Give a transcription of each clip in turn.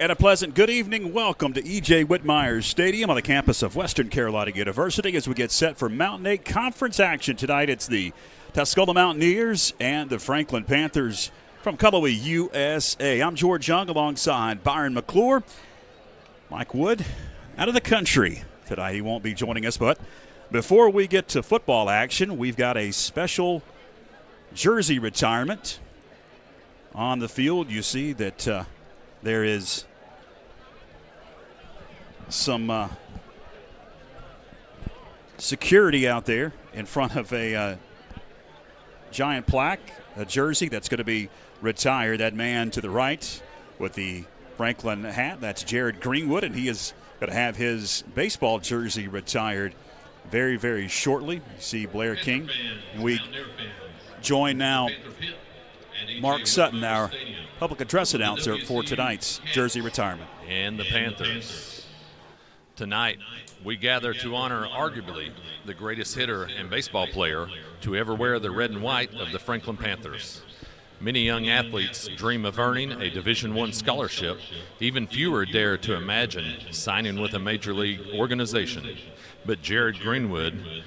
And a pleasant good evening. Welcome to E.J. Whitmire Stadium on the campus of Western Carolina University as we get set for Mountain 8 Conference action tonight. It's the Tuscola Mountaineers and the Franklin Panthers from Cullowhee, USA. I'm George Young alongside Byron McClure. Mike Wood out of the country today. He won't be joining us, but before we get to football action, we've got a special jersey retirement on the field. You see that there is some security out there in front of a giant plaque, a jersey that's going to be retired. That man to the right with the Franklin hat, that's Jared Greenwood, and he is going to have his baseball jersey retired very, very shortly. You see Blair King. And we join now Mark Sutton, our public address announcer for tonight's jersey retirement. And the Panthers. Tonight, we gather to honor arguably the greatest hitter and baseball player to ever wear the red and white of the Franklin Panthers. Many young athletes dream of earning a Division I scholarship. Even fewer dare to imagine signing with a major league organization. But Jared Greenwood,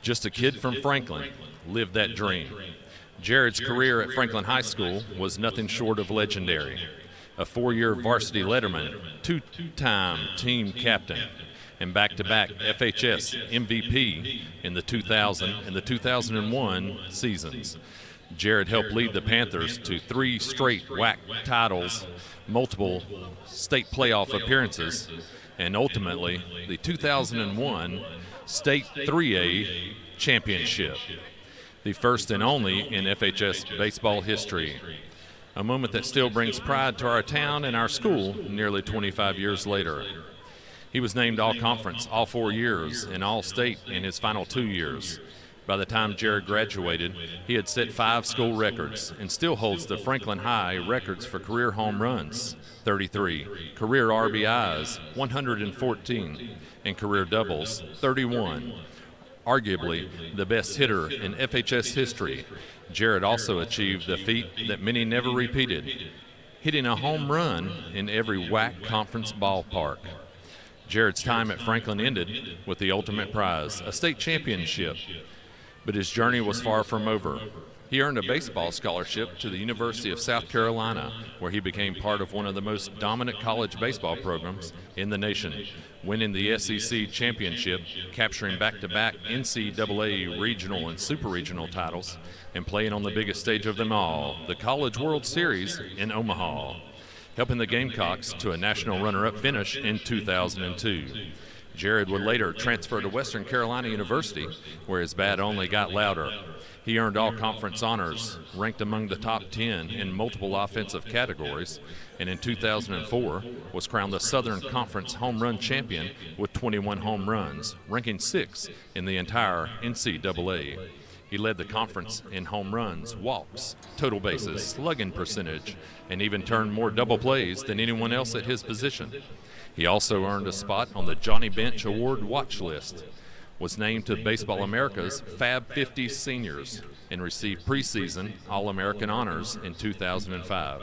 just a kid from Franklin, lived that dream. Jared's career at Franklin High School was nothing short of legendary. A 4-year varsity letterman, two-time team captain, and back-to-back FHS MVP in the 2000 and the 2001 seasons. Jared helped lead the Panthers to 3 straight WAC titles, multiple state playoff appearances, and ultimately the 2001 State 3A championship, the first and only in FHS baseball history. A moment that still brings pride to our town and our school nearly 25 years later. He was named All-Conference all 4 years and All-State in his final 2 years. By the time Jared graduated, he had set 5 school records and still holds the Franklin High records for career home runs, 33, career RBIs, 114, and career doubles, 31. Arguably the best hitter in FHS history, Jared also achieved the feat that many never repeated, hitting a home run in every WAC conference ballpark. Jared's time at Franklin ended with the ultimate prize, a state championship, but his journey was far from over. He earned a baseball scholarship to the University of South Carolina, where he became part of one of the most dominant college baseball programs in the nation, winning the SEC championship, capturing back-to-back NCAA regional and super regional titles, and playing on the biggest stage of them all, the College World Series in Omaha, helping the Gamecocks to a national runner-up finish in 2002. Jared would later transfer to Western Carolina University, where his bat only got louder. He earned all-conference honors, ranked among the top 10 in multiple offensive categories, and in 2004 was crowned the Southern Conference home run champion with 21 home runs, ranking 6th in the entire NCAA. He led the conference in home runs, walks, total bases, slugging percentage, and even turned more double plays than anyone else at his position. He also earned a spot on the Johnny Bench Award watch list, was named to Baseball America's Fab 50 Seniors, and received preseason All-American honors in 2005.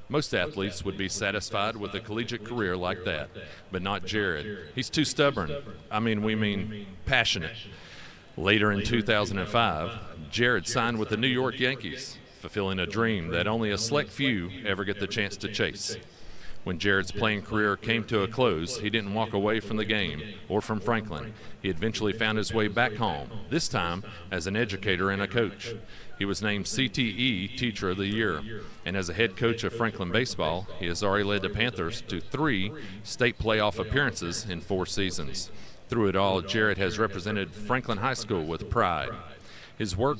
Most athletes would be satisfied with a collegiate career like that, but not Jared. He's too stubborn. We mean passionate. Later in 2005, Jared signed with the New York Yankees, fulfilling a dream that only a select few ever get the chance to chase. When Jared's playing career came to a close, he didn't walk away from the game or from Franklin. He eventually found his way back home, this time as an educator and a coach. He was named CTE Teacher of the Year, and as a head coach of Franklin baseball, he has already led the Panthers to 3 state playoff appearances in 4 seasons. Through it all, Jared has represented Franklin High School with pride. His work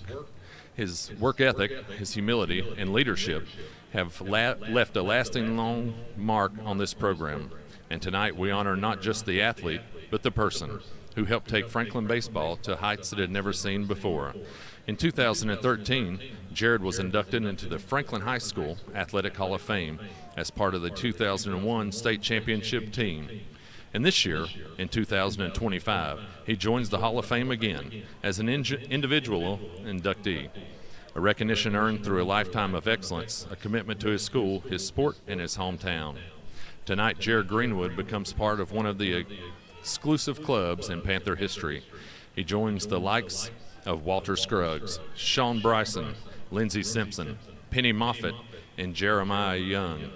ethic, his humility, and leadership have left a lasting long mark on this program. And tonight we honor not just the athlete, but the person who helped take Franklin baseball to heights it had never seen before. In 2013, Jared was inducted into the Franklin High School Athletic Hall of Fame as part of the 2001 state championship team. And this year, in 2025, he joins the Hall of Fame again as an individual inductee. A recognition earned through a lifetime of excellence, a commitment to his school, his sport, and his hometown. Tonight, Jared Greenwood becomes part of one of the exclusive clubs in Panther history. He joins the likes of Walter Scruggs, Sean Bryson, Lindsey Simpson, Penny Moffitt, and Jeremiah Young.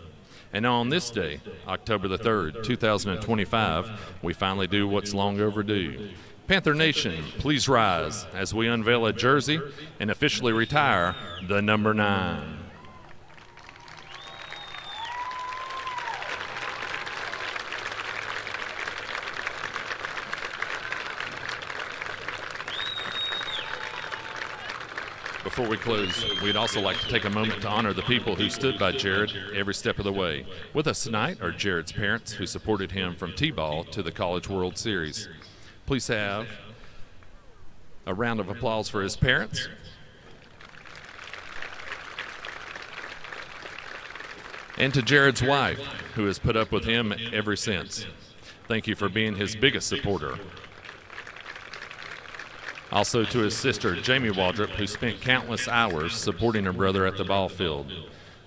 And on this day, October the 3rd, 2025, we finally do what's long overdue. Panther Nation, please rise as we unveil a jersey and officially retire the number 9. Before we close, we'd also like to take a moment to honor the people who stood by Jared every step of the way. With us tonight are Jared's parents, who supported him from T-ball to the College World Series. Please have a round of applause for his parents. And to Jared's wife, who has put up with him ever since. Thank you for being his biggest supporter. Also to his sister, Jamie Waldrop, who spent countless hours supporting her brother at the ball field.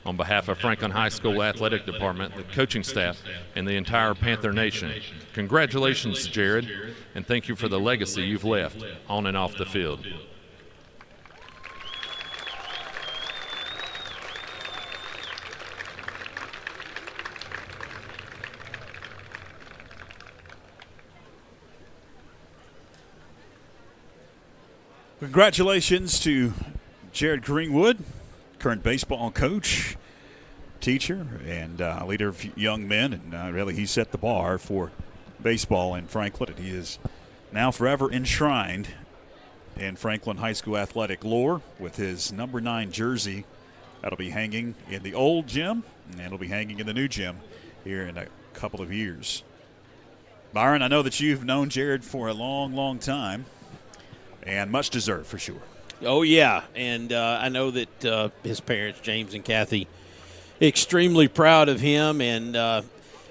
On behalf of Franklin High School Athletic Department, the coaching staff, and the entire Panther Nation, congratulations, Jared, and thank you for the legacy you've left on and off the field. Congratulations to Jared Greenwood, current baseball coach, teacher, and leader of young men. And really, he set the bar for baseball in Franklin. And he is now forever enshrined in Franklin High School athletic lore with his number 9 jersey. That'll be hanging in the old gym, and it'll be hanging in the new gym here in a couple of years. Byron, I know that you've known Jared for a long, long time. And much deserved, for sure. Oh, yeah. And I know that his parents, James and Kathy, extremely proud of him. And,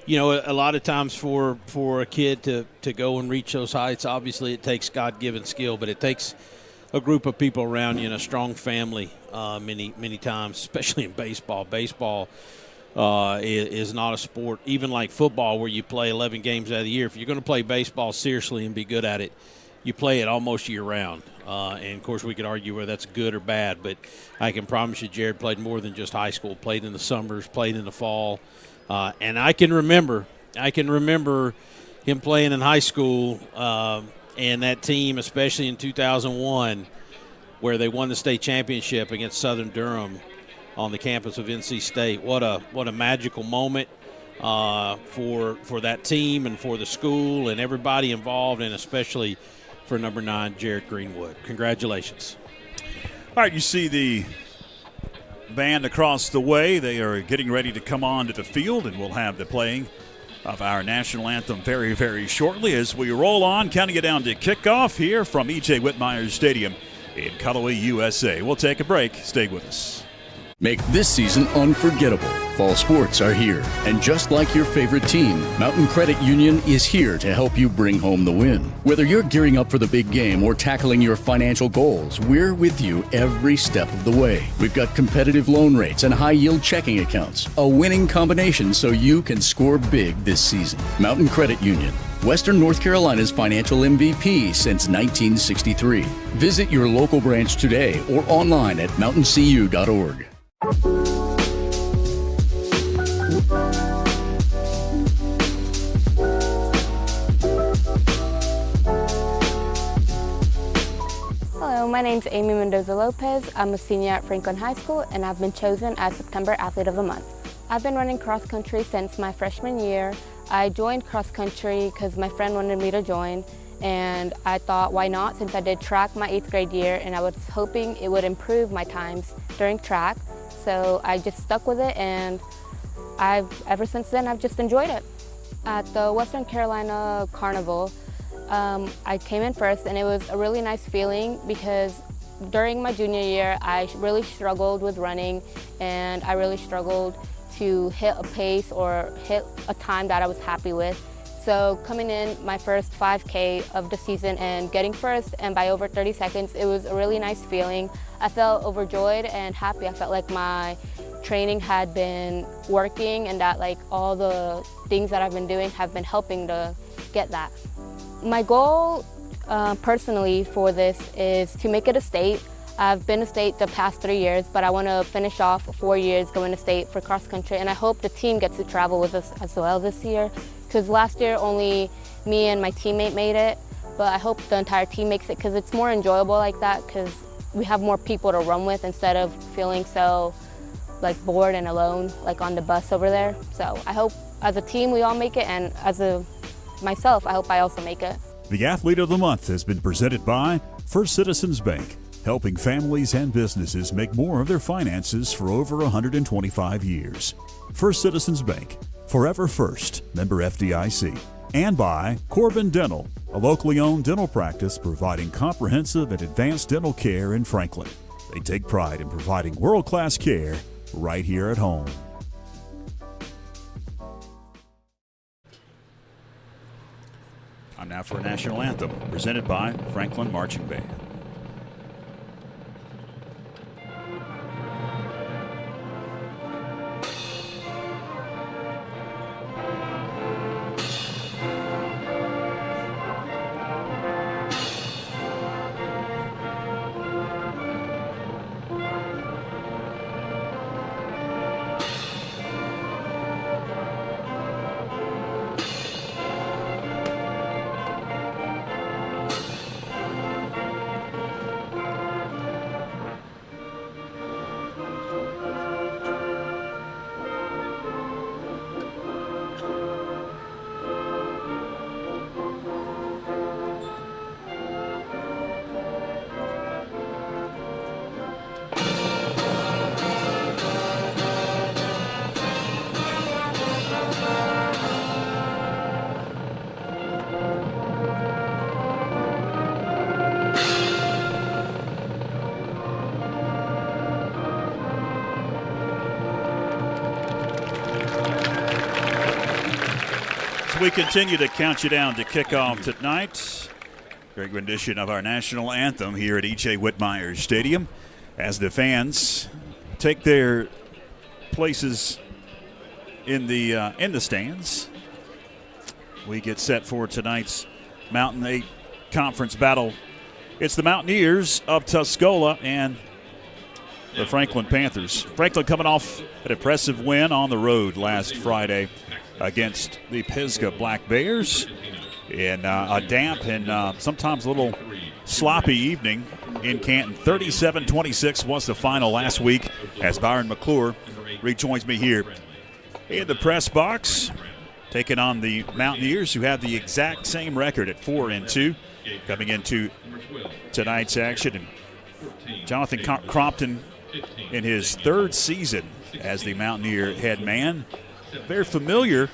you know, a lot of times for a kid to go and reach those heights, obviously it takes God-given skill, but it takes a group of people around you and a strong family many times, especially in baseball. Baseball is not a sport, even like football, where you play 11 games out of the year. If you're going to play baseball seriously and be good at it, you play it almost year-round. And, of course, we could argue whether that's good or bad, but I can promise you Jared played more than just high school, played in the summers, played in the fall. And I can remember him playing in high school and that team, especially in 2001, where they won the state championship against Southern Durham on the campus of NC State. What a magical moment for that team and for the school and everybody involved, and especially for number 9, Jared Greenwood. Congratulations. All right, you see the band across the way. They are getting ready to come onto the field, and we'll have the playing of our national anthem very, very shortly as we roll on, counting it down to kickoff here from E.J. Whitmire Stadium in Cullowhee, USA. We'll take a break. Stay with us. Make this season unforgettable. Fall sports are here, and just like your favorite team, Mountain Credit Union is here to help you bring home the win. Whether you're gearing up for the big game or tackling your financial goals, we're with you every step of the way. We've got competitive loan rates and high-yield checking accounts, a winning combination so you can score big this season. Mountain Credit Union, Western North Carolina's financial MVP since 1963. Visit your local branch today or online at mountaincu.org. Hello, my name is Amy Mendoza-Lopez. I'm a senior at Franklin High School, and I've been chosen as September Athlete of the Month. I've been running cross country since my freshman year. I joined cross country because my friend wanted me to join, and I thought, why not, since I did track my 8th grade year, and I was hoping it would improve my times during track. So I just stuck with it, and ever since then I've just enjoyed it. At the Western Carolina Carnival, I came in first, and it was a really nice feeling because during my junior year I really struggled with running, and I really struggled to hit a pace or hit a time that I was happy with. So coming in my first 5K of the season and getting first, and by over 30 seconds, it was a really nice feeling. I felt overjoyed and happy. I felt like my training had been working and that like all the things that I've been doing have been helping to get that. My goal personally for this is to make it a state. I've been to state the past 3 years, but I want to finish off 4 years going to state for cross country, and I hope the team gets to travel with us as well this year, because last year only me and my teammate made it, but I hope the entire team makes it because it's more enjoyable like that, because we have more people to run with instead of feeling so like bored and alone like on the bus over there. So I hope as a team we all make it, and as myself, I hope I also make it. The Athlete of the Month has been presented by First Citizens Bank, helping families and businesses make more of their finances for over 125 years. First Citizens Bank, forever first, member FDIC. And by Corbin Dental, a locally owned dental practice providing comprehensive and advanced dental care in Franklin. They take pride in providing world-class care right here at home. Time now for a national anthem presented by Franklin Marching Band. We continue to count you down to kickoff tonight. Great rendition of our national anthem here at E.J. Whitmire Stadium as the fans take their places in the stands. We get set for tonight's Mountain 8 Conference battle. It's the Mountaineers of Tuscola and the Franklin Panthers. Franklin coming off an impressive win on the road last Friday against the Pisgah Black Bears in a damp and sometimes a little sloppy evening in Canton. 37-26 was the final last week as Byron McClure rejoins me here in the press box, taking on the Mountaineers, who have the exact same record at 4-2 coming into tonight's action. And Jonathan Crompton in his third season as the Mountaineer head man. Very familiar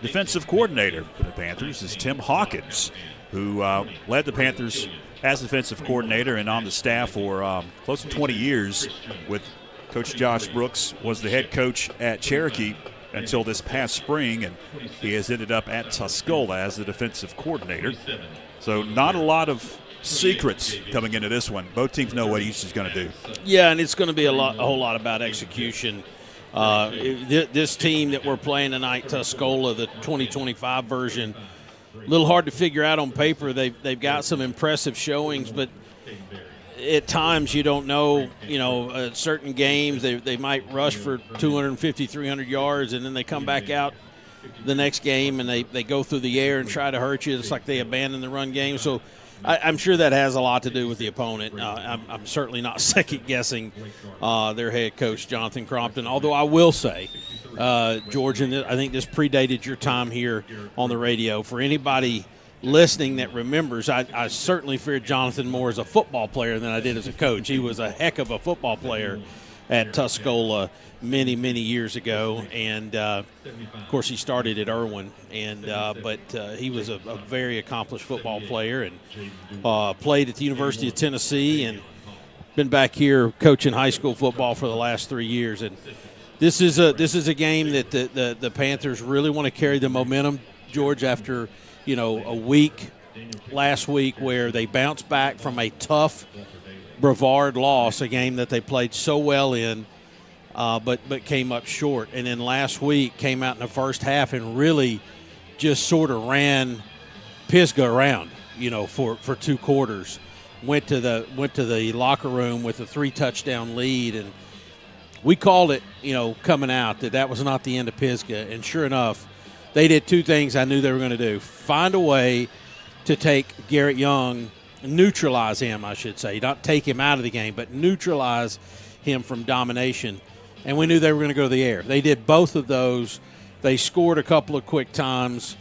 defensive coordinator for the Panthers is Tim Hawkins, who led the Panthers as defensive coordinator and on the staff for close to 20 years with Coach Josh Brooks, was the head coach at Cherokee until this past spring, and he has ended up at Tuscola as the defensive coordinator. So not a lot of secrets coming into this one. Both teams know what each is going to do. Yeah, and it's going to be a whole lot about execution. This team that we're playing tonight, Tuscola, the 2025 version, a little hard to figure out on paper. They've got some impressive showings, but at times you don't know, certain games they might rush for 250, 300 yards, and then they come back out the next game and they go through the air and try to hurt you. It's like they abandon the run game. So I'm sure that has a lot to do with the opponent. I'm certainly not second-guessing their head coach, Jonathan Crompton, although I will say, George, and I think this predated your time here on the radio. For anybody listening that remembers, I certainly feared Jonathan more as a football player than I did as a coach. He was a heck of a football player at Tuscola many, many years ago, and of course he started at Irwin, but he was a very accomplished football player and played at the University of Tennessee and been back here coaching high school football for the last 3 years. And this is a game that the Panthers really want to carry the momentum, George, after a week last week where they bounced back from a tough Brevard loss, a game that they played so well in. but came up short. And then last week came out in the first half and really just sort of ran Pisgah around, for 2 quarters. Went to the locker room with a 3-touchdown lead, and we called it, coming out that was not the end of Pisgah. And sure enough, they did 2 things I knew they were going to do: find a way to take Garrett Young, neutralize him, I should say, not take him out of the game, but neutralize him from domination. And we knew they were going to go to the air. They did both of those. They scored a couple of quick times,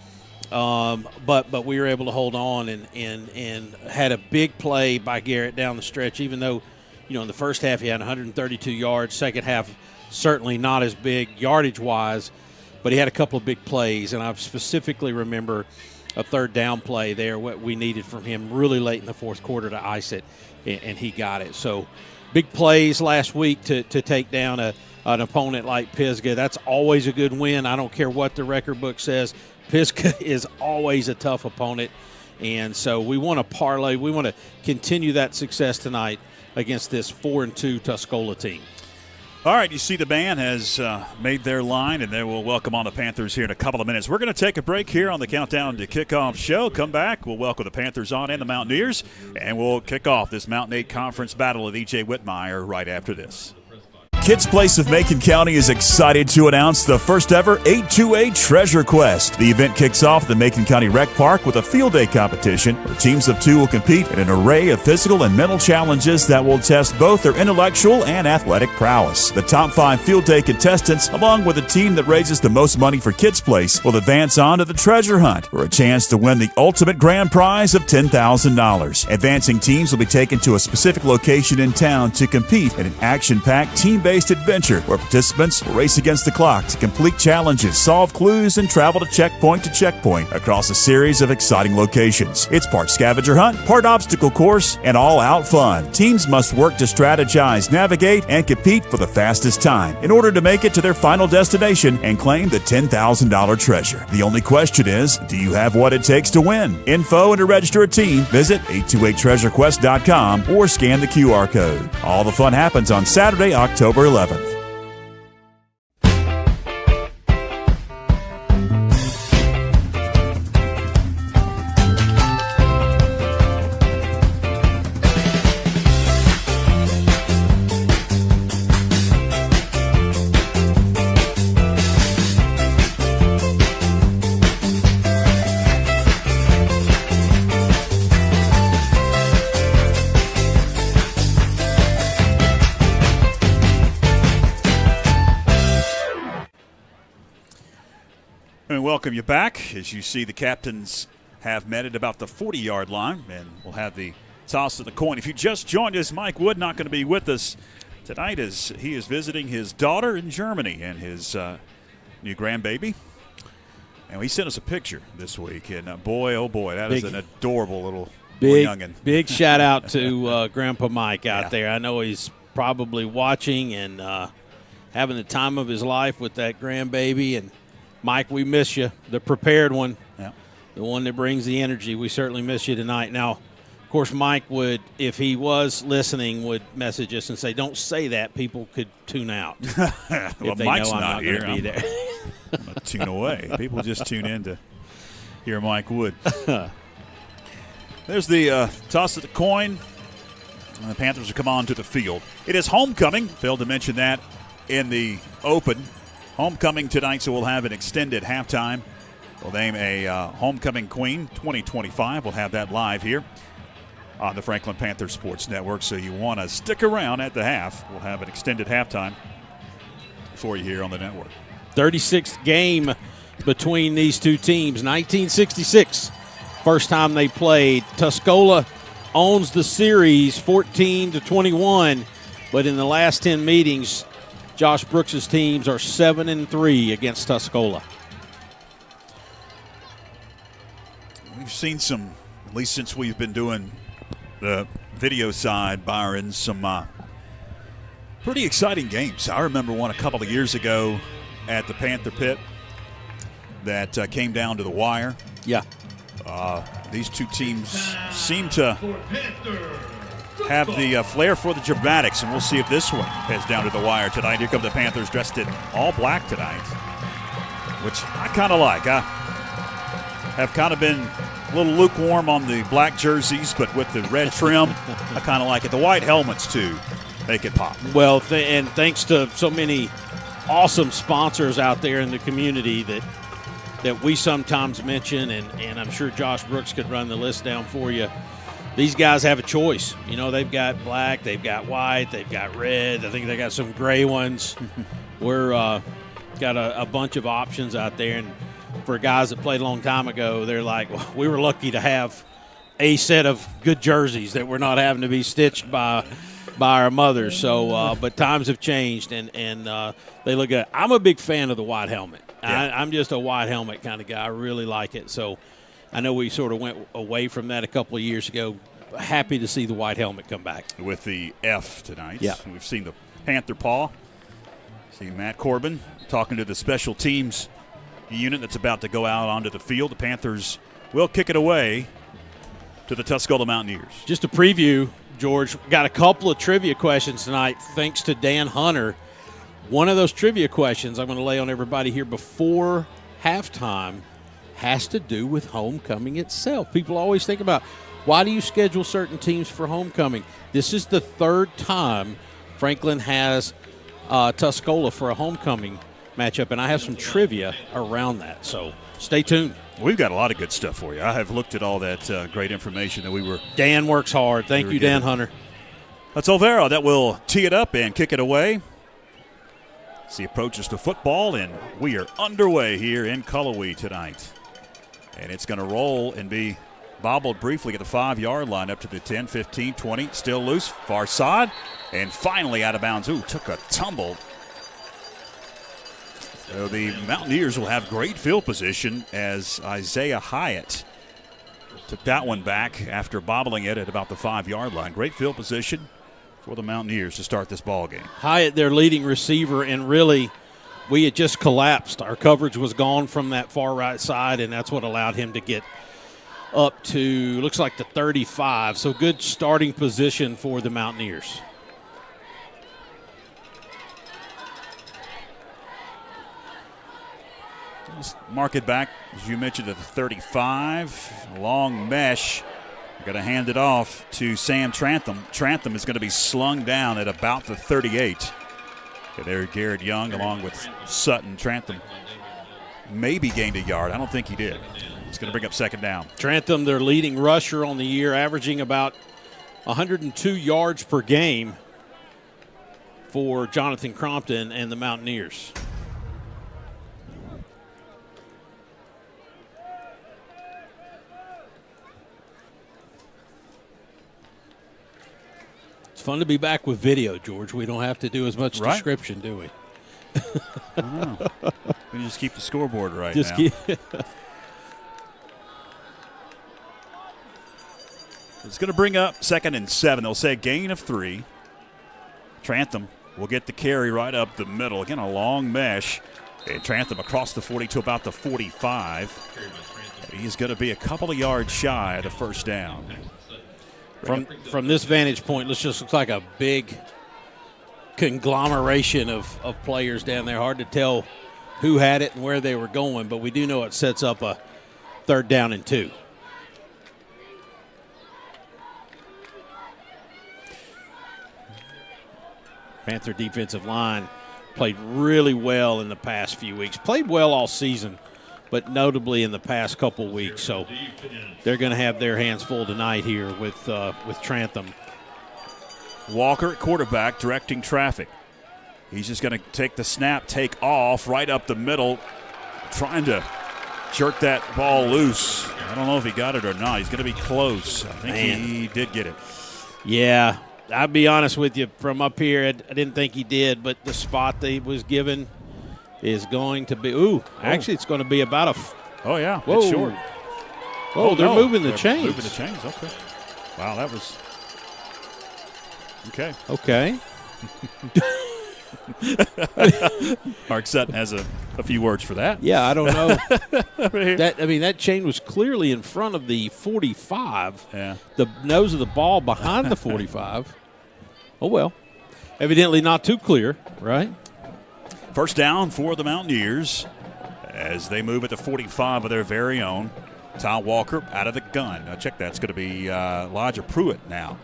but we were able to hold on and had a big play by Garrett down the stretch, even though, in the first half he had 132 yards. Second half, certainly not as big yardage-wise, but he had a couple of big plays. And I specifically remember a 3rd down play there, what we needed from him really late in the fourth quarter to ice it, and he got it. So big plays last week to take down an opponent like Pisgah. That's always a good win. I don't care what the record book says. Pisgah is always a tough opponent, and so we want to parlay. We want to continue that success tonight against this 4-2 Tuscola team. All right, you see the band has made their line, and they will welcome on the Panthers here in a couple of minutes. We're going to take a break here on the Countdown to Kickoff show. Come back. We'll welcome the Panthers on and the Mountaineers, and we'll kick off this Mountain 8 Conference battle with E.J. Whitmire right after this. Kids Place of Macon County is excited to announce the first ever 828 Treasure Quest. The event kicks off at the Macon County Rec Park with a field day competition where teams of 2 will compete in an array of physical and mental challenges that will test both their intellectual and athletic prowess. The top 5 field day contestants, along with the team that raises the most money for Kids Place, will advance on to the treasure hunt for a chance to win the ultimate grand prize of $10,000. Advancing teams will be taken to a specific location in town to compete in an action-packed team-based adventure where participants will race against the clock to complete challenges, solve clues, and travel to checkpoint across a series of exciting locations. It's part scavenger hunt, part obstacle course, and all-out fun. Teams must work to strategize, navigate, and compete for the fastest time in order to make it to their final destination and claim the $10,000 treasure. The only question is, do you have what it takes to win? Info and to register a team, visit 828treasurequest.com or scan the QR code. All the fun happens on Saturday, October 11th. And welcome you back. As you see, the captains have met at about the 40-yard line, and we'll have the toss of the coin. If you just joined us, Mike Wood not going to be with us tonight as he is visiting his daughter in Germany and his new grandbaby. And he sent us a picture this week, and boy, oh boy, that is an adorable little youngin'. Big shout out to Grandpa Mike out there. I know he's probably watching and having the time of his life with that grandbaby. And Mike, we miss you, the prepared one, the one that brings the energy. We certainly miss you tonight. Now, of course, Mike would, if he was listening, would message us and say, "Don't say that. People could tune out." Well, if they Mike's know I'm not here. Going to be there. I'm going to tune away. People just tune in to hear Mike Wood. There's the toss of the coin. And the Panthers will come on to the field. It is homecoming. Failed to mention that in the open. Homecoming tonight, so we'll have an extended halftime. We'll name a Homecoming Queen 2025. We'll have that live here on the Franklin Panther Sports Network, so you want to stick around at the half. We'll have an extended halftime for you here on the network. 36th game between these two teams, 1966. First time they played. Tuscola owns the series 14-21, but in the last 10 meetings, Josh Brooks' teams are 7-3 against Tuscola. We've seen some, at least since we've been doing the video side, Byron, some pretty exciting games. I remember one a couple of years ago at the Panther Pit that came down to the wire. Yeah. These two teams seem to have the flair for the dramatics, and we'll see if this one heads down to the wire tonight. Here come the Panthers dressed in all black tonight, which I kind of like. I have kind of been a little lukewarm on the black jerseys, but with the red trim, I kind of like it. The white helmets, too, make it pop. Well, and thanks to so many awesome sponsors out there in the community that we sometimes mention, and I'm sure Josh Brooks could run the list down for you. These guys have a choice. You know, they've got black, they've got white, they've got red. I think they got some gray ones. We're got a bunch of options out there, and for guys that played a long time ago, they're like, well, we were lucky to have a set of good jerseys that we're not having to be stitched by our mothers. So, but times have changed, and they look good. I'm a big fan of the white helmet. Yeah. I'm just a white helmet kind of guy. I really like it. So I know we sort of went away from that a couple of years ago. Happy to see the white helmet come back. With the F tonight. Yeah. We've seen the Panther paw. See Matt Corbin talking to the special teams unit that's about to go out onto the field. The Panthers will kick it away to the Tuscola Mountaineers. Just a preview, George. Got a couple of trivia questions tonight thanks to Dan Hunter. One of those trivia questions I'm going to lay on everybody here before halftime has to do with homecoming itself. People always think about, why do you schedule certain teams for homecoming? This is the third time Franklin has Tuscola for a homecoming matchup, and I have some trivia around that. So stay tuned. We've got a lot of good stuff for you. I have looked at all that great information that we were. Dan works hard. Thank you, Dan Hunter. That's Olvera that will tee it up and kick it away. As he approaches the football, and we are underway here in Cullowhee tonight. And it's going to roll and be bobbled briefly at the 5-yard line up to the 10, 15, 20. Still loose, far side, and finally out of bounds. Ooh, took a tumble. So the Mountaineers will have great field position as Isaiah Hyatt took that one back after bobbling it at about the 5-yard line. Great field position for the Mountaineers to start this ball game. Hyatt, their leading receiver, and really we had just collapsed. Our coverage was gone from that far right side, and that's what allowed him to get up to, looks like the 35. So good starting position for the Mountaineers. Just mark it back, as you mentioned, at the 35. Long mesh. We're going to hand it off to Sam Trantham. Trantham is going to be slung down at about the 38. There, Garrett Young along with Sutton. Trantham maybe gained a yard. I don't think he did. It's going to bring up second down. Trantham, their leading rusher on the year, averaging about 102 yards per game for Jonathan Crompton and the Mountaineers. Fun to be back with video, George. We don't have to do as much description, do we? I don't know. We just keep the scoreboard right just now. It's going to bring up 2nd and 7. They'll say gain of 3. Trantham will get the carry right up the middle. Again, a long mesh. And Trantham across the 40 to about the 45. He's going to be a couple of yards shy of the first down. From this vantage point, this just looks like a big conglomeration of players down there. Hard to tell who had it and where they were going, but we do know it sets up a 3rd down and 2. Panther defensive line played really well in the past few weeks. Played well all season, but notably in the past couple weeks. So they're going to have their hands full tonight here with Trantham. Walker at quarterback directing traffic. He's just going to take the snap, take off right up the middle, trying to jerk that ball loose. I don't know if he got it or not. He's going to be close. I think he did get it. Yeah, I'll be honest with you. From up here, I didn't think he did, but the spot that he was given is going to be actually it's going to be about a oh yeah, whoa. It's short. Oh, they're moving the chains. Moving the chains, okay. Wow, that was okay. Okay. Mark Sutton has a a few words for that. Yeah, I don't know. That chain was clearly in front of the 45. Yeah. The nose of the ball behind the 45. Oh, well. Evidently not too clear, right? First down for the Mountaineers as they move at the 45 of their very own. Ty Walker out of the gun. Now check that. It's going to be Elijah Pruitt now.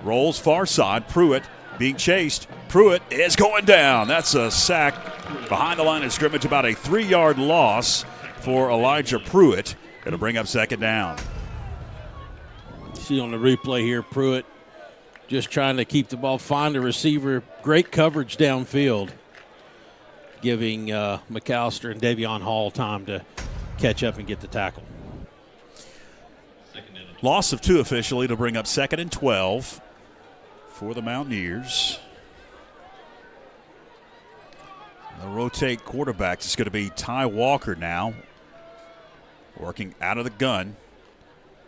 Rolls far side. Pruitt being chased. Pruitt is going down. That's a sack behind the line of scrimmage. About a 3-yard loss for Elijah Pruitt. It'll bring up second down. See on the replay here, Pruitt just trying to keep the ball, find a receiver. Great coverage downfield, giving McAllister and Davion Hall time to catch up and get the tackle. Loss of 2 officially to bring up 2nd and 12 for the Mountaineers. They'll rotate quarterbacks. It's going to be Ty Walker now, working out of the gun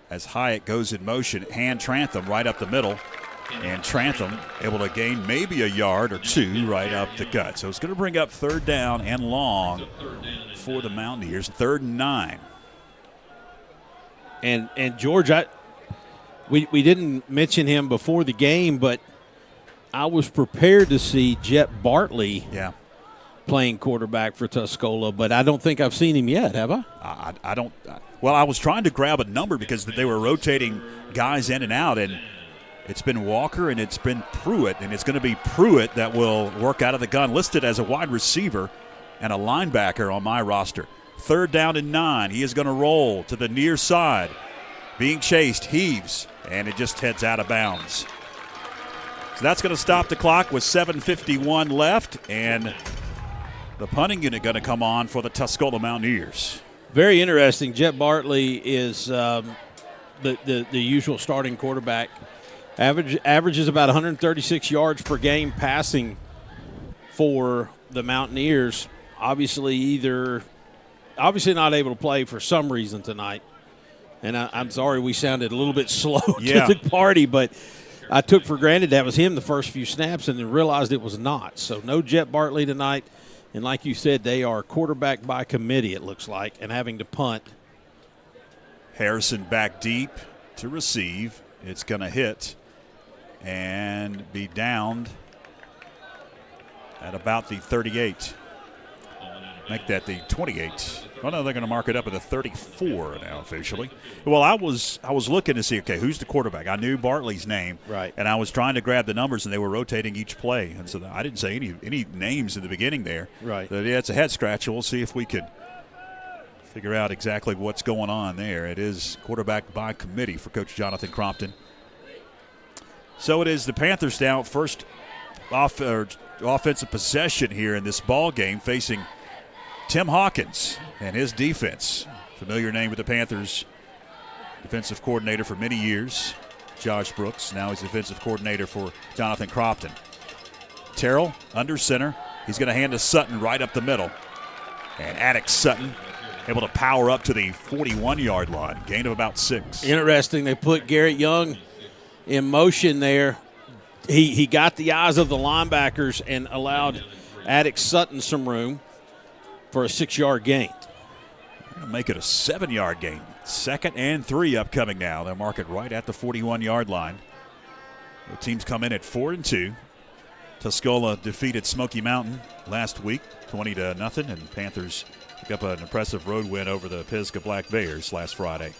as Hyatt goes in motion. Hand Trantham right up the middle, and Trantham able to gain maybe a yard or 2 right up the gut. So it's going to bring up 3rd down and long for the Mountaineers. 3rd and 9. And George, we didn't mention him before the game, but I was prepared to see Jet Bartley playing quarterback for Tuscola, but I don't think I've seen him yet, have I? I don't. Well, I was trying to grab a number because they were rotating guys in and out, and it's been Walker and it's been Pruitt, and it's going to be Pruitt that will work out of the gun, listed as a wide receiver and a linebacker on my roster. 3rd down and 9. He is going to roll to the near side. Being chased, heaves, and it just heads out of bounds. So that's going to stop the clock with 7:51 left, and the punting unit going to come on for the Tuscola Mountaineers. Very interesting. Jet Bartley is the usual starting quarterback. Averages about 136 yards per game passing for the Mountaineers. Obviously not able to play for some reason tonight. And I'm sorry we sounded a little bit slow to the party, but I took for granted that was him the first few snaps and then realized it was not. So no Jet Bartley tonight. And like you said, they are quarterback by committee, it looks like, and having to punt. Harrison back deep to receive. It's going to hit and be downed at about the 38. Make that the 28. Oh, no, they're going to mark it up at the 34 now officially. Well, I was looking to see, okay, who's the quarterback? I knew Bartley's name. Right. And I was trying to grab the numbers, and they were rotating each play. And so I didn't say any names in the beginning there. Right. But yeah, it's a head scratcher. We'll see if we could figure out exactly what's going on there. It is quarterback by committee for Coach Jonathan Crompton. So it is the Panthers now first offensive possession here in this ball game, facing Tim Hawkins and his defense. Familiar name with the Panthers. Defensive coordinator for many years, Josh Brooks. Now he's defensive coordinator for Jonathan Crompton. Terrell under center. He's going to hand to Sutton right up the middle. And Attic Sutton able to power up to the 41-yard line. Gain of about 6. Interesting. They put Garrett Young in motion there. He got the eyes of the linebackers and allowed Attic Sutton some room for a 6-yard gain. Make it a 7-yard gain. 2nd and 3 upcoming now. They'll mark it right at the 41-yard line. The teams come in at 4-2. Tuscola defeated Smoky Mountain last week, 20-0, and Panthers pick up an impressive road win over the Pisgah Black Bears last Friday.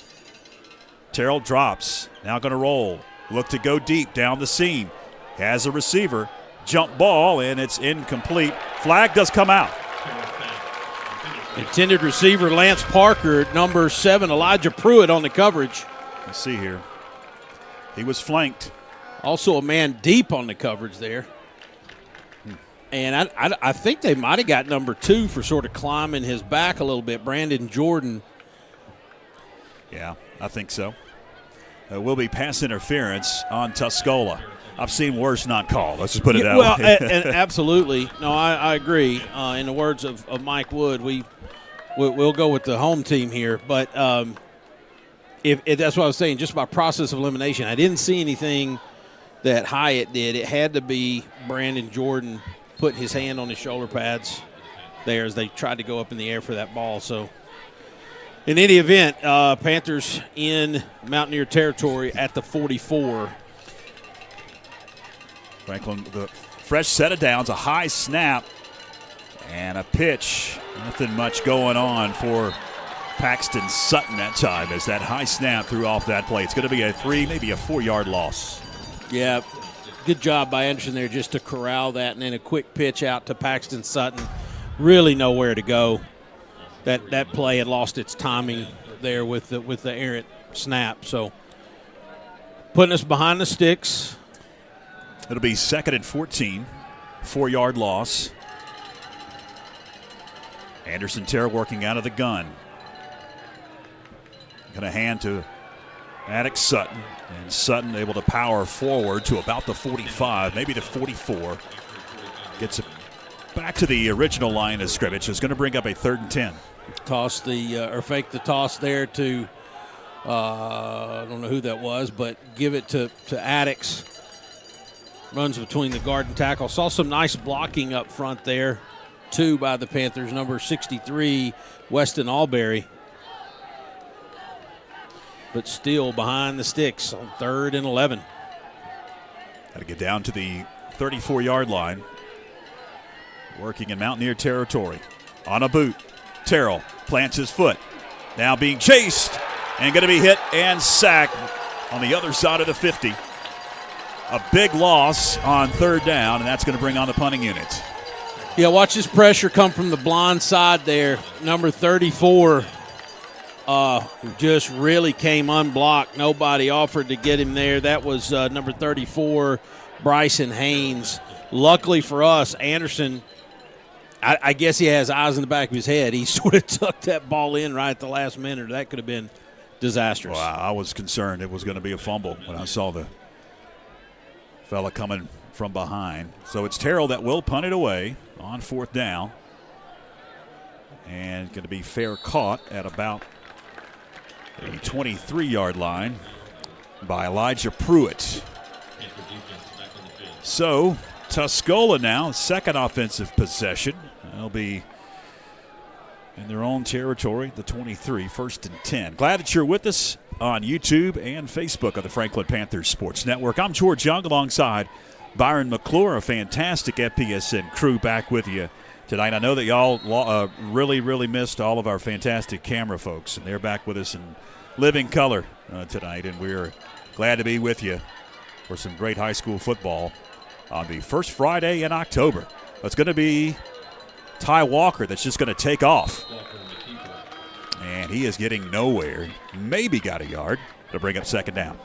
Terrell drops, now going to roll. Look to go deep down the seam. Has a receiver, jump ball, and it's incomplete. Flag does come out. Intended receiver Lance Parker, number 7, Elijah Pruitt on the coverage. Let's see here. He was flanked. Also a man deep on the coverage there. And I think they might have got number 2 for sort of climbing his back a little bit, Brandon Jordan. Yeah, I think so. Will be pass interference on Tuscola. I've seen worse not called. Let's just put it that way. Well, absolutely. No, I agree. In the words of Mike Wood, we'll go with the home team here. But if that's what I was saying, just by process of elimination, I didn't see anything that Hyatt did. It had to be Brandon Jordan putting his hand on his shoulder pads there as they tried to go up in the air for that ball. So in any event, Panthers in Mountaineer territory at the 44. Franklin, the fresh set of downs, a high snap, and a pitch. Nothing much going on for Paxton Sutton that time as that high snap threw off that play. It's going to be a 3, maybe a 4-yard loss. Yeah, good job by Anderson there just to corral that, and then a quick pitch out to Paxton Sutton. Really nowhere to go. That play had lost its timing there with the errant snap. So putting us behind the sticks. It'll be 2nd and 14, 4-yard loss. Anderson Terrell working out of the gun. Going to hand to Attic Sutton. And Sutton able to power forward to about the 45, maybe the 44. Gets it back to the original line of scrimmage. It's going to bring up a 3rd and 10. Toss or fake the toss there to, I don't know who that was, but give it to Attic. Runs between the guard and tackle. Saw some nice blocking up front there, too, by the Panthers. Number 63, Weston Alberry. But still behind the sticks on 3rd and 11. Got to get down to the 34-yard line. Working in Mountaineer territory. On a boot, Terrell plants his foot. Now being chased and going to be hit and sacked on the other side of the 50. A big loss on 3rd down, and that's going to bring on the punting unit. Yeah, watch this pressure come from the blind side there. Number 34 just really came unblocked. Nobody offered to get him there. That was number 34, Bryson Haynes. Luckily for us, Anderson, I guess he has eyes in the back of his head. He sort of tucked that ball in right at the last minute. That could have been disastrous. Well, I was concerned it was going to be a fumble when I saw the fella coming from behind. So it's Terrell that will punt it away on 4th down. And going to be fair caught at about the 23-yard line by Elijah Pruitt. So Tuscola now, 2nd offensive possession. They'll be in their own territory, the 23, 1st and 10. Glad that you're with us on YouTube and Facebook of the Franklin Panthers Sports Network. I'm George Young alongside Byron McClure, a fantastic FPSN crew back with you tonight. I know that y'all really missed all of our fantastic camera folks, and they're back with us in living color tonight, and we're glad to be with you for some great high school football on the first Friday in October. It's going to be Ty Walker that's just going to take off. And he is getting nowhere. Maybe got a yard to bring up 2nd down.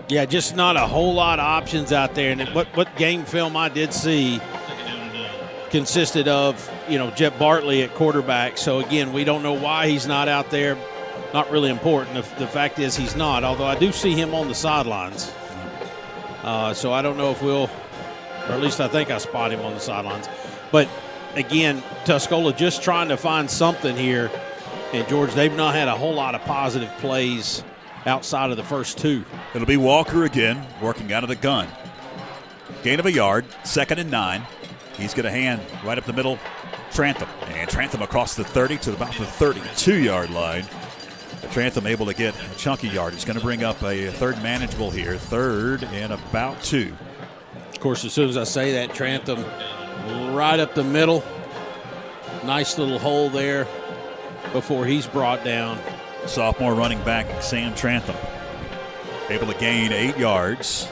Yeah, just not a whole lot of options out there. And what game film I did see consisted of, Jet Bartley at quarterback. So, again, we don't know why he's not out there. Not really important. The fact is he's not, although I do see him on the sidelines. So I don't know if we'll, or at least I think I spot him on the sidelines. But, again, Tuscola just trying to find something here. And, George, they've not had a whole lot of positive plays outside of the first 2. It'll be Walker again, working out of the gun. Gain of a yard, 2nd and 9. He's going to hand right up the middle, Trantham. And Trantham across the 30 to about the 32-yard line. Trantham able to get a chunky yard. He's going to bring up a 3rd manageable here, 3rd and about 2. Of course, as soon as I say that, Trantham right up the middle. Nice little hole there before he's brought down. Sophomore running back Sam Trantham able to gain 8 yards.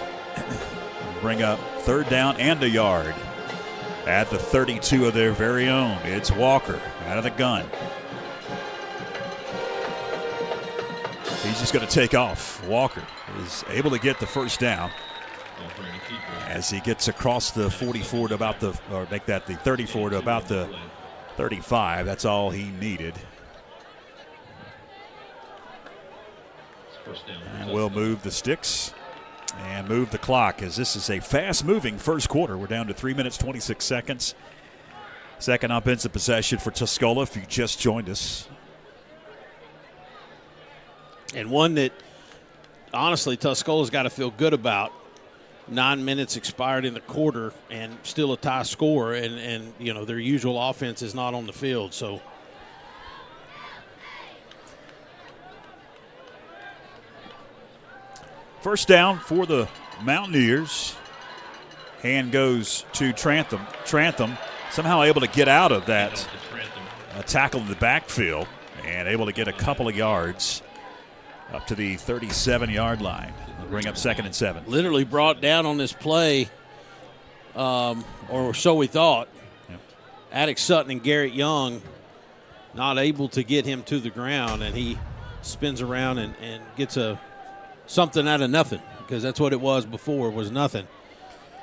Bring up 3rd down and a yard at the 32 of their very own. It's Walker out of the gun. He's just going to take off. Walker is able to get the 1st down as he gets across the 44 to about the, or make that the 34 to about the 35. That's all he needed. And we'll move the sticks and move the clock as this is a fast-moving first quarter. We're down to 3 minutes, 26 seconds. 2nd offensive possession for Tuscola if you just joined us. And one that, honestly, Tuscola's got to feel good about. 9 minutes expired in the quarter and still a tie score, and their usual offense is not on the field. So first down for the Mountaineers. Hand goes to Trantham. Trantham somehow able to get out of that tackle in the backfield and able to get a couple of yards up to the 37-yard line. They'll bring up 2nd and 7. Literally brought down on this play, or so we thought. Yep. Attic Sutton and Garrett Young not able to get him to the ground, and he spins around and gets something out of nothing, because that's what it was before, was nothing.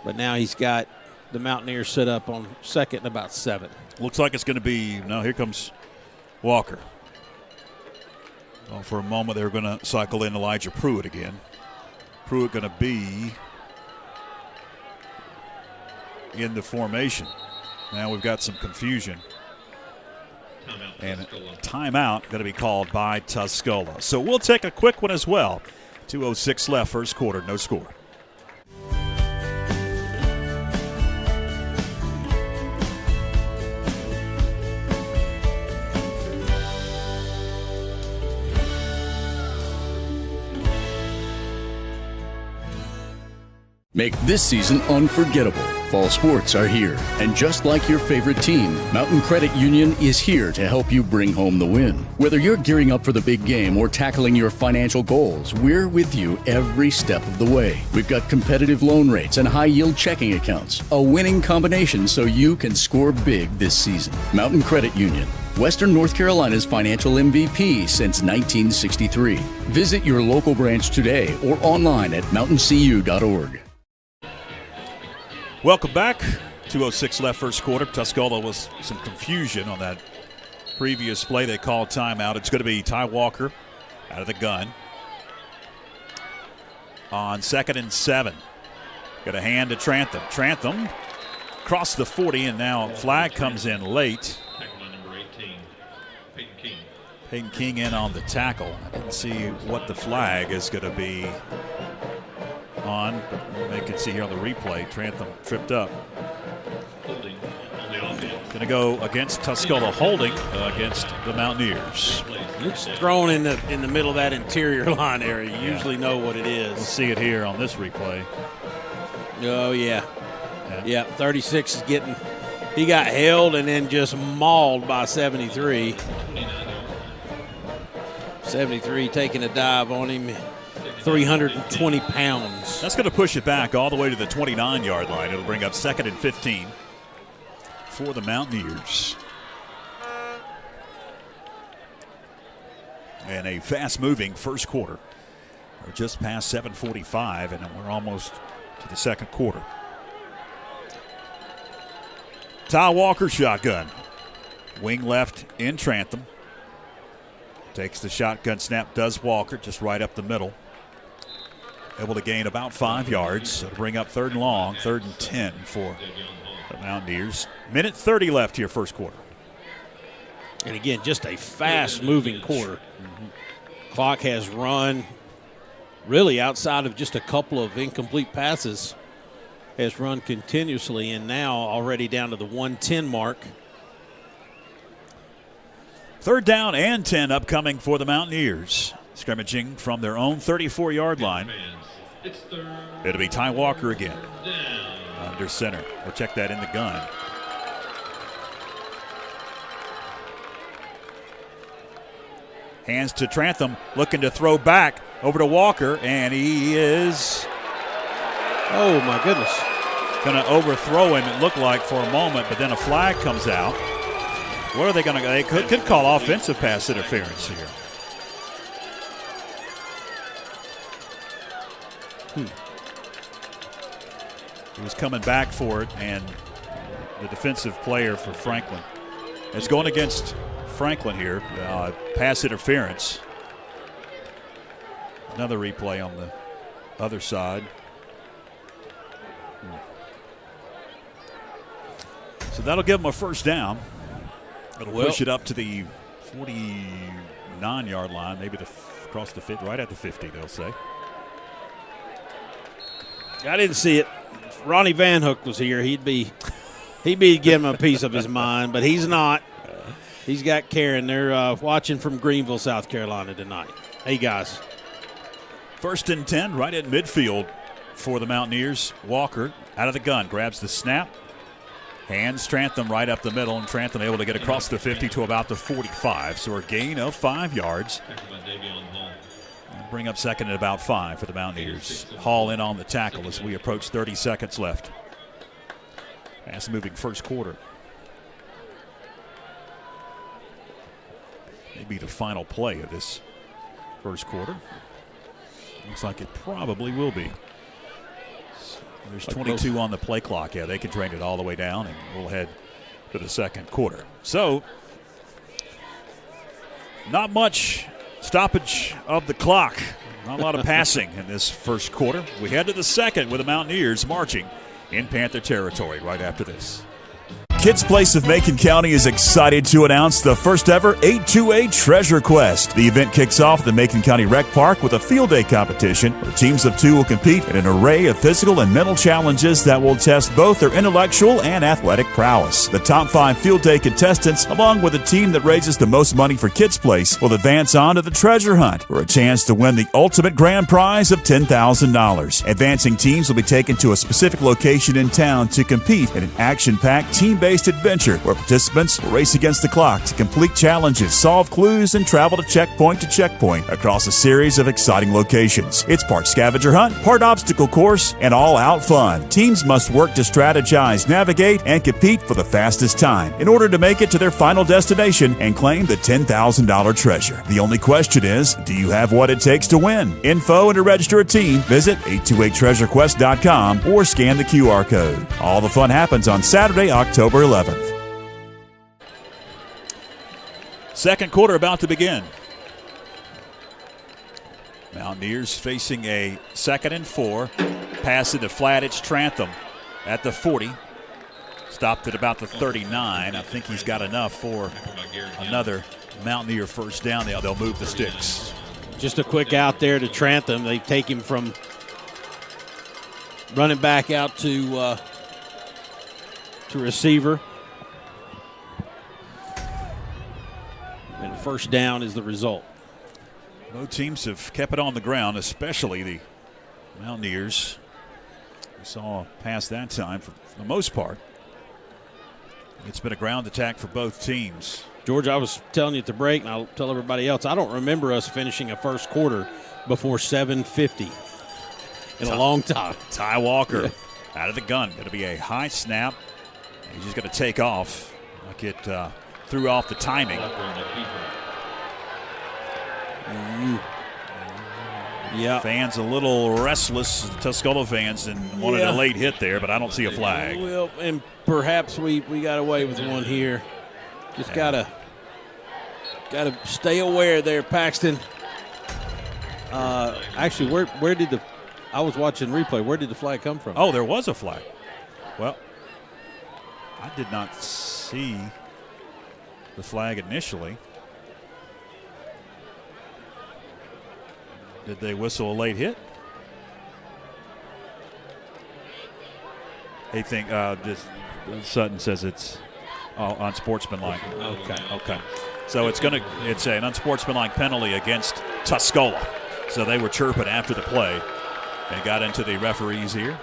But now he's got the Mountaineers set up on 2nd and about 7. Looks like it's going to be, no, here comes Walker. Well, for a moment they were going to cycle in Elijah Pruitt again. Pruitt going to be in the formation. Now we've got some confusion. And a timeout going to be called by Tuscola. So we'll take a quick one as well. 2:06 left, first quarter, no score. Make this season unforgettable. Fall sports are here. And just like your favorite team, Mountain Credit Union is here to help you bring home the win. Whether you're gearing up for the big game or tackling your financial goals, we're with you every step of the way. We've got competitive loan rates and high-yield checking accounts. A winning combination so you can score big this season. Mountain Credit Union. Western North Carolina's financial MVP since 1963. Visit your local branch today or online at mountaincu.org. Welcome back. 2:06 left, first quarter. Tuscola was some confusion on that previous play. They called timeout. It's going to be Ty Walker out of the gun on 2nd and 7. Got a hand to Trantham. Trantham crossed the 40, and now flag comes in late. Peyton King in on the tackle. I didn't see what the flag is going to be on, but they can see here on the replay, Trantham tripped up. Going to go against Tuscola, holding against the Mountaineers. It's thrown in the middle of that interior line area. You usually know what it is. We'll see it here on this replay. Oh, yeah. 36 is getting – he got held and then just mauled by 73. 73 taking a dive on him. 320 pounds. That's going to push it back all the way to the 29-yard line. It'll bring up 2nd and 15 for the Mountaineers. And a fast-moving first quarter. We're just past 7:45, and we're almost to the second quarter. Ty Walker shotgun. Wing left in Trantham. Takes the shotgun snap, does Walker, just right up the middle. Able to gain about 5 yards. It'll bring up 3rd and long, 3rd and 10 for the Mountaineers. Minute 30 left here, first quarter. And again, just a fast-moving quarter. Clock has run really outside of just a couple of incomplete passes, has run continuously, and now already down to the 110 mark. 3rd down and 10 upcoming for the Mountaineers. Scrimmaging from their own 34-yard line. It'll be Ty Walker again under center. We'll check that in the gun. Hands to Trantham, looking to throw back over to Walker, and he is. Oh, my goodness. Going to overthrow him, it looked like, for a moment, but then a flag comes out. What are they going to go? They could call offensive pass interference here. He was coming back for it, and the defensive player for Franklin is going against Franklin here. Pass interference. Another replay on the other side. So that'll give them a first down. It'll push it up to the 49-yard line, maybe across the 50, right at the 50, they'll say. I didn't see it. If Ronnie Van Hook was here, he'd be giving him a piece of his mind, but he's not. He's got Karen. They're watching from Greenville, South Carolina tonight. Hey, guys. 1st and 10, right at midfield for the Mountaineers. Walker out of the gun, grabs the snap, hands Trantham right up the middle, and Trantham able to get across the 50 to about the 45. So a gain of 5 yards. Bring up 2nd and about 5 for the Mountaineers. Hall in on the tackle as we approach 30 seconds left. Fast-moving first quarter. Maybe the final play of this first quarter. Looks like it probably will be. There's 22 on the play clock. Yeah, they can drain it all the way down, and we'll head to the second quarter. So, not much stoppage of the clock. Not a lot of passing in this first quarter. We head to the second with the Mountaineers marching in Panther territory right after this. Kids Place of Macon County is excited to announce the first ever 8-2-A Treasure Quest. The event kicks off at the Macon County Rec Park with a field day competition where teams of 2 will compete in an array of physical and mental challenges that will test both their intellectual and athletic prowess. The top 5 field day contestants, along with the team that raises the most money for Kids Place, will advance on to the treasure hunt for a chance to win the ultimate grand prize of $10,000. Advancing teams will be taken to a specific location in town to compete in an action-packed team-based adventure where participants will race against the clock to complete challenges, solve clues, and travel to checkpoint across a series of exciting locations. It's part scavenger hunt, part obstacle course, and all-out fun. Teams must work to strategize, navigate, and compete for the fastest time in order to make it to their final destination and claim the $10,000 treasure. The only question is, do you have what it takes to win? Info and to register a team, visit 828treasurequest.com or scan the QR code. All the fun happens on Saturday, October 11th. Second quarter about to begin. Mountaineers facing a 2nd and 4. Pass into flat. It's Trantham at the 40. Stopped at about the 39. I think he's got enough for another Mountaineer first down. They'll move the sticks. Just a quick out there to Trantham. They take him from running back out to receiver. And first down is the result. Both teams have kept it on the ground, especially the Mountaineers. We saw a pass that time for the most part. It's been a ground attack for both teams. George, I was telling you at the break, and I'll tell everybody else, I don't remember us finishing a first quarter before 7:50 in a long time. Ty Walker out of the gun. Going to be a high snap. He's just going to take off like it threw off the timing. Yeah. Fans a little restless, Tuscola fans, and wanted a late hit there, but I don't see a flag. Well, and perhaps we got away with one here. Just gotta stay aware there, Paxton. Actually, where did I was watching replay. Where did the flag come from? Oh, there was a flag. Well, I did not see the flag initially. Did they whistle a late hit? They think just Sutton says it's unsportsmanlike. Okay. So it's an unsportsmanlike penalty against Tuscola. So they were chirping after the play and got into the referees here.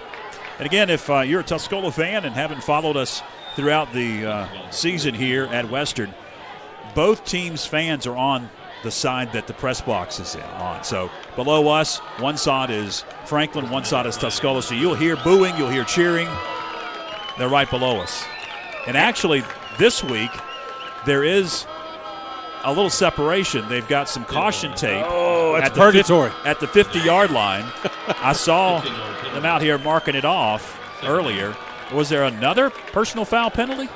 And again, if you're a Tuscola fan and haven't followed us throughout the season here at Western, both teams' fans are on the side that the press box is on. So below us, one side is Franklin, one side is Tuscola. So you'll hear booing, you'll hear cheering. They're right below us. And actually, this week, there is a little separation. They've got some caution tape at purgatory. At the 50-yard line. I saw them out here marking it off earlier. Was there another personal foul penalty?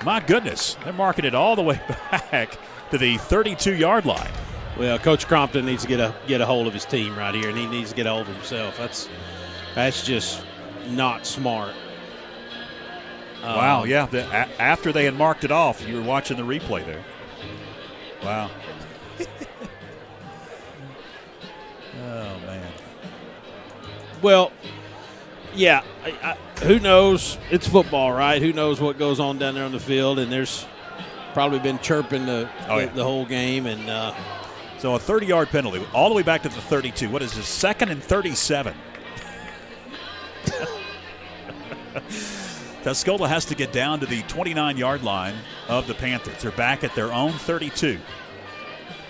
My goodness, they're marking it all the way back to the 32-yard line. Well, Coach Crompton needs to get a hold of his team right here, and he needs to get a hold of himself. That's just not smart. Wow, yeah. After they had marked it off, you were watching the replay there. Wow. Oh, man. Well, yeah, who knows? It's football, right? Who knows what goes on down there on the field? And there's probably been chirping the whole game. And so a 30-yard penalty all the way back to the 32. What is this, 2nd and 37? Tuscola has to get down to the 29-yard line of the Panthers. They're back at their own 32.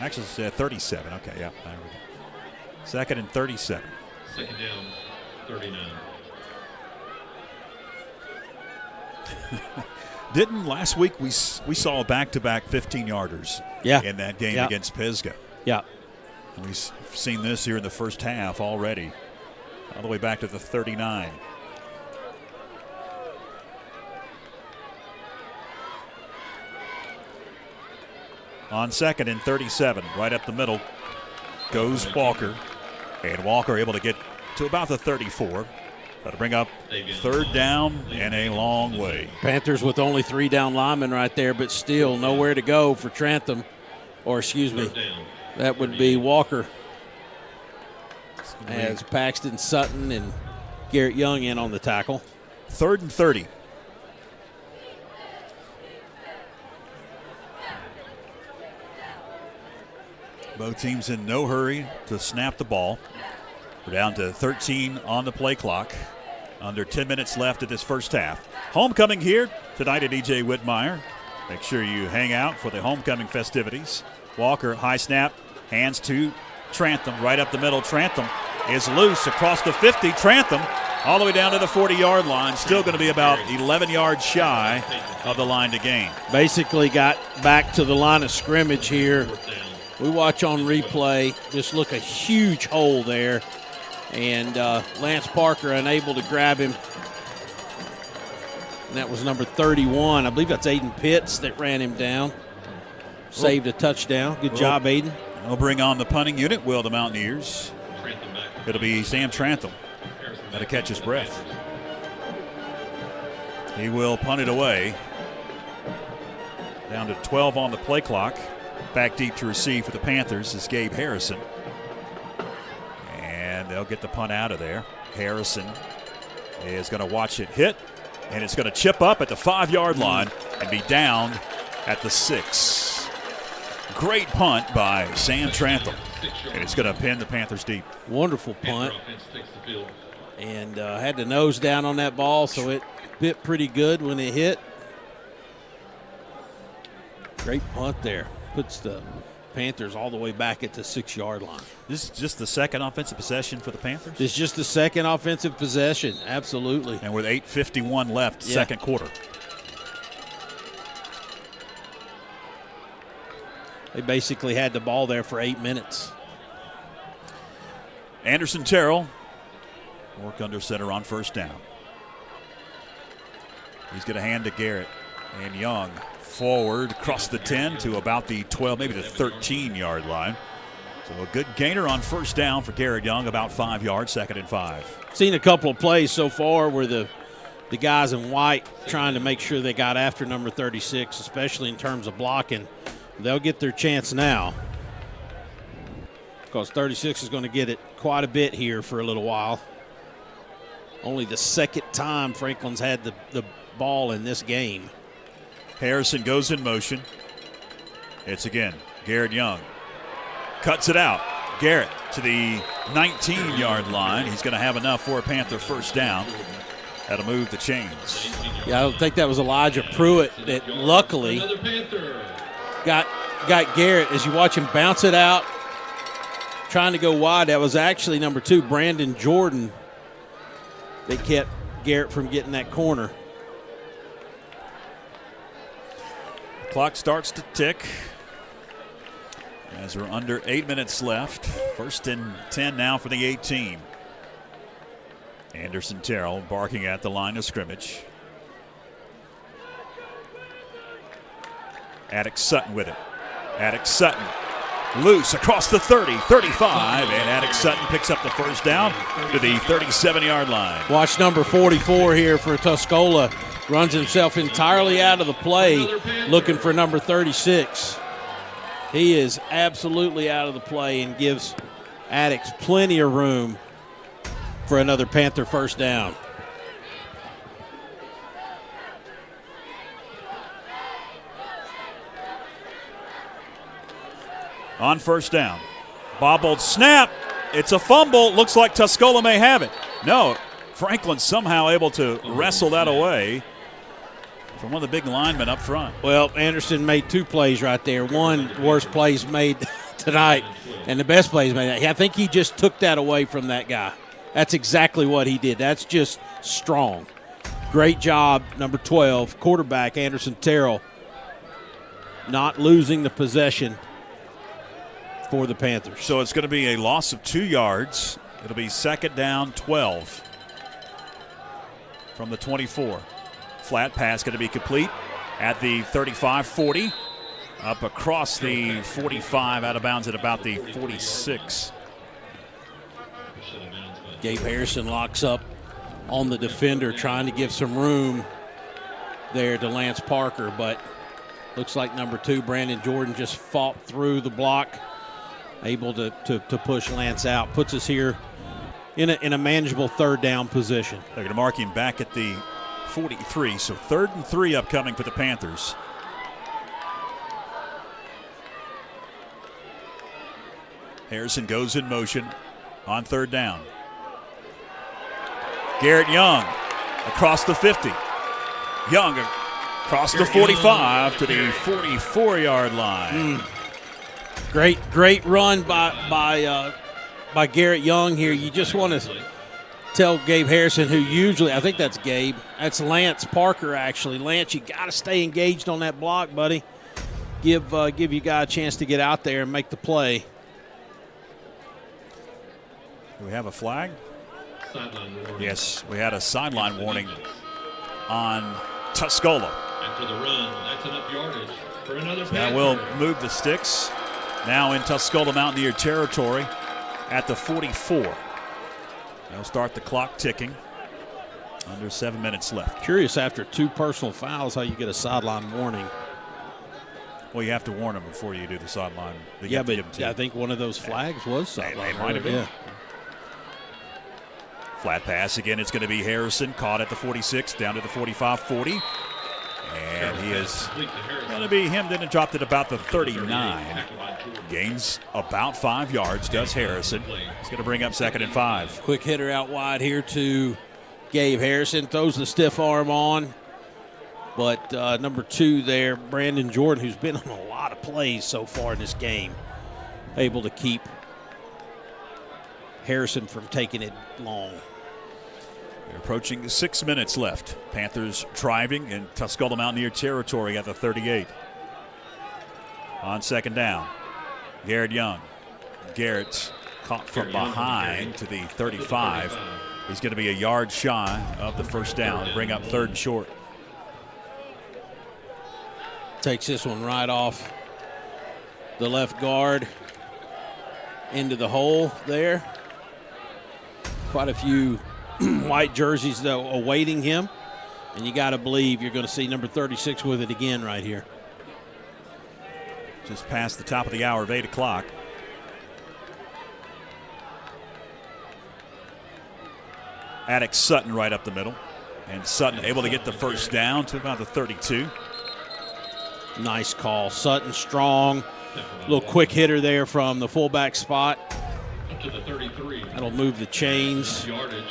Actually, it's 37. Okay, yeah. There we go. 2nd and 37. Second down, 39. Didn't last week we saw a back-to-back 15-yarders in that game against Pisgah. Yeah. And we've seen this here in the first half already, all the way back to the 39. On 2nd and 37, right up the middle goes Walker. And Walker able to get to about the 34. Got to bring up 3rd down and a long way. Panthers with only 3 down linemen right there, but still nowhere to go for Trantham. Or, excuse me, that would be Walker. As Paxton Sutton and Garrett Young in on the tackle. 3rd and 30. Both teams in no hurry to snap the ball. We're down to 13 on the play clock. Under 10 minutes left of this first half. Homecoming here tonight at E.J. Whitmire. Make sure you hang out for the homecoming festivities. Walker, high snap, hands to Trantham, right up the middle. Trantham is loose across the 50. Trantham all the way down to the 40-yard line. Still going to be about 11 yards shy of the line to gain. Basically got back to the line of scrimmage here. We watch on replay, just look a huge hole there. And Lance Parker unable to grab him. And that was number 31. I believe that's Aiden Pitts that ran him down. Saved a touchdown. Good job, Aiden. We'll bring on the punting unit, will the Mountaineers. It'll be Sam Trantham. Got to catch his breath. He will punt it away. Down to 12 on the play clock. Back deep to receive for the Panthers is Gabe Harrison. And they'll get the punt out of there. Harrison is going to watch it hit, and it's going to chip up at the 5-yard line and be down at the 6. Great punt by Sam Trantham, and it's going to pin the Panthers deep. Wonderful punt. And had the nose down on that ball, so it bit pretty good when it hit. Great punt there. Puts the Panthers all the way back at the 6-yard line. This is just the second offensive possession for the Panthers? It's just the second offensive possession, absolutely. And with 8:51 left, second quarter. They basically had the ball there for 8 minutes. Anderson Terrell, work under center on first down. He's going to hand to Garrett and Young. Forward across the 10 to about the 12, maybe the 13-yard line. So a good gainer on first down for Garrett Young, about 5 yards, 2nd and 5. Seen a couple of plays so far where the guys in white trying to make sure they got after number 36, especially in terms of blocking. They'll get their chance now because 36 is going to get it quite a bit here for a little while. Only the second time Franklin's had the ball in this game. Harrison goes in motion. It's again Garrett Young. Cuts it out. Garrett to the 19-yard line. He's going to have enough for a Panther first down. That'll move the chains. Yeah, I don't think that was Elijah Pruitt that luckily got Garrett. As you watch him bounce it out, trying to go wide, that was actually number 2, Brandon Jordan, that kept Garrett from getting that corner. Clock starts to tick as we're under 8 minutes left. 1st and 10 now for the 18. Anderson Terrell barking at the line of scrimmage. Attic Sutton with it. Attic Sutton loose across the 30, 35, and Attic Sutton picks up the first down to the 37-yard line. Watch number 44 here for Tuscola. Runs himself entirely out of the play looking for number 36. He is absolutely out of the play and gives Attic plenty of room for another Panther first down. On first down. Bobbled snap. It's a fumble. Looks like Tuscola may have it. No, Franklin somehow able to wrestle that away from one of the big linemen up front. Well, Anderson made 2 plays right there. One, worst plays made tonight, and the best plays made. I think he just took that away from that guy. That's exactly what he did. That's just strong. Great job, number 12, quarterback Anderson Terrell, not losing the possession for the Panthers. So it's going to be a loss of 2 yards. It'll be second down, 12 from the 24. Flat pass going to be complete at the 35-40. Up across the 45, out of bounds at about the 46. Gabe Harrison locks up on the defender, trying to give some room there to Lance Parker, but looks like number 2, Brandon Jordan, just fought through the block, able to push Lance out. Puts us here in a manageable third down position. They're going to mark him back at the 43, so 3rd and 3 upcoming for the Panthers. Harrison goes in motion on 3rd down. Garrett Young across the 50. Young across the 45 to the 44-yard line. Great run by Garrett Young here. You just want to tell Gabe Harrison, who usually, I think that's Gabe. That's Lance Parker, actually. Lance, you got to stay engaged on that block, buddy. Give you guy a chance to get out there and make the play. Do we have a flag? Yes, we had a sideline warning on Tuscola. After the run, that's enough yardage for another Panther. Now we'll move the sticks. Now in Tuscola Mountaineer territory at the 44. They'll start the clock ticking. Under 7 minutes left. Curious, after 2 personal fouls, how you get a sideline warning. Well, you have to warn them before you do the sideline. Yeah, but I think one of those flags was sideline. It might have been. Yeah. Flat pass again. It's going to be Harrison, caught at the 46, down to the 45-40. And he is going to be hemmed in and dropped at about the 39. Gains about 5 yards, does Harrison. He's going to bring up 2nd and 5. Quick hitter out wide here to Gabe Harrison. Throws the stiff arm on. But number 2 there, Brandon Jordan, who's been on a lot of plays so far in this game, able to keep Harrison from taking it long. We're approaching 6 minutes left. Panthers driving in Tuscola Mountaineer territory at the 38. On 2nd down, Garrett Young. Garrett's caught from behind to the 35. He's going to be a yard shy of the first down to bring up 3rd and short. Takes this one right off the left guard into the hole there. Quite a few white jerseys, though, awaiting him. And you got to believe you're going to see number 36 with it again right here. Just past the top of the hour of 8 o'clock. Attic Sutton right up the middle. And Sutton able to get the first down to about the 32. Nice call. Sutton strong. Little quick hitter there from the fullback spot. Up to the 33. That'll move the chains. Yardage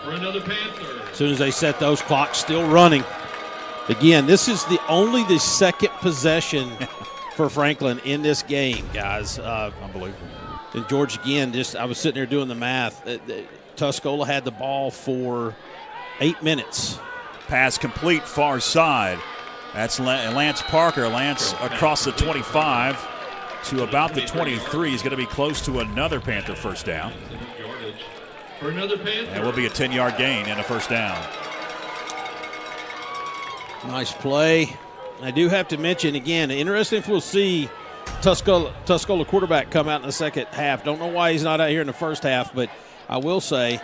for another Panther. As soon as they set those clocks, still running. Again, this is only the second possession for Franklin in this game, guys. Unbelievable. And George, again, I was sitting there doing the math. Tuscola had the ball for 8 minutes. Pass complete, far side. That's Lance Parker. Lance across the 25 to about the 23. He's going to be close to another Panther first down. Yardage for another Panther. And it will be a 10-yard gain and a first down. Nice play. I do have to mention, again, interesting if we'll see Tuscola quarterback come out in the second half. Don't know why he's not out here in the first half, but I will say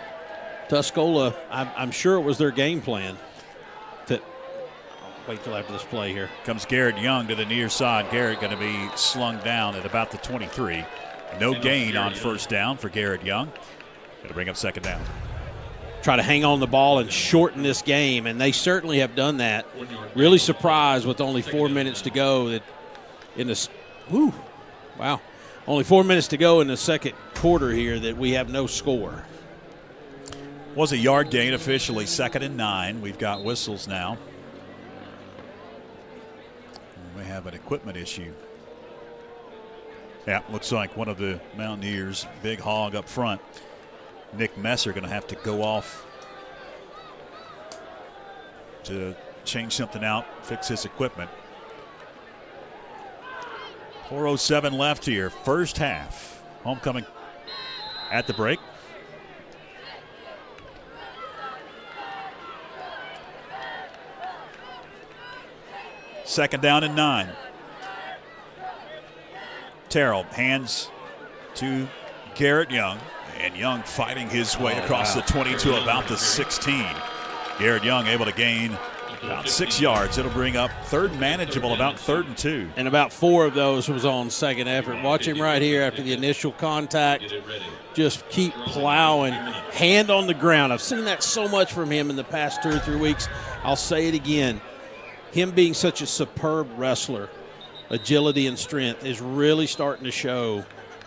Tuscola, I'm sure it was their game plan to wait till after this play here. Comes Garrett Young to the near side. Garrett going to be slung down at about the 23. No gain on first down for Garrett Young. Going to bring up 2nd down. try to hang on the ball and shorten this game, and they certainly have done that. Really surprised with only 4 minutes to go that in this only 4 minutes to go in the second quarter here that we have no score. Was a yard gain officially, 2nd and 9. We've got whistles now. We have an equipment issue. Yeah, looks like one of the Mountaineers, big hog up front, Nick Messer, going to have to go off to change something out, fix his equipment. 4:07 left here, first half. Homecoming at the break. Second down and 9. Terrell hands to Garrett Young, and Young fighting his way across the 20 to about the 16. Garrett Young able to gain about 6 yards. It'll bring up third manageable, about 3rd and 2. And about 4 of those was on second effort. Watch him right here after the initial contact. Just keep plowing, hand on the ground. I've seen that so much from him in the past 2 or 3 weeks. I'll say it again. Him being such a superb wrestler, agility and strength is really starting to show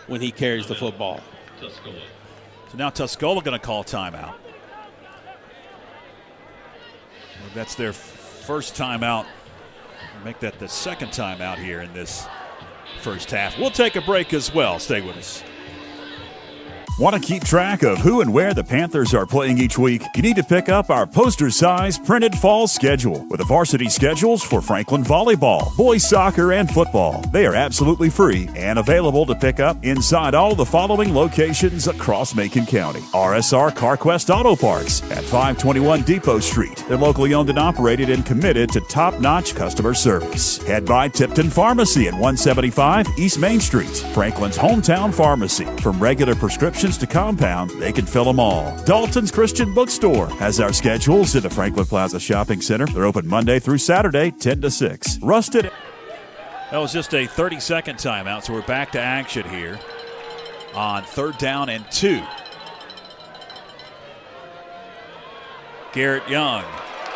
when he carries the football. So now Tuscola going to call timeout. That's their first timeout. Make that the second timeout here in this first half. We'll take a break as well. Stay with us. Want to keep track of who and where the Panthers are playing each week? You need to pick up our poster-size printed fall schedule with the varsity schedules for Franklin volleyball, boys soccer, and football. They are absolutely free and available to pick up inside all the following locations across Macon County. RSR CarQuest Auto Parts at 521 Depot Street. They're locally owned and operated and committed to top-notch customer service. Head by Tipton Pharmacy at 175 East Main Street. Franklin's hometown pharmacy. From regular prescriptions to compound, they can fill them all. Dalton's Christian Bookstore has our schedules in the Franklin Plaza Shopping Center. They're open Monday through Saturday, 10 to 6. Rusted. That was just a 30-second timeout, so we're back to action here on 3rd down and 2. Garrett Young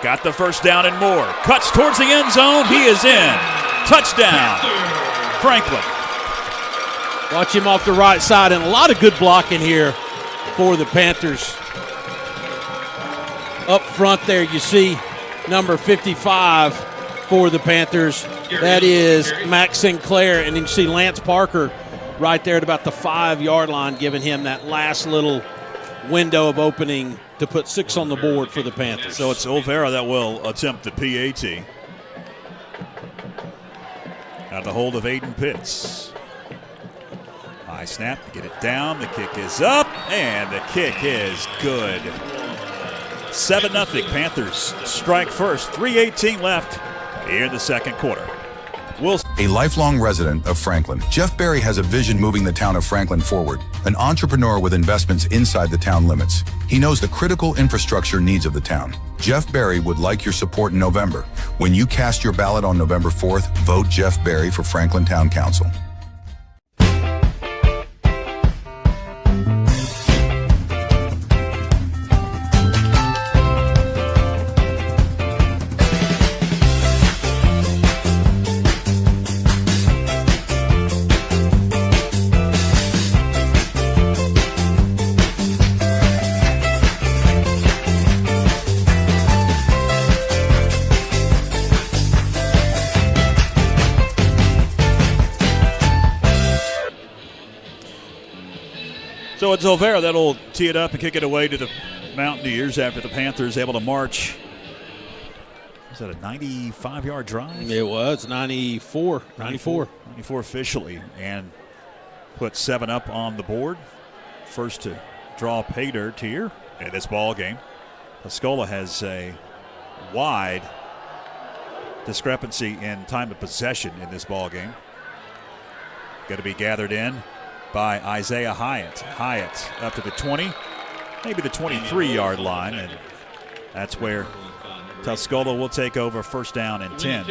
got the first down and more. Cuts towards the end zone. He is in. Touchdown, Franklin. Watch him off the right side, and a lot of good blocking here for the Panthers. Up front there, you see number 55 for the Panthers. That is Max Sinclair, and then you see Lance Parker right there at about the 5-yard line, giving him that last little window of opening to put 6 on the board for the Panthers. So it's Olvera that will attempt the PAT. Out of the hold of Aiden Pitts. High snap to get it down. The kick is up, and the kick is good. 7-0. Panthers strike first. 3:18 left here in the second quarter. A lifelong resident of Franklin, Jeff Berry has a vision moving the town of Franklin forward, an entrepreneur with investments inside the town limits. He knows the critical infrastructure needs of the town. Jeff Berry would like your support in November. When you cast your ballot on November 4th, vote Jeff Berry for Franklin Town Council. So it's Olvera that'll tee it up and kick it away to the Mountaineers after the Panthers able to march. Was that a 95-yard drive? It was 94 officially, and put 7 up on the board. First to draw pay dirt here in this ball game. Tuscola has a wide discrepancy in time of possession in this ball game. Got to be gathered in by Isaiah Hyatt. Hyatt up to the 20, maybe the 23-yard line, and that's where Tuscola will take over, first down and 10.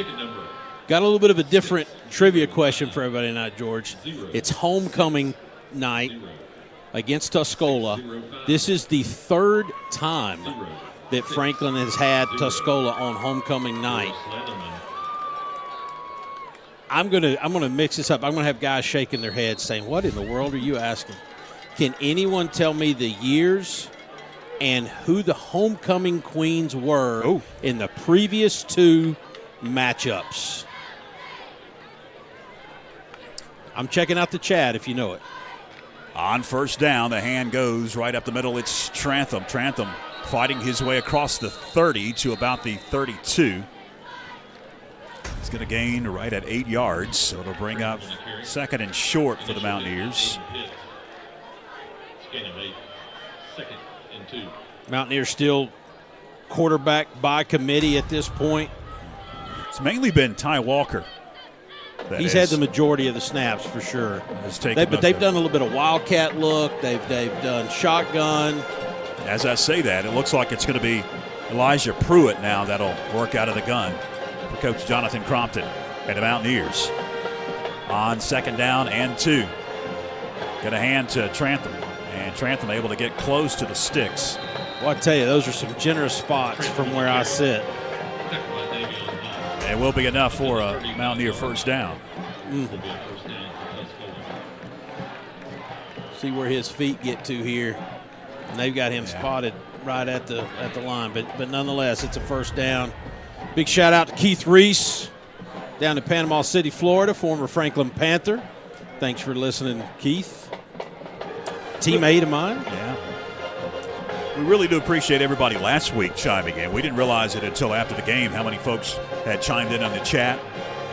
Got a little bit of a different trivia question for everybody tonight, George. It's homecoming night, against Tuscola. This is the third time that Franklin has had Tuscola on homecoming night. I'm gonna mix this up. I'm gonna have guys shaking their heads saying, "What in the world are you asking?" Can anyone tell me the years and who the homecoming queens were in the previous two matchups? I'm checking out the chat if you know it. On first down, the hand goes right up the middle. It's Trantham. Trantham fighting his way across the 30 to about the 32. He's going to gain right at 8 yards, so it'll bring up second and short for the Mountaineers. Mountaineers still quarterback by committee at this point. It's mainly been Ty Walker. He's had the majority of the snaps for sure. But they've done a little bit of wildcat look. They've done shotgun. As I say that, it looks like it's going to be Elijah Pruitt now that'll work out of the gun for Coach Jonathan Crompton and the Mountaineers. On second down and 2. Going to hand to Trantham. And Trantham able to get close to the sticks. Well, I tell you, those are some generous spots from where I sit. It will be enough for a Mountaineer first down. See where his feet get to here. And they've got him spotted right at the line. But nonetheless, it's a first down. Big shout out to Keith Reese down in Panama City, Florida, former Franklin Panther. Thanks for listening, Keith. Teammate of mine. Yeah. We really do appreciate everybody last week chiming in. We didn't realize it until after the game how many folks had chimed in on the chat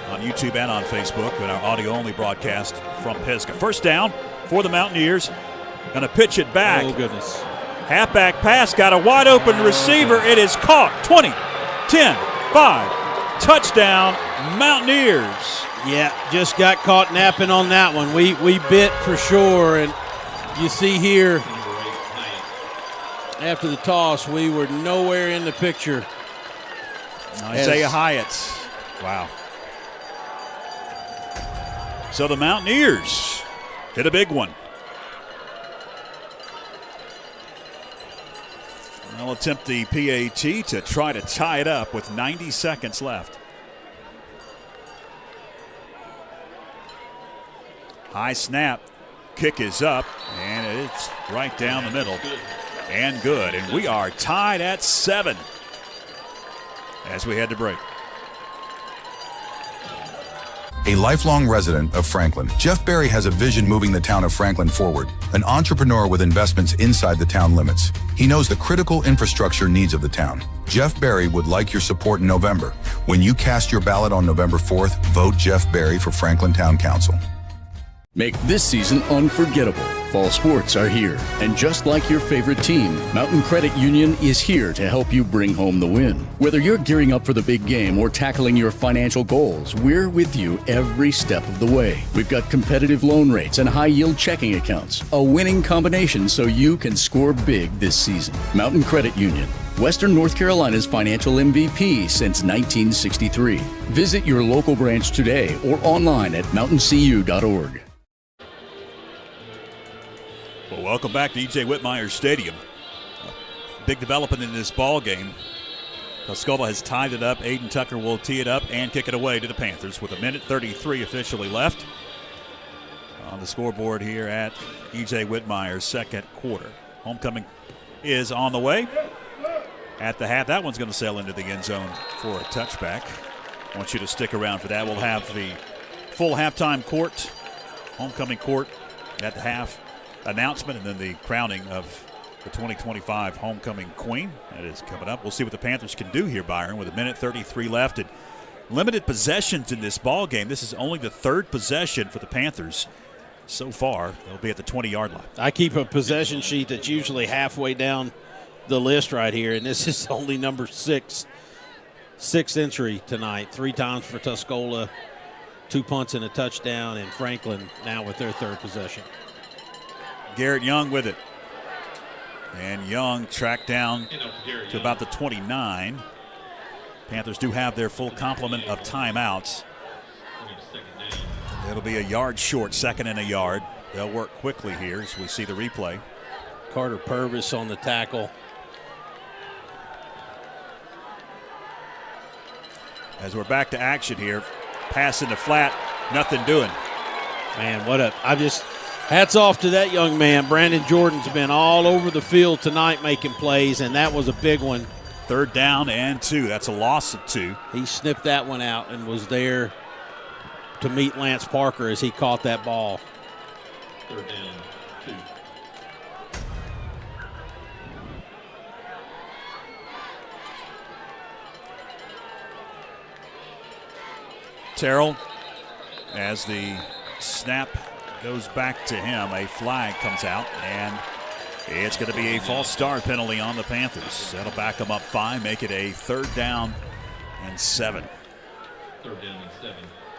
on YouTube and on Facebook in our audio-only broadcast from Pisgah. First down for the Mountaineers. Going to pitch it back. Oh, goodness. Halfback pass, got a wide-open receiver. It is caught. 20, 10, 5. Touchdown, Mountaineers. Yeah, just got caught napping on that one. We bit for sure, and you see here after the toss, we were nowhere in the picture. Isaiah Hyatt. Wow. So the Mountaineers hit a big one. They'll attempt the PAT to try to tie it up with 90 seconds left. High snap. Kick is up, and it's right down the middle. And good. And we are tied at 7 as we head to break. A lifelong resident of Franklin, Jeff Berry has a vision moving the town of Franklin forward, an entrepreneur with investments inside the town limits. He knows the critical infrastructure needs of the town. Jeff Berry would like your support in November. When you cast your ballot on November 4th, vote Jeff Berry for Franklin Town Council. Make this season unforgettable. Fall sports are here. And just like your favorite team, Mountain Credit Union is here to help you bring home the win. Whether you're gearing up for the big game or tackling your financial goals, we're with you every step of the way. We've got competitive loan rates and high-yield checking accounts, a winning combination so you can score big this season. Mountain Credit Union, Western North Carolina's financial MVP since 1963. Visit your local branch today or online at mountaincu.org. Well, welcome back to E.J. Whitmire Stadium. Big development in this ball game. Tuscola has tied it up. Aiden Tucker will tee it up and kick it away to the Panthers with 1:33 officially left on the scoreboard here at E.J. Whitmire's second quarter. Homecoming is on the way. At the half, that one's going to sail into the end zone for a touchback. I want you to stick around for that. We'll have the full halftime court, homecoming court at the half announcement, and then the crowning of the 2025 homecoming queen. That is coming up. We'll see what the Panthers can do here, Byron, with 1:33 left and limited possessions in this ball game. This is only the third possession for the Panthers so far. They'll be at the 20-yard line. I keep a possession sheet that's usually halfway down the list right here, and this is only number 6. Sixth entry tonight. 3 times for Tuscola, 2 punts and a touchdown, and Franklin now with their third possession. Garrett Young with it. And Young tracked down to about the 29. Panthers do have their full complement of timeouts. It'll be a yard short, second and a yard. they'll work quickly here as we see the replay. Carter Purvis on the tackle. As we're back to action here, pass in the flat, nothing doing. Man, hats off to that young man. Brandon Jordan's been all over the field tonight making plays, and that was a big one. 3rd down and 2. That's a loss of 2. He snipped that one out and was there to meet Lance Parker as he caught that ball. 3rd down, 2. Terrell, as the snap goes back to him, a flag comes out, and it's going to be a false start penalty on the Panthers. That'll back them up 5, make it a 3rd down and 7. 3rd down and 7.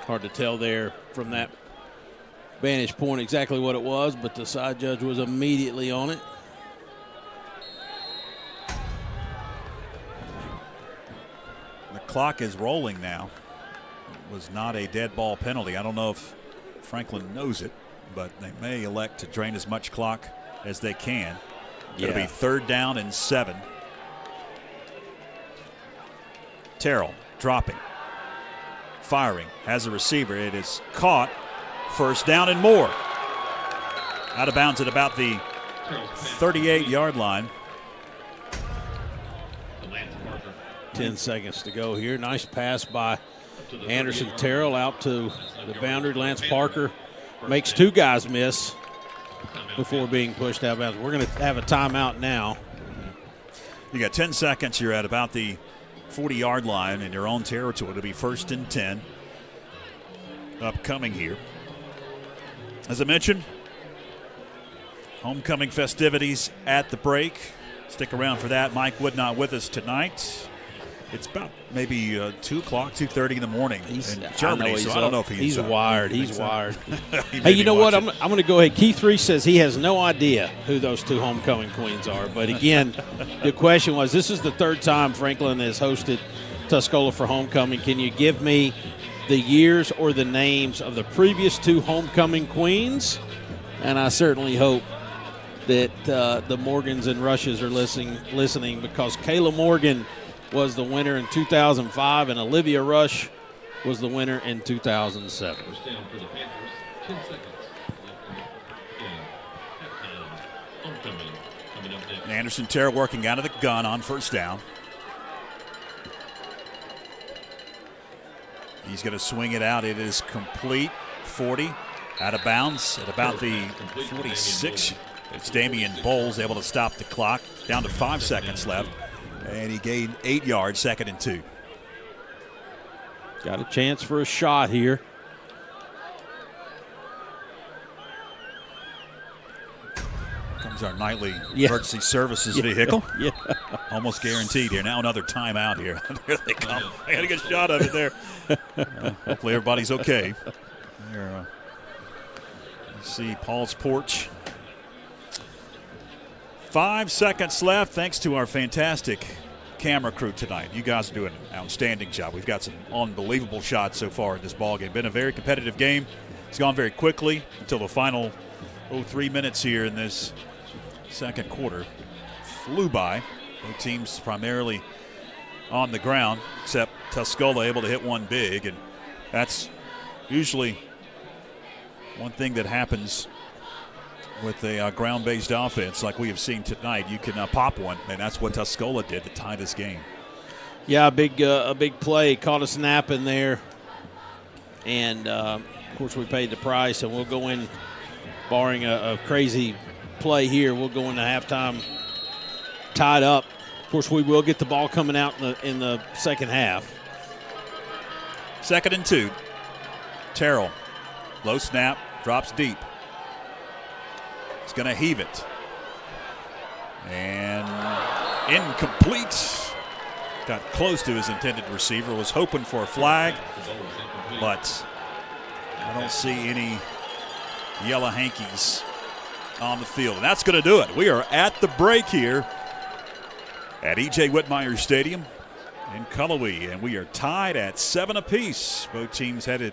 Hard to tell there from that vantage point exactly what it was, but the side judge was immediately on it. The clock is rolling now. It was not a dead ball penalty. I don't know if Franklin knows it, but they may elect to drain as much clock as they can. It'll be 3rd down and 7. Terrell dropping, firing, has a receiver. It is caught. 1st down and more. Out of bounds at about the 38-yard line. 10 seconds to go here. Nice pass by Anderson Terrell out to the boundary. Lance Parker makes 2 guys miss before being pushed out of bounds. We're going to have a timeout now. You got 10 seconds. You're at about the 40-yard line in your own territory. It'll be 1st and 10 upcoming here. As I mentioned, homecoming festivities at the break. Stick around for that. Mike Wood not with us tonight. It's about maybe 2 o'clock, 2:30 in the morning in Germany, so I don't know if he's wired. He's wired. He Hey, you know what? watching. I'm going to go ahead. Keith Reese says he has no idea who those 2 homecoming queens are. But again, the question was, this is the 3rd time Franklin has hosted Tuscola for homecoming. Can you give me the years or the names of the previous 2 homecoming queens? And I certainly hope that the Morgans and Rushes are listening because Kayla Morgan was the winner in 2005, and Olivia Rush was the winner in 2007. 1st down for the Panthers. 10 seconds left in the game. Halftime. Homecoming coming up next. Anderson Terrell working out of the gun on 1st down. He's going to swing it out. It is complete. 40 out of bounds at about the 46. It's Damian Bowles able to stop the clock. Down to 5 seconds left. And he gained 8 yards, 2nd and 2. Got a chance for a shot here. Comes our nightly emergency services vehicle. Yeah. Almost guaranteed here. Now another timeout here. There they come. I got a good shot of it there. Hopefully everybody's okay. Here, you see Paul's porch. 5 seconds left, thanks to our fantastic camera crew tonight. You guys are doing an outstanding job. We've got some unbelievable shots so far in this ballgame. Been a very competitive game. It's gone very quickly until the final 3 minutes here in this second quarter. Flew by. Both teams primarily on the ground, except Tuscola able to hit one big, and that's usually one thing that happens with a ground-based offense like we have seen tonight. You can pop one, and that's what Tuscola did to tie this game. Yeah, a big play. Caught a snap in there. And, of course, we paid the price, and we'll go in, barring a crazy play here, we'll go into halftime tied up. Of course, we will get the ball coming out in the second half. 2nd and 2. Terrell, low snap, drops deep. He's going to heave it. And incomplete. Got close to his intended receiver. Was hoping for a flag, but I don't see any yellow hankies on the field. And that's going to do it. We are at the break here at E.J. Whitmire Stadium in Cullowhee, and we are tied at 7 apiece. Both teams headed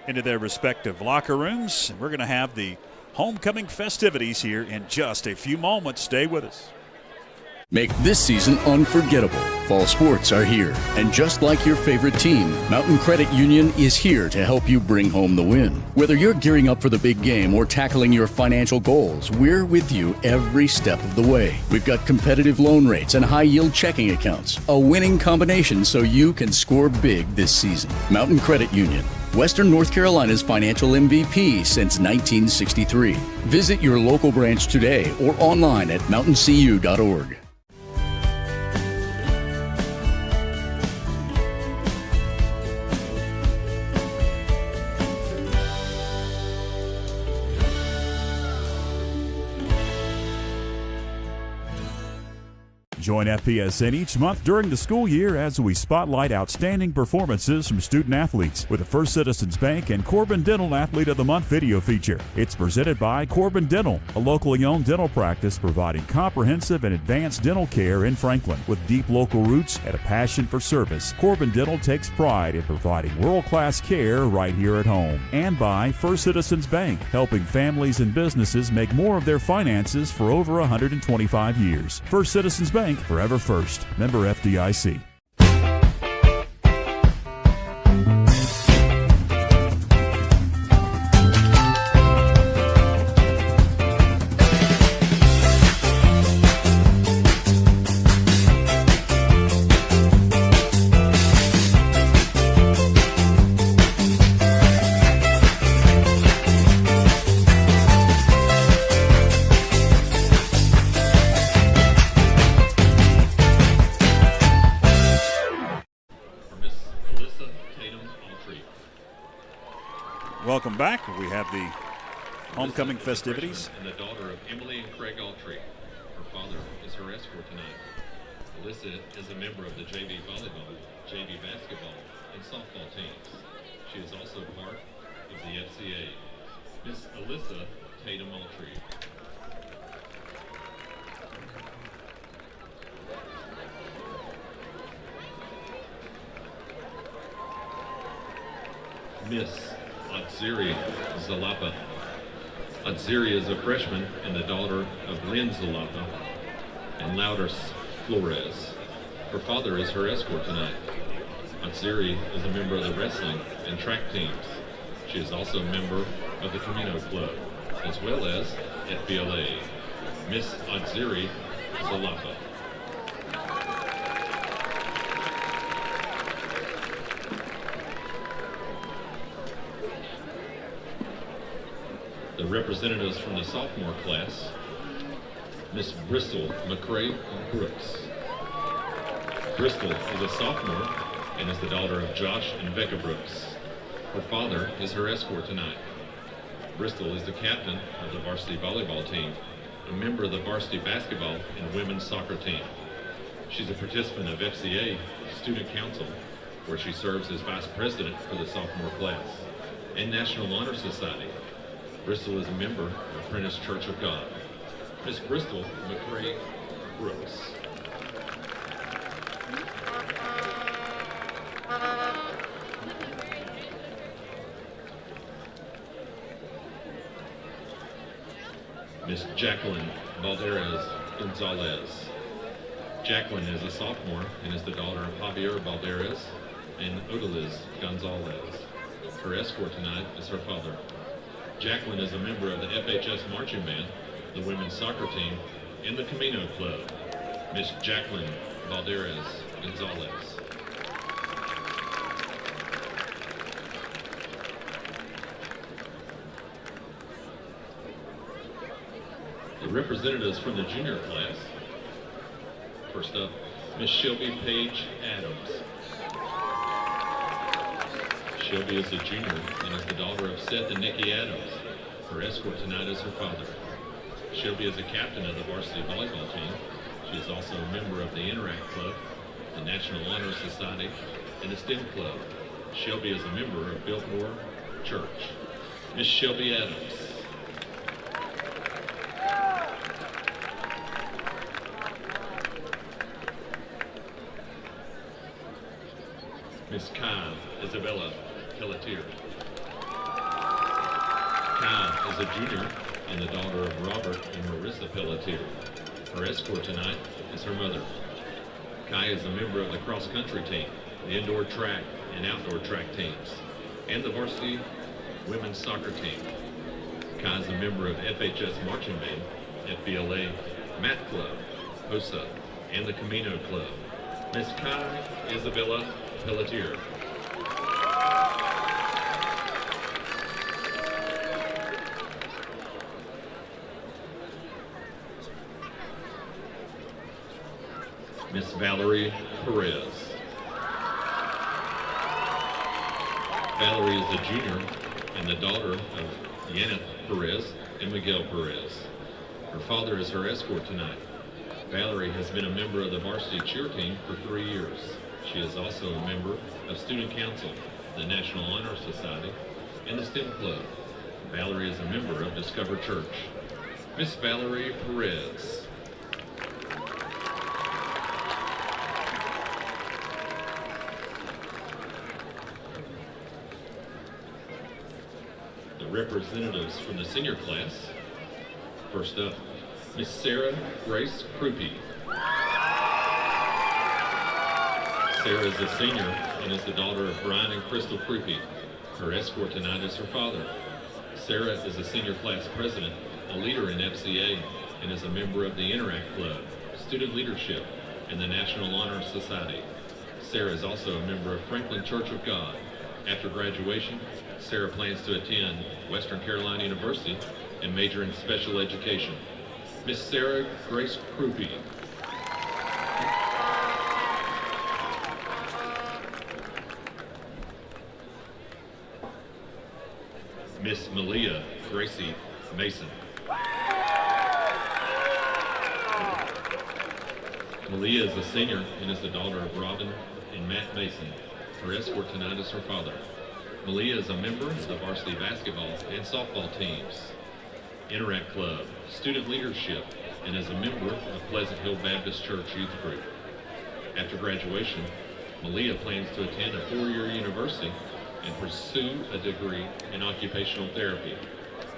into their respective locker rooms, and we're going to have the homecoming festivities here in just a few moments. Stay with us. Make this season unforgettable. Fall sports are here. And just like your favorite team, Mountain Credit Union is here to help you bring home the win. Whether you're gearing up for the big game or tackling your financial goals, we're with you every step of the way. We've got competitive loan rates and high-yield checking accounts, a winning combination so you can score big this season. Mountain Credit Union, Western North Carolina's financial MVP since 1963. Visit your local branch today or online at mountaincu.org. Join FPSN each month during the school year as we spotlight outstanding performances from student athletes with the First Citizens Bank and Corbin Dental Athlete of the Month video feature. It's presented by Corbin Dental, a locally owned dental practice providing comprehensive and advanced dental care in Franklin. With deep local roots and a passion for service, Corbin Dental takes pride in providing world-class care right here at home. And by First Citizens Bank, helping families and businesses make more of their finances for over 125 years. First Citizens Bank, forever first. Member FDIC. Welcome back. We have the homecoming festivities. And the daughter of Emily and Craig Altree. Her father is her escort tonight. Alyssa is a member of the JV volleyball, JV basketball, and softball teams. She is also part of the FCA. Miss Alyssa Tatum Altree. Miss Atziri Zalapa. Atziri is a freshman and the daughter of Lynn Zalapa and Louders Flores. Her father is her escort tonight. Atziri is a member of the wrestling and track teams. She is also a member of the Camino Club, as well as FBLA. Miss Atziri Zalapa. The representatives from the sophomore class, Miss Bristol McCrae Brooks. Bristol is a sophomore and is the daughter of Josh and Becca Brooks. Her father is her escort tonight. Bristol is the captain of the varsity volleyball team, a member of the varsity basketball and women's soccer team. She's a participant of FCA Student Council, where she serves as vice president for the sophomore class, and National Honor Society. Bristol is a member of Apprentice Church of God. Miss Bristol McCrae Brooks. Miss Jacqueline Valderez Gonzalez. Jacqueline is a sophomore and is the daughter of Javier Valderez and Odaliz Gonzalez. Her escort tonight is her father. Jacqueline is a member of the FHS Marching Band, the women's soccer team, and the Camino Club. Miss Jacqueline Valderez Gonzalez. The representatives from the junior class. First up, Miss Shelby Page Adams. Shelby is a junior and is the daughter of Seth and Nikki Adams. Her escort tonight is her father. Shelby is a captain of the varsity volleyball team. She is also a member of the Interact Club, the National Honor Society, and the STEM Club. Shelby is a member of Biltmore Church. Miss Shelby Adams. Miss Kyle Isabella Pelletier. Kyle is a junior and the daughter of Robert and Marissa Pelletier. Her escort tonight is her mother. Kai is a member of the cross-country team, the indoor track and outdoor track teams, and the varsity women's soccer team. Kai is a member of FHS Marching Band, FBLA, Math Club, HOSA, and the Camino Club. Miss Kai Isabella Pelletier. Miss Valerie Perez. Valerie is a junior and the daughter of Yana Perez and Miguel Perez. Her father is her escort tonight. Valerie has been a member of the varsity cheer team for 3 years. She is also a member of Student Council, the National Honor Society, and the STEM Club. Valerie is a member of Discover Church. Miss Valerie Perez. The representatives from the senior class. First up, Miss Sarah Grace Krupe. Sarah is a senior and is the daughter of Brian and Crystal Krupe. Her escort tonight is her father. Sarah is a senior class president, a leader in FCA, and is a member of the Interact Club, Student Leadership, and the National Honor Society. Sarah is also a member of Franklin Church of God. After graduation, Sarah plans to attend Western Carolina University and major in special education. Miss Sarah Grace Krupe. Miss Malia Gracie Mason. Malia is a senior and is the daughter of Robin and Matt Mason. Her escort tonight is her father. Malia is a member of the varsity basketball and softball teams, Interact Club, Student Leadership, and is a member of Pleasant Hill Baptist Church Youth Group. After graduation, Malia plans to attend a 4-year university and pursue a degree in occupational therapy.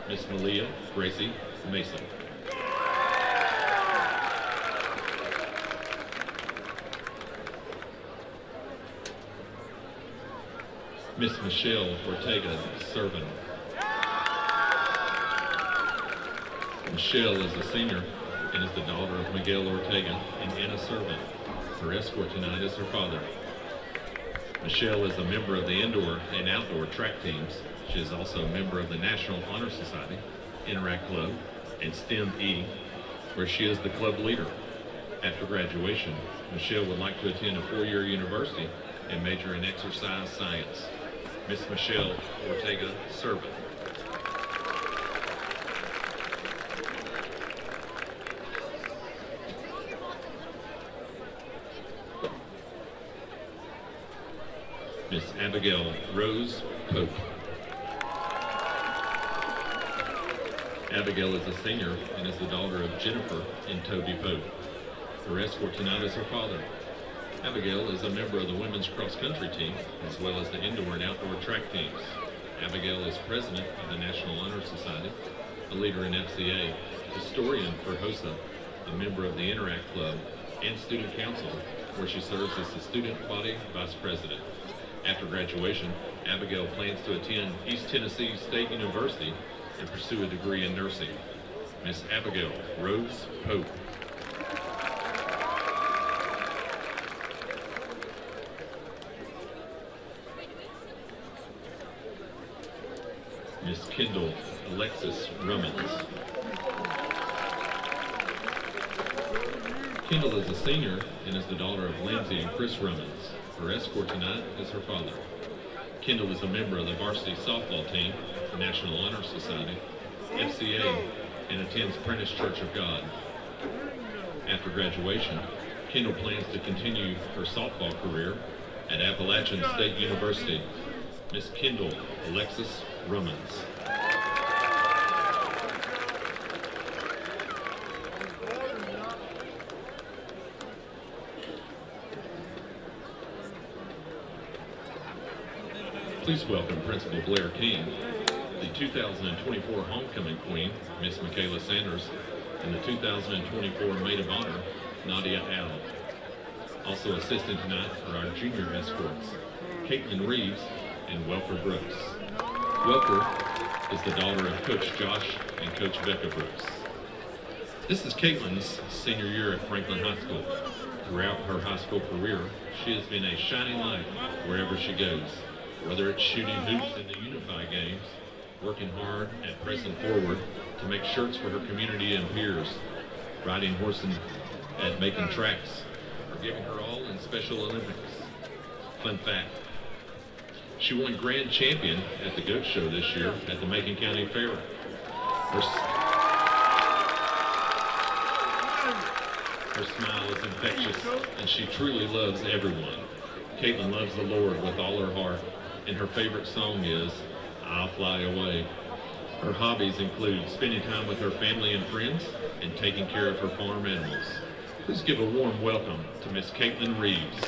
Miss Malia Gracie Mason. Miss Michelle Ortega Servan. Michelle is a senior and is the daughter of Miguel Ortega and Anna Servan. Her escort tonight is her father. Michelle is a member of the indoor and outdoor track teams. She is also a member of the National Honor Society, Interact Club, and STEM E, where she is the club leader. After graduation, Michelle would like to attend a 4-year university and major in exercise science. Miss Michelle Ortega Servan. Miss Abigail Rose Pope. Abigail is a senior and is the daughter of Jennifer and Toby Pope. Her escort tonight is her father. Abigail is a member of the women's cross-country team as well as the indoor and outdoor track teams. Abigail is president of the National Honor Society, a leader in FCA, historian for HOSA, a member of the Interact Club, and Student Council, where she serves as the student body vice president. After graduation, Abigail plans to attend East Tennessee State University and pursue a degree in nursing. Miss Abigail Rose Pope. Miss Kendall Alexis Rummins. Kendall is a senior and is the daughter of Lindsay and Chris Rummins. Her escort tonight is her father. Kendall is a member of the varsity softball team, the National Honor Society, FCA, and attends Prentice Church of God. After graduation, Kendall plans to continue her softball career at Appalachian State University. Miss Kendall Alexis Rummins. Please welcome Principal Blair King the 2024 Homecoming Queen, Miss Michaela Sanders, and the 2024 Maid of Honor, Nadia Allen. Also assisting tonight are our junior escorts, Caitlin Reeves and Welker Brooks. Welker is the daughter of Coach Josh and Coach Becca Brooks. This is Caitlin's senior year at Franklin High School. Throughout her high school career, she has been a shining light wherever she goes. Whether it's shooting hoops in the Unify games, working hard at pressing forward to make shirts for her community and peers, riding horses at Macon tracks, or giving her all in Special Olympics. Fun fact, she won grand champion at the Goat Show this year at the Macon County Fair. Her smile is infectious, and she truly loves everyone. Caitlin loves the Lord with all her heart, and her favorite song is I'll Fly Away. Her hobbies include spending time with her family and friends and taking care of her farm animals. Please give a warm welcome to Miss Caitlin Reeves.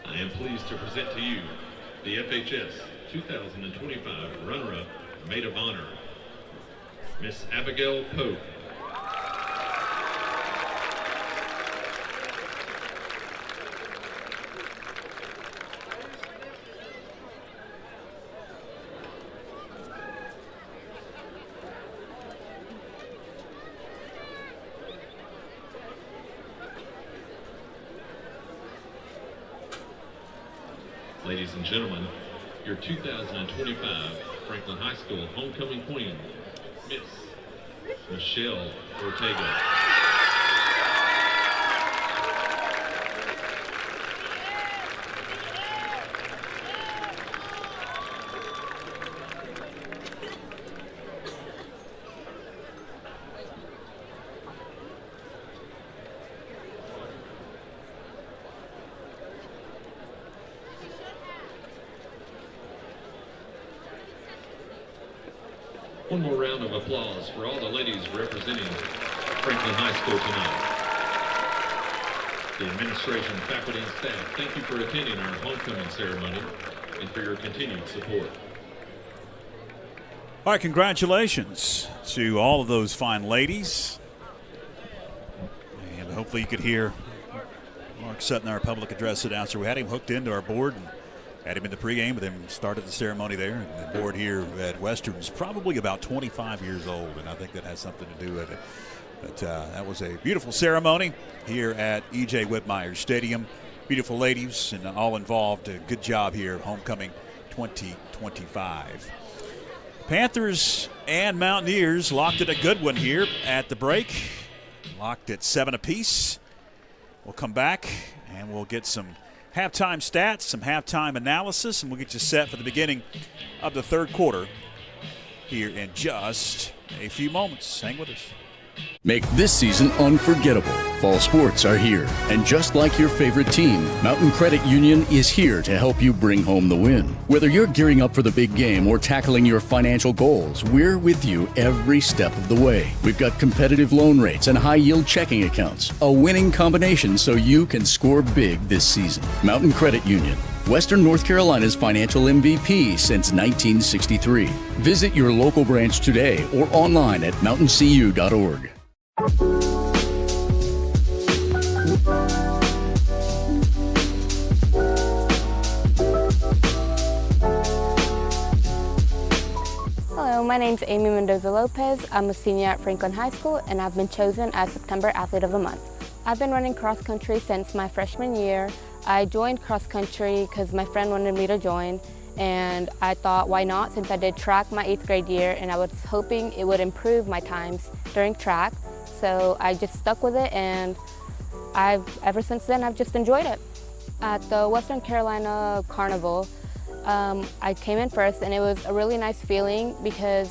I am pleased to present to you the FHS 2025 runner-up Maid of Honor, Miss Abigail Pope. Ladies and gentlemen, your 2025 Franklin High School Homecoming Queen, Miss Michelle Ortega. One more round of applause for all the ladies representing Franklin High School tonight. The administration, faculty, and staff, thank you for attending our homecoming ceremony and for your continued support. All right, congratulations to all of those fine ladies. And hopefully you could hear Mark Sutton, our public address announcer. We had him hooked into our board and had him in the pregame, but then started the ceremony there. And the board here at Western is probably about 25 years old, and I think that has something to do with it. But that was a beautiful ceremony here at E.J. Whitmire Stadium. Beautiful ladies and all involved. A good job here, Homecoming 2025. Panthers and Mountaineers locked at a good one here at the break. Locked at 7 apiece. We'll come back and we'll get some halftime stats, some halftime analysis, and we'll get you set for the beginning of the third quarter here in just a few moments. Hang with us. Make this season unforgettable. Fall sports are here. And just like your favorite team, Mountain Credit Union is here to help you bring home the win. Whether you're gearing up for the big game or tackling your financial goals, we're with you every step of the way. We've got competitive loan rates and high-yield checking accounts. A winning combination so you can score big this season. Mountain Credit Union. Western North Carolina's financial MVP since 1963. Visit your local branch today or online at mountaincu.org. Hello, my name's Amy Mendoza-Lopez. I'm a senior at Franklin High School, and I've been chosen as September Athlete of the Month. I've been running cross country since my freshman year. I joined cross country because my friend wanted me to join, and I thought, why not, since I did track my 8th grade year, and I was hoping it would improve my times during track. So I just stuck with it, and ever since then, I've just enjoyed it. At the Western Carolina Carnival, I came in first, and it was a really nice feeling because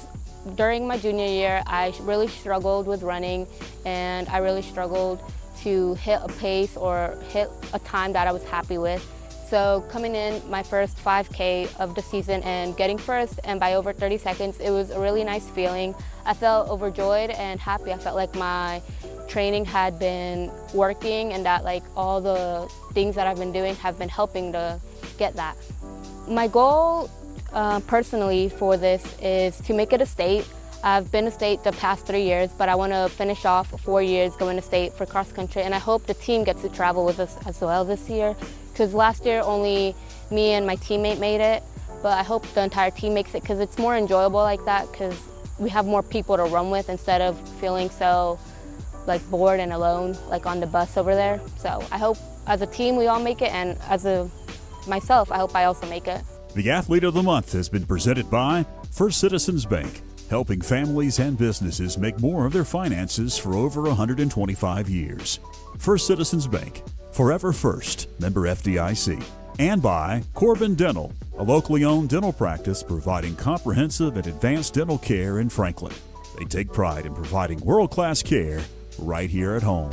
during my junior year, I really struggled with running, and I really struggled to hit a pace or hit a time that I was happy with. So coming in my first 5K of the season and getting first, and by over 30 seconds, it was a really nice feeling. I felt overjoyed and happy. I felt like my training had been working and that like all the things that I've been doing have been helping to get that. My goal personally for this is to make it a state. I've been to state the past 3 years, but I want to finish off 4 years going to state for cross country, and I hope the team gets to travel with us as well this year, because last year only me and my teammate made it, but I hope the entire team makes it because it's more enjoyable like that, because we have more people to run with instead of feeling so like bored and alone like on the bus over there. So I hope as a team we all make it, and as myself, I hope I also make it. The Athlete of the Month has been presented by First Citizens Bank, helping families and businesses make more of their finances for over 125 years. First Citizens Bank, forever first, member FDIC. And by Corbin Dental, a locally owned dental practice providing comprehensive and advanced dental care in Franklin. They take pride in providing world-class care right here at home.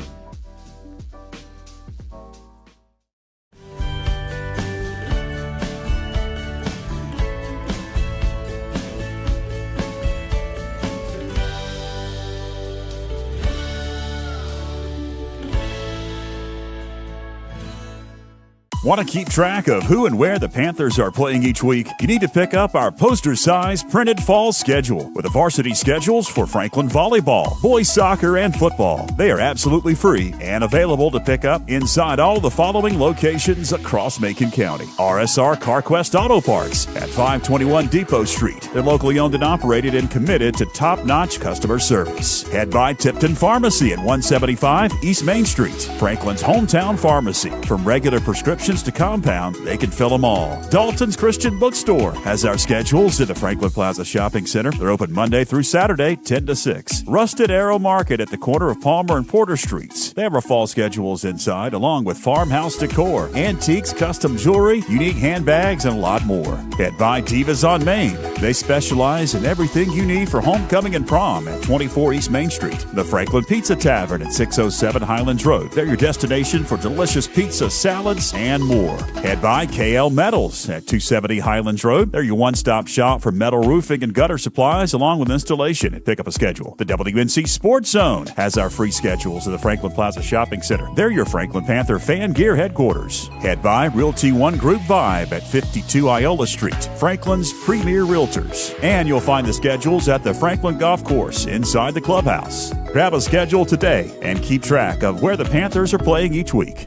Want to keep track of who and where the Panthers are playing each week? You need to pick up our poster-size printed fall schedule with the varsity schedules for Franklin volleyball, boys soccer, and football. They are absolutely free and available to pick up inside all the following locations across Macon County. RSR CarQuest Auto Parts at 521 Depot Street. They're locally owned and operated and committed to top-notch customer service. Head by Tipton Pharmacy at 175 East Main Street. Franklin's hometown pharmacy. From regular prescriptions to compound, they can fill them all. Dalton's Christian Bookstore has our schedules at the Franklin Plaza Shopping Center. They're open Monday through Saturday, 10 to 6. Rusted Arrow Market at the corner of Palmer and Porter Streets. They have our fall schedules inside, along with farmhouse decor, antiques, custom jewelry, unique handbags, and a lot more. Head by Divas on Main. They specialize in everything you need for homecoming and prom at 24 East Main Street. The Franklin Pizza Tavern at 607 Highlands Road. They're your destination for delicious pizza, salads, and more. Head by KL Metals at 270 Highlands Road. They're your one-stop shop for metal roofing and gutter supplies, along with installation and pick up a schedule. The WNC Sports Zone has our free schedules at the Franklin Plaza Shopping Center. They're your Franklin Panther fan gear headquarters. Head by Realty One Group Vibe at 52 Iola Street, Franklin's premier realtors. And you'll find the schedules at the Franklin Golf Course inside the clubhouse. Grab a schedule today and keep track of where the Panthers are playing each week.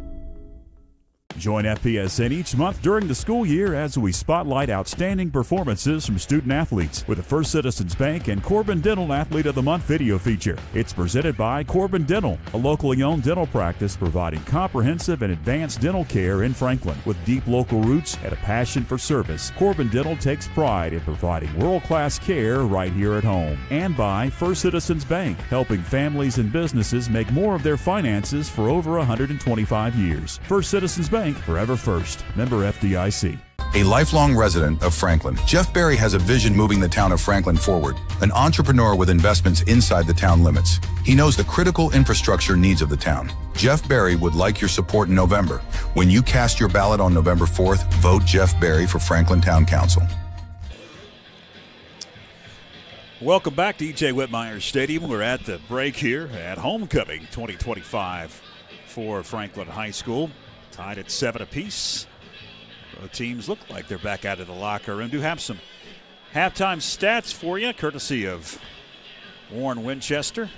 Join FPSN each month during the school year as we spotlight outstanding performances from student athletes with the First Citizens Bank and Corbin Dental Athlete of the Month video feature. It's presented by Corbin Dental, a locally owned dental practice providing comprehensive and advanced dental care in Franklin. With deep local roots and a passion for service, Corbin Dental takes pride in providing world-class care right here at home. And by First Citizens Bank, helping families and businesses make more of their finances for over 125 years. First Citizens Bank, forever first. Member FDIC. A lifelong resident of Franklin, Jeff Berry has a vision moving the town of Franklin forward, an entrepreneur with investments inside the town limits. He knows the critical infrastructure needs of the town. Jeff Berry would like your support in November. When you cast your ballot on November 4th, vote Jeff Berry for Franklin Town Council. Welcome back to E.J. Whitmire Stadium. We're at the break here at Homecoming 2025 for Franklin High School. Tied at 7 apiece. Both teams look like they're back out of the locker room. Do have some halftime stats for you, courtesy of Warren Winchester.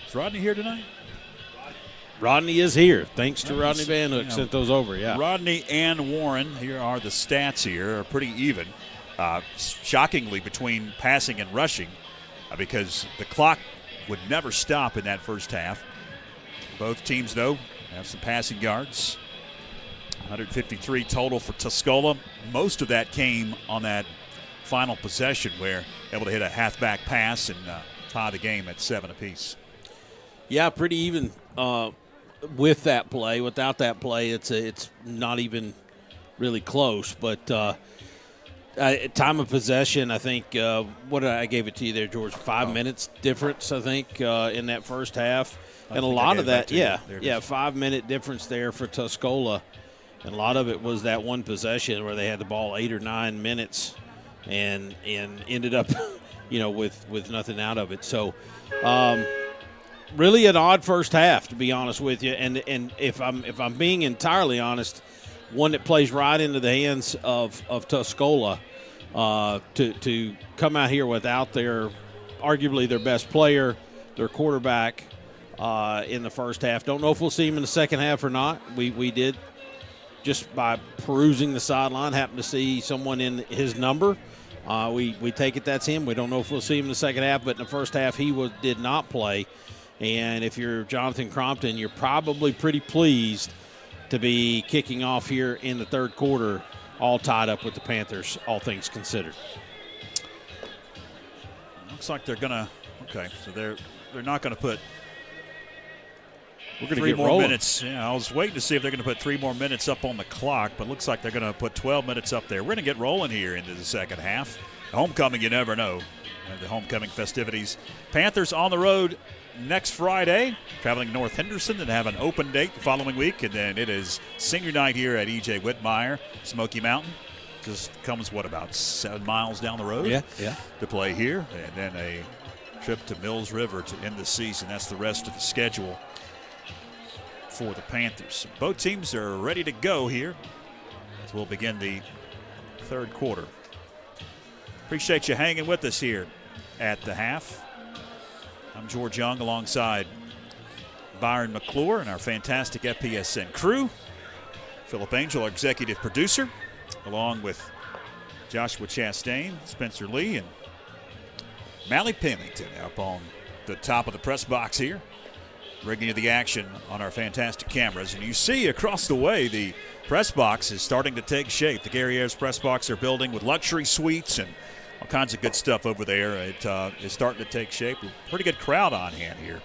Is Rodney here tonight? Rodney is here. Thanks to Rodney Van Hook, sent those over, yeah. Rodney and Warren, here are the stats here, are pretty even. Shockingly between passing and rushing because the clock would never stop in that first half. Both teams, though, have some passing yards. 153 total for Tuscola. Most of that came on that final possession where able to hit a halfback pass and tie the game at 7 apiece. Yeah, pretty even with that play. Without that play, it's not even really close. But Time of possession, I think, what I gave it to you there, George, 5 minutes difference, I think, in that first half. And a lot of that, 5-minute difference there for Tuscola. And a lot of it was that one possession where they had the ball 8 or 9 minutes and ended up, with nothing out of it. So, really an odd first half, to be honest with you. And if I'm being entirely honest, one that plays right into the hands of Tuscola to come out here without arguably their best player, their quarterback, in the first half. Don't know if we'll see him in the second half or not. We did, just by perusing the sideline, happen to see someone in his number. We take it that's him. We don't know if we'll see him in the second half, but in the first half he did not play. And if you're Jonathan Crompton, you're probably pretty pleased to be kicking off here in the third quarter, all tied up with the Panthers, all things considered. Looks like they're going to – okay, so they're not going to put We're going to 3 get more rolling. minutes. Yeah, I was waiting to see if they're going to put 3 more minutes up on the clock, but looks like they're going to put 12 minutes up there. We're going to get rolling here into the second half. Homecoming, you never know. The homecoming festivities. Panthers on the road next Friday, traveling North Henderson and have an open date the following week. And then it is senior night here at E.J. Whitmire, Smoky Mountain. Just comes, about 7 miles down the road to play here. And then a trip to Mills River to end the season. That's the rest of the schedule for the Panthers. Both teams are ready to go here as we'll begin the third quarter. Appreciate you hanging with us here at the half. I'm George Young alongside Byron McClure and our fantastic FPSN crew. Philip Angel, our executive producer, along with Joshua Chastain, Spencer Lee, and Mally Pennington up on the top of the press box here, bringing you the action on our fantastic cameras. And you see across the way the press box is starting to take shape. The Gary Ayers press box are building with luxury suites and all kinds of good stuff over there. It is starting to take shape. Pretty good crowd on hand here.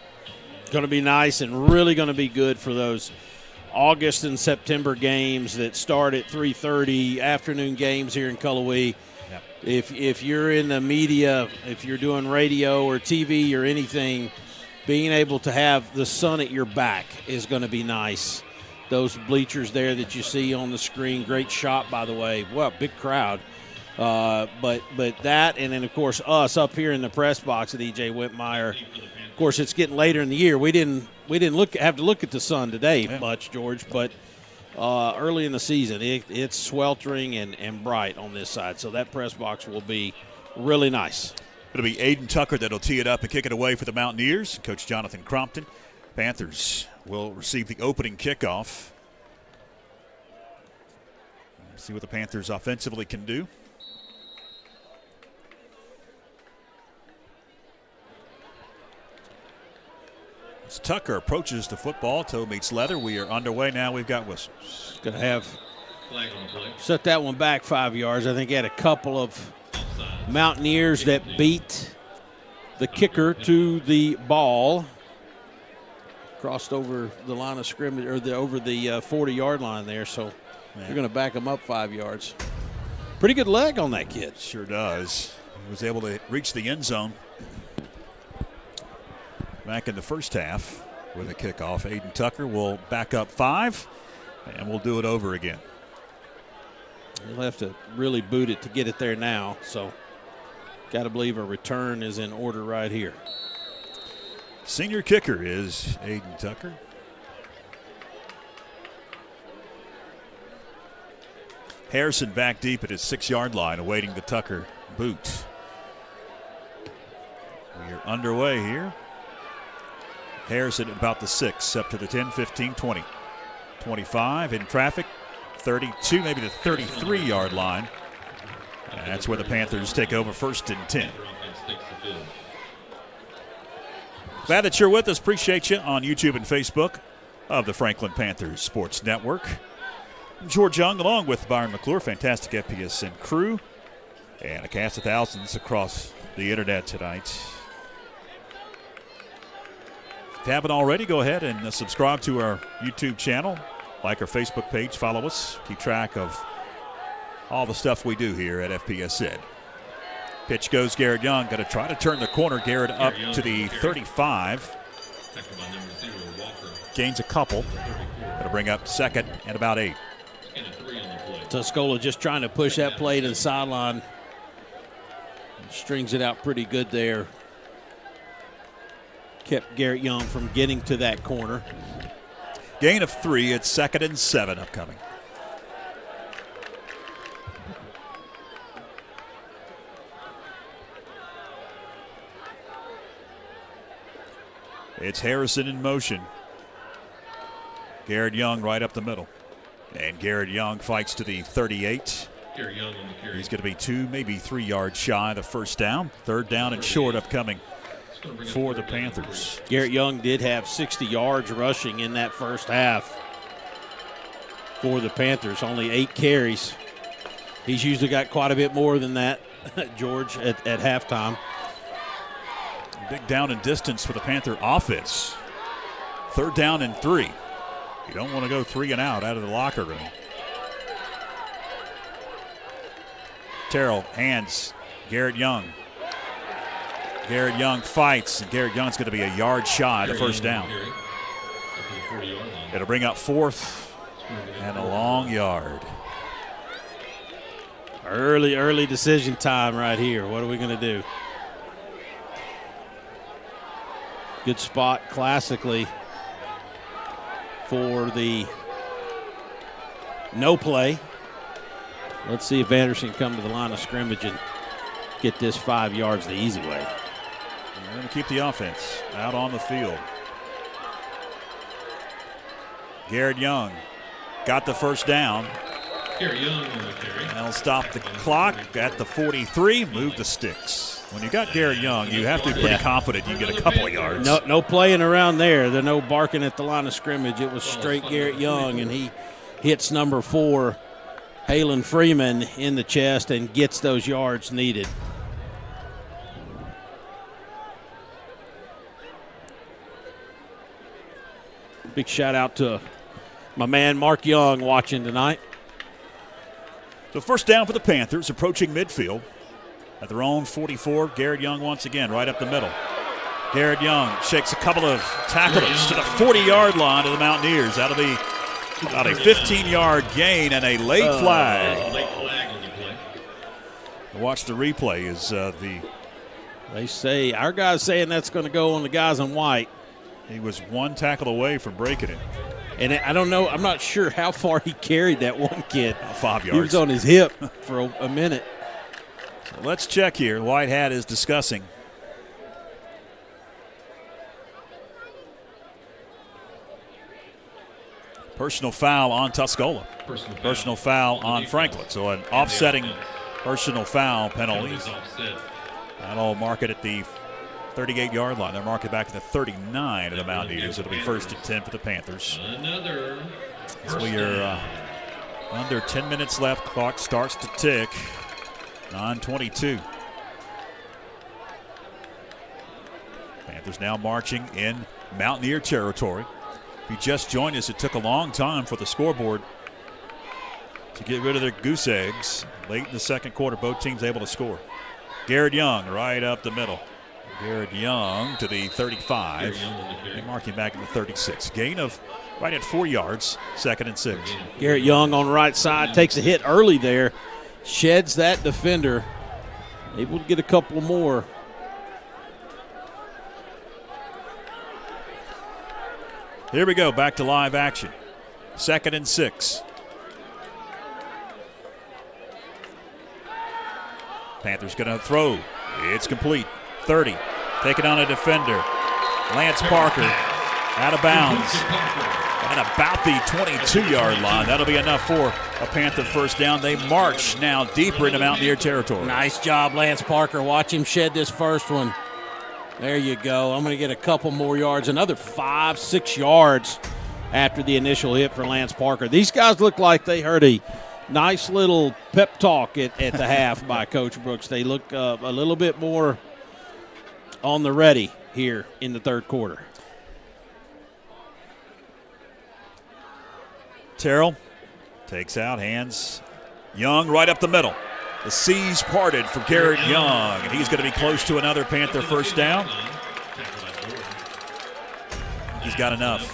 Going to be nice and really going to be good for those August and September games that start at 3:30, afternoon games here in Cullowhee. Yep. If you're in the media, if you're doing radio or TV or anything, being able to have the sun at your back is going to be nice. Those bleachers there that you see on the screen, great shot, by the way. Well, big crowd. But that, and then, of course, us up here in the press box at E.J. Whitmire. Of course, it's getting later in the year. We didn't have to look at the sun today much, George, but early in the season, it's sweltering and bright on this side. So that press box will be really nice. It'll be Aiden Tucker that'll tee it up and kick it away for the Mountaineers. Coach Jonathan Crompton. Panthers will receive the opening kickoff. See what the Panthers offensively can do. As Tucker approaches the football, toe meets leather. We are underway now. We've got whistles. Going to have set that one back 5 yards. I think he had a couple of Mountaineers that beat the kicker to the ball. Crossed over the line of scrimmage, or over the 40-yard line there, so they're going to back him up 5 yards. Pretty good leg on that kid. Sure does. He was able to reach the end zone back in the first half with a kickoff. Aiden Tucker will back up 5, and we'll do it over again. He'll have to really boot it to get it there now, so got to believe a return is in order right here. Senior kicker is Aiden Tucker. Harrison back deep at his 6-yard line, awaiting the Tucker boot. We are underway here. Harrison at about the 6, up to the 10, 15, 20. 25 in traffic, 32, maybe the 33-yard line. And that's where the Panthers take over, 1st and 10. Glad that you're with us. Appreciate you on YouTube and Facebook of the Franklin Panthers Sports Network. I'm George Young, along with Byron McClure, fantastic FPSN crew, and a cast of thousands across the internet tonight. If you haven't already, go ahead and subscribe to our YouTube channel, like our Facebook page, follow us, keep track of all the stuff we do here at FPSN. Pitch goes Garrett Young. Going to try to turn the corner. Garrett up to the 35. Gains a couple. Going to bring up second and about 8. Tuscola just trying to push that play to the sideline. Strings it out pretty good there. Kept Garrett Young from getting to that corner. Gain of 3. It's 2nd and 7 upcoming. It's Harrison in motion. Garrett Young right up the middle. And Garrett Young fights to the 38. Garrett Young on the carry. He's going to be 2, maybe 3 yards shy of the first down. 3rd down and short upcoming for the Panthers. Garrett Young did have 60 yards rushing in that first half for the Panthers. Only 8 carries. He's usually got quite a bit more than that, George, at halftime. Big down and distance for the Panther offense. 3rd down and 3. You don't want to go 3 and out of the locker room. Terrell hands Garrett Young. Garrett Young fights, and Garrett Young's going to be a yard shy of the first down. It'll bring up 4th and a long yard. Early decision time right here. What are we going to do? Good spot classically for the no play. Let's see if Anderson can come to the line of scrimmage and get this 5 yards the easy way. We're going to keep the offense out on the field. Garrett Young got the first down. Garrett Young on the carry. That'll stop the clock at the 43, move the sticks. When you got Garrett Young, you have to be pretty confident you get a couple of yards. No playing around there. There's no barking at the line of scrimmage. It was straight Garrett Young, and he hits number 4, Halen Freeman, in the chest and gets those yards needed. Big shout out to my man Mark Young watching tonight. So first down for the Panthers, approaching midfield. At their own 44, Garrett Young once again right up the middle. Garrett Young shakes a couple of tacklers to the 40-yard line of the Mountaineers. That'll be about a 15-yard gain and a late flag. Late flag on the play. Watch the replay as They say, our guy's saying that's going to go on the guys in white. he was 1 tackle away from breaking it. And I don't know, I'm not sure how far he carried that one kid. 5 yards. He was on his hip for a minute. So let's check here. White Hat is discussing. Personal foul on Tuscola. Personal foul on Franklin. So an offsetting personal foul penalty. That'll mark it at the 38-yard line. They'll mark it back to the 39 of the Mountaineers. It'll be 1st and 10 for the Panthers. Another. As we are under 10 minutes left, clock starts to tick. 9:22. Panthers now marching in Mountaineer territory. If you just joined us, it took a long time for the scoreboard to get rid of their goose eggs. Late in the second quarter, both teams able to score. Garrett Young right up the middle. Garrett Young to the 35. They mark him back at the 36. Gain of right at 4 yards, 2nd and 6. Garrett Young on the right side takes a hit early there. Sheds that defender. Able to get a couple more. Here we go, back to live action. 2nd and 6. Panthers going to throw. It's complete. 30. Taking on a defender. Lance Parker out of bounds. And about the 22-yard line. That'll be enough for a Panther first down. They march now deeper into Mountaineer territory. Nice job, Lance Parker. Watch him shed this first one. There you go. I'm going to get a couple more yards. Another 5-6 yards after the initial hit for Lance Parker. These guys look like they heard a nice little pep talk at the half by Coach Brooks. They look a little bit more on the ready here in the third quarter. Terrell takes out, hands Young right up the middle. The C's parted for Garrett Young, and he's going to be close to another Panther first down. He's got enough.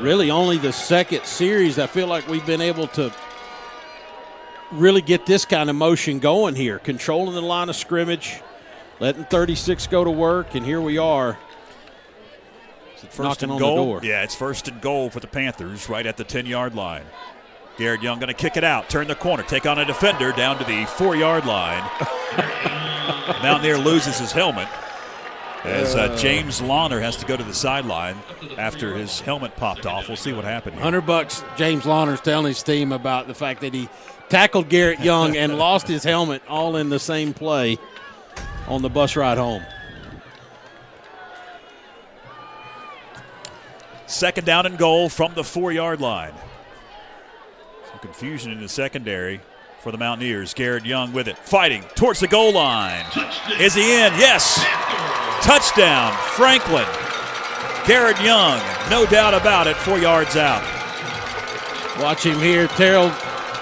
Really only the second series I feel like we've been able to really get this kind of motion going here, controlling the line of scrimmage, letting 36 go to work, and here we are. First and goal. Yeah, it's first and goal for the Panthers right at the 10-yard line. Garrett Young going to kick it out, turn the corner, take on a defender down to the 4-yard line. Mountaineer loses his helmet as James Lawner has to go to the sideline after his helmet popped off. We'll see what happened here. $100 James Lawner's telling his team about the fact that he tackled Garrett Young and lost his helmet all in the same play on the bus ride home. Second down and goal from the 4-yard line. Some confusion in the secondary for the Mountaineers. Garrett Young with it, fighting towards the goal line. Is he in? Yes. Touchdown, Franklin. Garrett Young, no doubt about it, 4 yards out. Watch him here. Terrell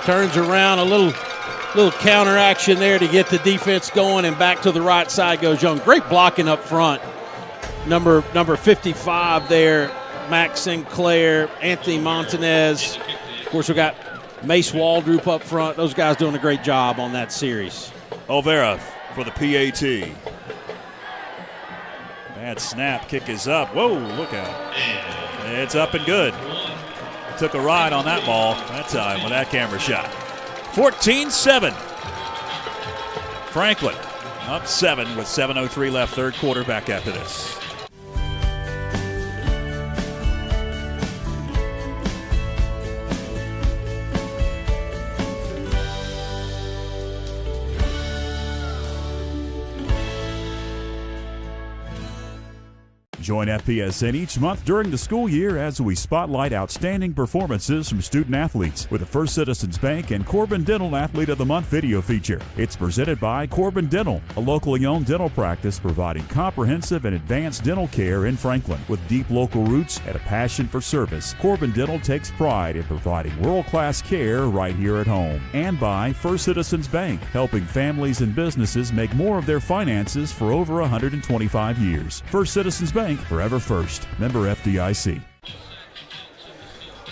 turns around, a little counter action there to get the defense going, and back to the right side goes Young. Great blocking up front. Number 55 there, Max Sinclair, Anthony Montanez. Of course, we got Mace Waldrop up front. Those guys doing a great job on that series. Olvera for the PAT. Bad snap, kick is up. Whoa, look out. It's up and good. Took a ride on that ball that time with that camera shot. 14-7. Franklin up 7 with 7:03 left, third quarter. Back after this. Join FPSN each month during the school year as we spotlight outstanding performances from student athletes with the First Citizens Bank and Corbin Dental Athlete of the Month video feature. It's presented by Corbin Dental, a locally owned dental practice providing comprehensive and advanced dental care in Franklin. With deep local roots and a passion for service, Corbin Dental takes pride in providing world-class care right here at home. And by First Citizens Bank, helping families and businesses make more of their finances for over 125 years. First Citizens Bank, forever first. Member FDIC.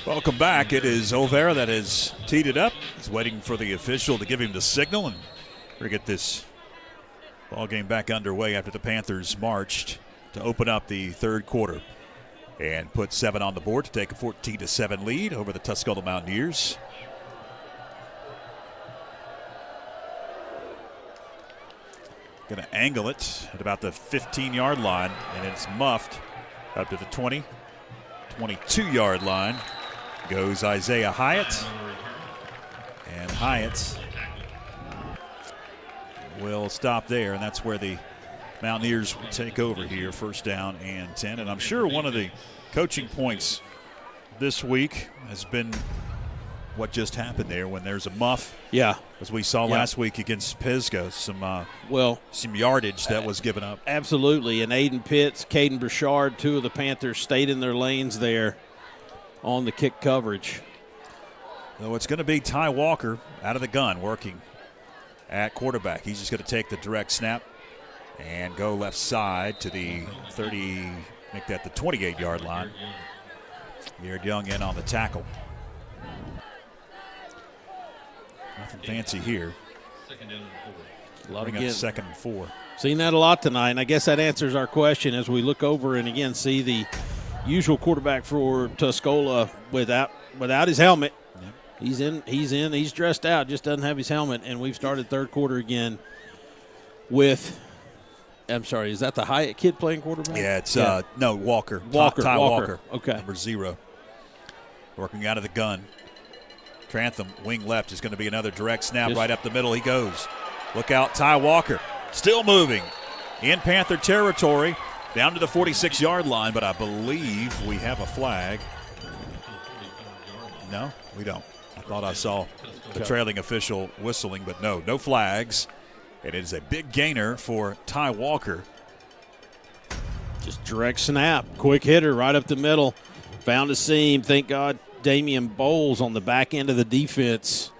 Welcome back. It is Olvera that has teed it up. He's waiting for the official to give him the signal, and we're going to get this ball game back underway after the Panthers marched to open up the third quarter and put 7 on the board to take a 14-7 lead over the Tuscola Mountaineers. Going to angle it at about the 15-yard line, and it's muffed up to the 20, 22-yard line. Goes Isaiah Hyatt, and Hyatt will stop there, and that's where the Mountaineers will take over here, first down and 10. And I'm sure one of the coaching points this week has been what just happened there when there's a muff. Yeah. As we saw last week against Pisgah, some yardage that was given up. Absolutely. And Aiden Pitts, Caden Burchard, two of the Panthers stayed in their lanes there on the kick coverage. So it's going to be Ty Walker out of the gun working at quarterback. He's just going to take the direct snap and go left side to the 30, make that the 28-yard line. Garrett Young in on the tackle. Nothing fancy here. Bring up 2nd and 4. Seen that a lot tonight, and I guess that answers our question as we look over and again see the usual quarterback for Tuscola without his helmet. Yep. He's dressed out, just doesn't have his helmet, and we've started third quarter again with I'm sorry, is that the Hyatt kid playing quarterback? Yeah, it's no, Walker. Ty Walker. Okay. Number 0. Working out of the gun. Trantham, wing left, is going to be another direct snap right up the middle. He goes. Look out, Ty Walker. Still moving in Panther territory down to the 46-yard line, but I believe we have a flag. No, we don't. I thought I saw the trailing official whistling, but no flags. And it is a big gainer for Ty Walker. Just direct snap, quick hitter right up the middle. Found a seam. Thank God Damian Bowles on the back end of the defense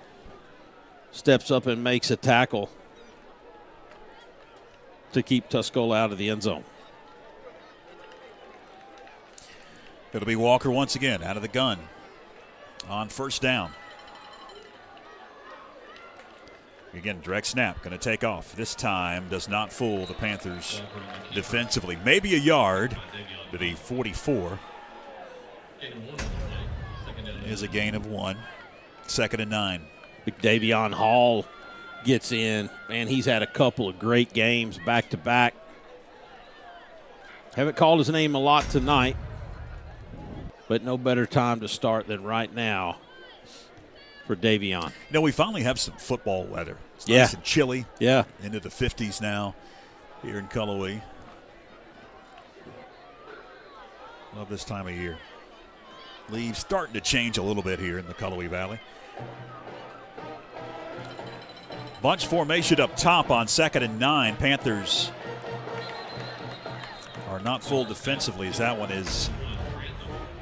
steps up and makes a tackle to keep Tuscola out of the end zone. It'll be Walker once again out of the gun on first down. Again, direct snap, going to take off. This time does not fool the Panthers defensively. Maybe a yard to the 44. Is a gain of 1. 2nd and 9. Big Davion Hall gets in. Man, he's had a couple of great games back-to-back. Haven't called his name a lot tonight, but no better time to start than right now for Davion. We finally have some football weather. It's nice and chilly. Yeah. Into the 50s now here in Cullowhee. Love this time of year. Leaves starting to change a little bit here in the Cullowhee Valley. Bunch formation up top on 2nd and 9. Panthers are not full defensively as that one is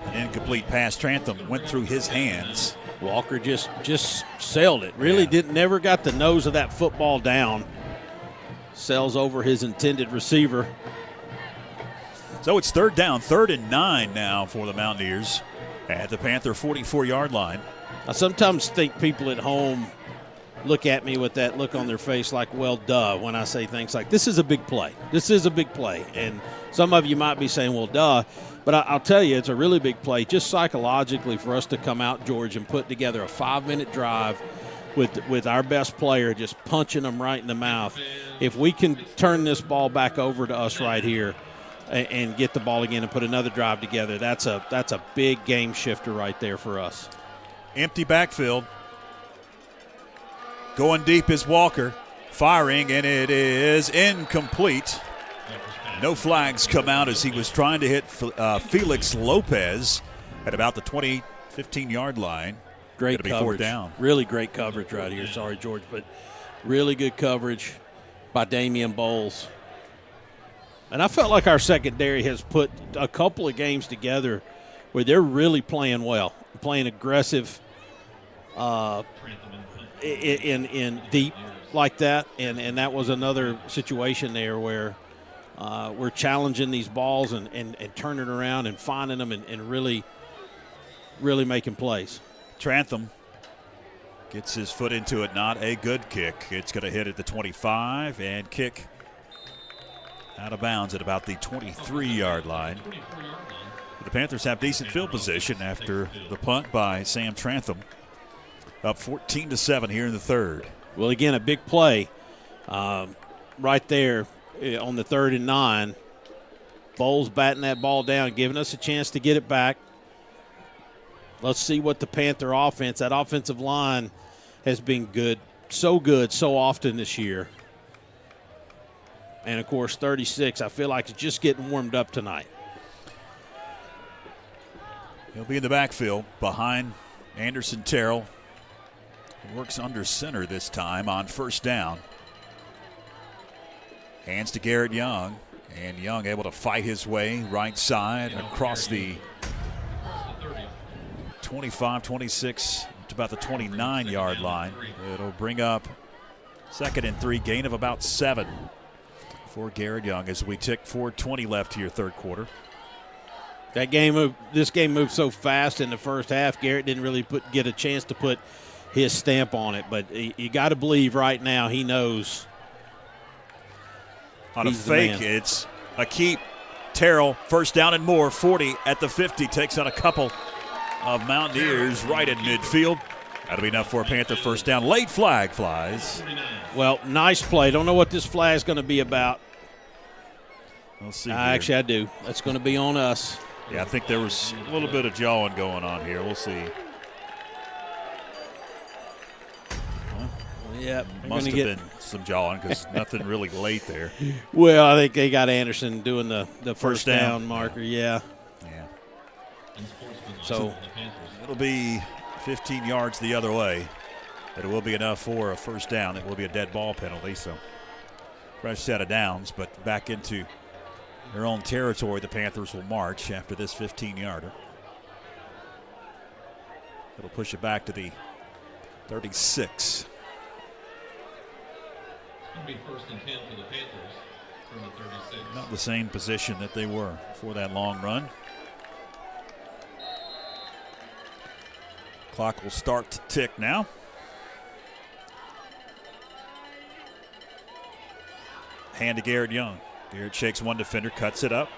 an incomplete pass. Trantham went through his hands. Walker just sailed it. Really never got the nose of that football down. Sails over his intended receiver. So it's 3rd down, 3rd and 9 now for the Mountaineers at the Panther 44-yard line. I sometimes think people at home look at me with that look on their face like, well, duh, when I say things like, this is a big play. This is a big play. And some of you might be saying, well, duh. But I'll tell you, it's a really big play just psychologically for us to come out, George, and put together a 5-minute drive with our best player just punching them right in the mouth. If we can turn this ball back over to us right here and get the ball again and put another drive together, that's a big game shifter right there for us. Empty backfield. Going deep is Walker. Firing, and it is incomplete. No flags come out as he was trying to hit Felix Lopez at about the 15-yard line. Great coverage. 4th down. Really great coverage right here. Sorry, George, but really good coverage by Damian Bowles. And I felt like our secondary has put a couple of games together where they're really playing well, playing aggressive in deep like that. And that was another situation there where we're challenging these balls and turning around and finding them and really making plays. Trantham gets his foot into it. Not a good kick. It's going to hit at the 25 and kick out of bounds at about the 23-yard line. The Panthers have decent field position after the punt by Sam Trantham. Up 14-7 here in the 3rd. Well, again, a big play right there on the 3rd and 9. Bowles batting that ball down, giving us a chance to get it back. Let's see what the Panther offense, that offensive line has been good so often this year. And, of course, 36, I feel like it's just getting warmed up tonight. He'll be in the backfield behind Anderson Terrell. He works under center this time on 1st down. Hands to Garrett Young. And Young able to fight his way right side across the 25, 26 to about the 29-yard line. It'll bring up 2nd and 3, gain of about 7 for Garrett Young as we tick 4:20 left here, 3rd quarter. This game moved so fast in the first half. Garrett didn't really get a chance to put his stamp on it, but you got to believe right now he knows. On a fake, it's a keep. Terrell, 1st down and more, 40 at the 50, takes out a couple of Mountaineers right at midfield. That'll be enough for a Panther 1st down. Late flag flies. Well, nice play. Don't know what this flag is going to be about. We'll see. Actually, I do. That's going to be on us. Yeah, I think there was a little bit of jawing going on here. We'll see. Yeah, must have been some jawing because nothing really late there. Well, I think they got Anderson doing the first down marker. Yeah. So it'll be 15 yards the other way. But it will be enough for a 1st down. It will be a dead ball penalty. So fresh set of downs, but back into their own territory, the Panthers will march after this 15-yarder. It'll push it back to the 36. It'll be 1st and 10 for the Panthers from the 36. Not the same position that they were for that long run. Clock will start to tick now. Hand to Garrett Young. Garrett shakes one defender, cuts it up.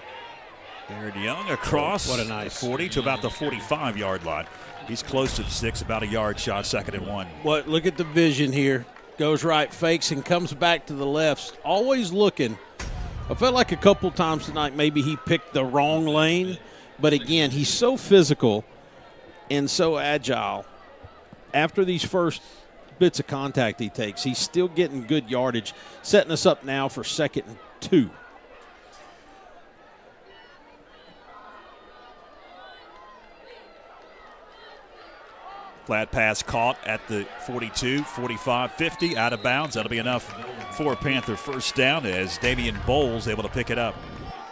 Garrett Young across. What a nice 40 to about the 45-yard line. He's close to the 6, about a yard shot, 2nd and 1. Look at the vision here. Goes right, fakes, and comes back to the left. Always looking. I felt like a couple times tonight maybe he picked the wrong lane. But again, he's so physical and so agile. After these first bits of contact he takes, he's still getting good yardage, setting us up now for 2nd and 2. Flat pass caught at the 42, 45, 50, out of bounds. That'll be enough for a Panther first down as Damian Bowles able to pick it up.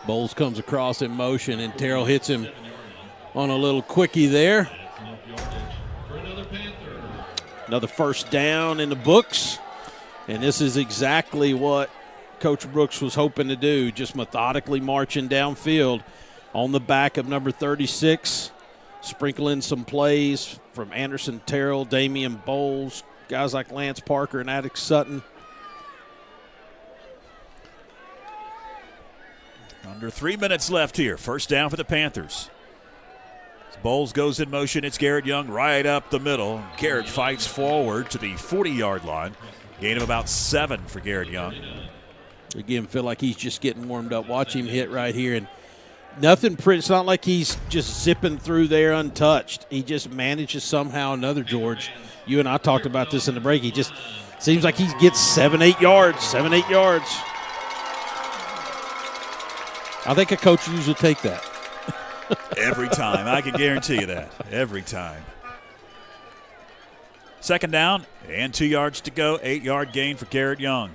Bowles comes across in motion, and Terrell hits him on a little quickie there. Another first down in the books. And this is exactly what Coach Brooks was hoping to do, just methodically marching downfield on the back of number 36, sprinkling some plays from Anderson Terrell, Damian Bowles, guys like Lance Parker and Attic Sutton. Under 3 minutes left here. First down for the Panthers. As Bowles goes in motion. It's Garrett Young right up the middle. Garrett fights forward to the 40-yard line. Gain of about 7 for Garrett Young. Again, feel like he's just getting warmed up. Watch him hit right here. And nothing pretty. It's not like he's just zipping through there untouched. He just manages somehow or another, George. You and I talked about this in the break. He just seems like he gets 7-8 yards. I think a coach usually take that. Every time. I can guarantee you that. Every time. 2nd down and 2 yards to go. 8-yard gain for Garrett Young.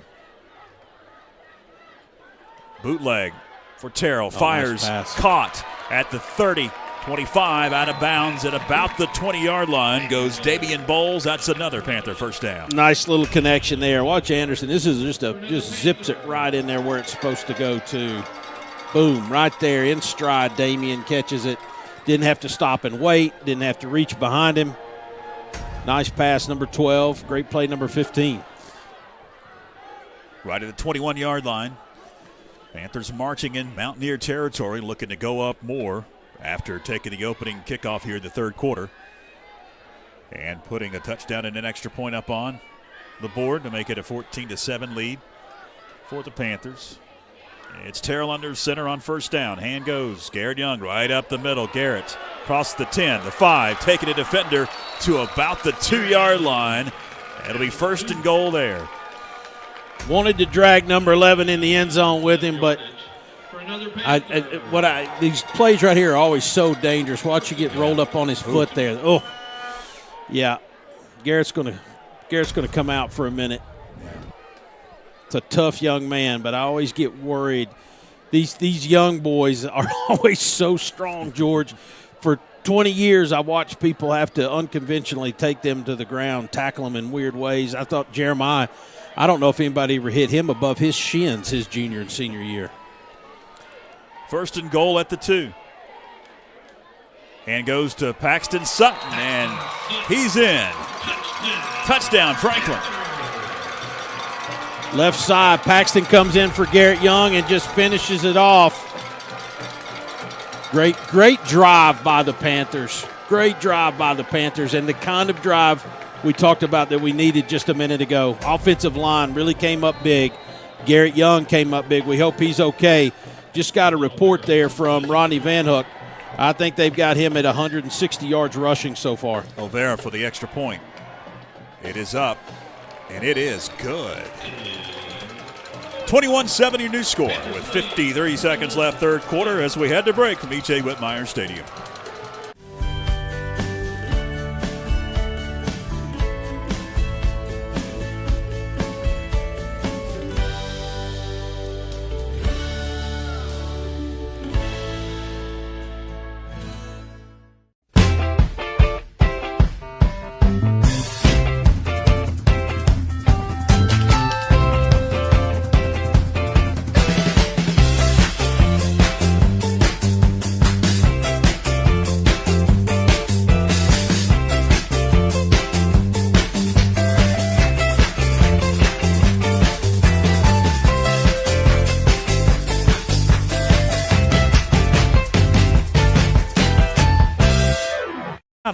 Bootleg for Terrell. Fires. Nice caught at the 30. 25 out of bounds at about the 20-yard line goes Damian Bowles. That's another Panther first down. Nice little connection there. Watch Anderson. This is just zips it right in there where it's supposed to go to. Boom, right there in stride. Damian catches it. Didn't have to stop and wait. Didn't have to reach behind him. Nice pass, number 12. Great play, number 15. Right at the 21-yard line. Panthers marching in Mountaineer territory, looking to go up more after taking the opening kickoff here in the third quarter and putting a touchdown and an extra point up on the board to make it a 14-7 lead for the Panthers. It's Terrell under center on first down. Hand goes. Garrett Young right up the middle. Garrett across the 10, the 5, taking a defender to about the 2-yard line. It'll be 1st and goal there. Wanted to drag number 11 in the end zone with him, but these plays right here are always so dangerous. Watch you get rolled up on his foot there. Oh, yeah. Garrett's gonna come out for a minute. It's a tough young man, but I always get worried. These young boys are always so strong, George. For 20 years, I watched people have to unconventionally take them to the ground, tackle them in weird ways. I thought Jeremiah, I don't know if anybody ever hit him above his shins his junior and senior year. 1st and goal at the 2. And goes to Paxton Sutton, and he's in. Touchdown, Franklin. Left side, Paxton comes in for Garrett Young and just finishes it off. Great drive by the Panthers. Great drive by the Panthers, and the kind of drive we talked about that we needed just a minute ago. Offensive line really came up big. Garrett Young came up big. We hope he's okay. Just got a report there from Ronnie Van Hook. I think they've got him at 160 yards rushing so far. Olvera for the extra point. It is up, and it is good. 21-7 your new score with 53 seconds left third quarter as we head to break from E.J. Whitmire Stadium.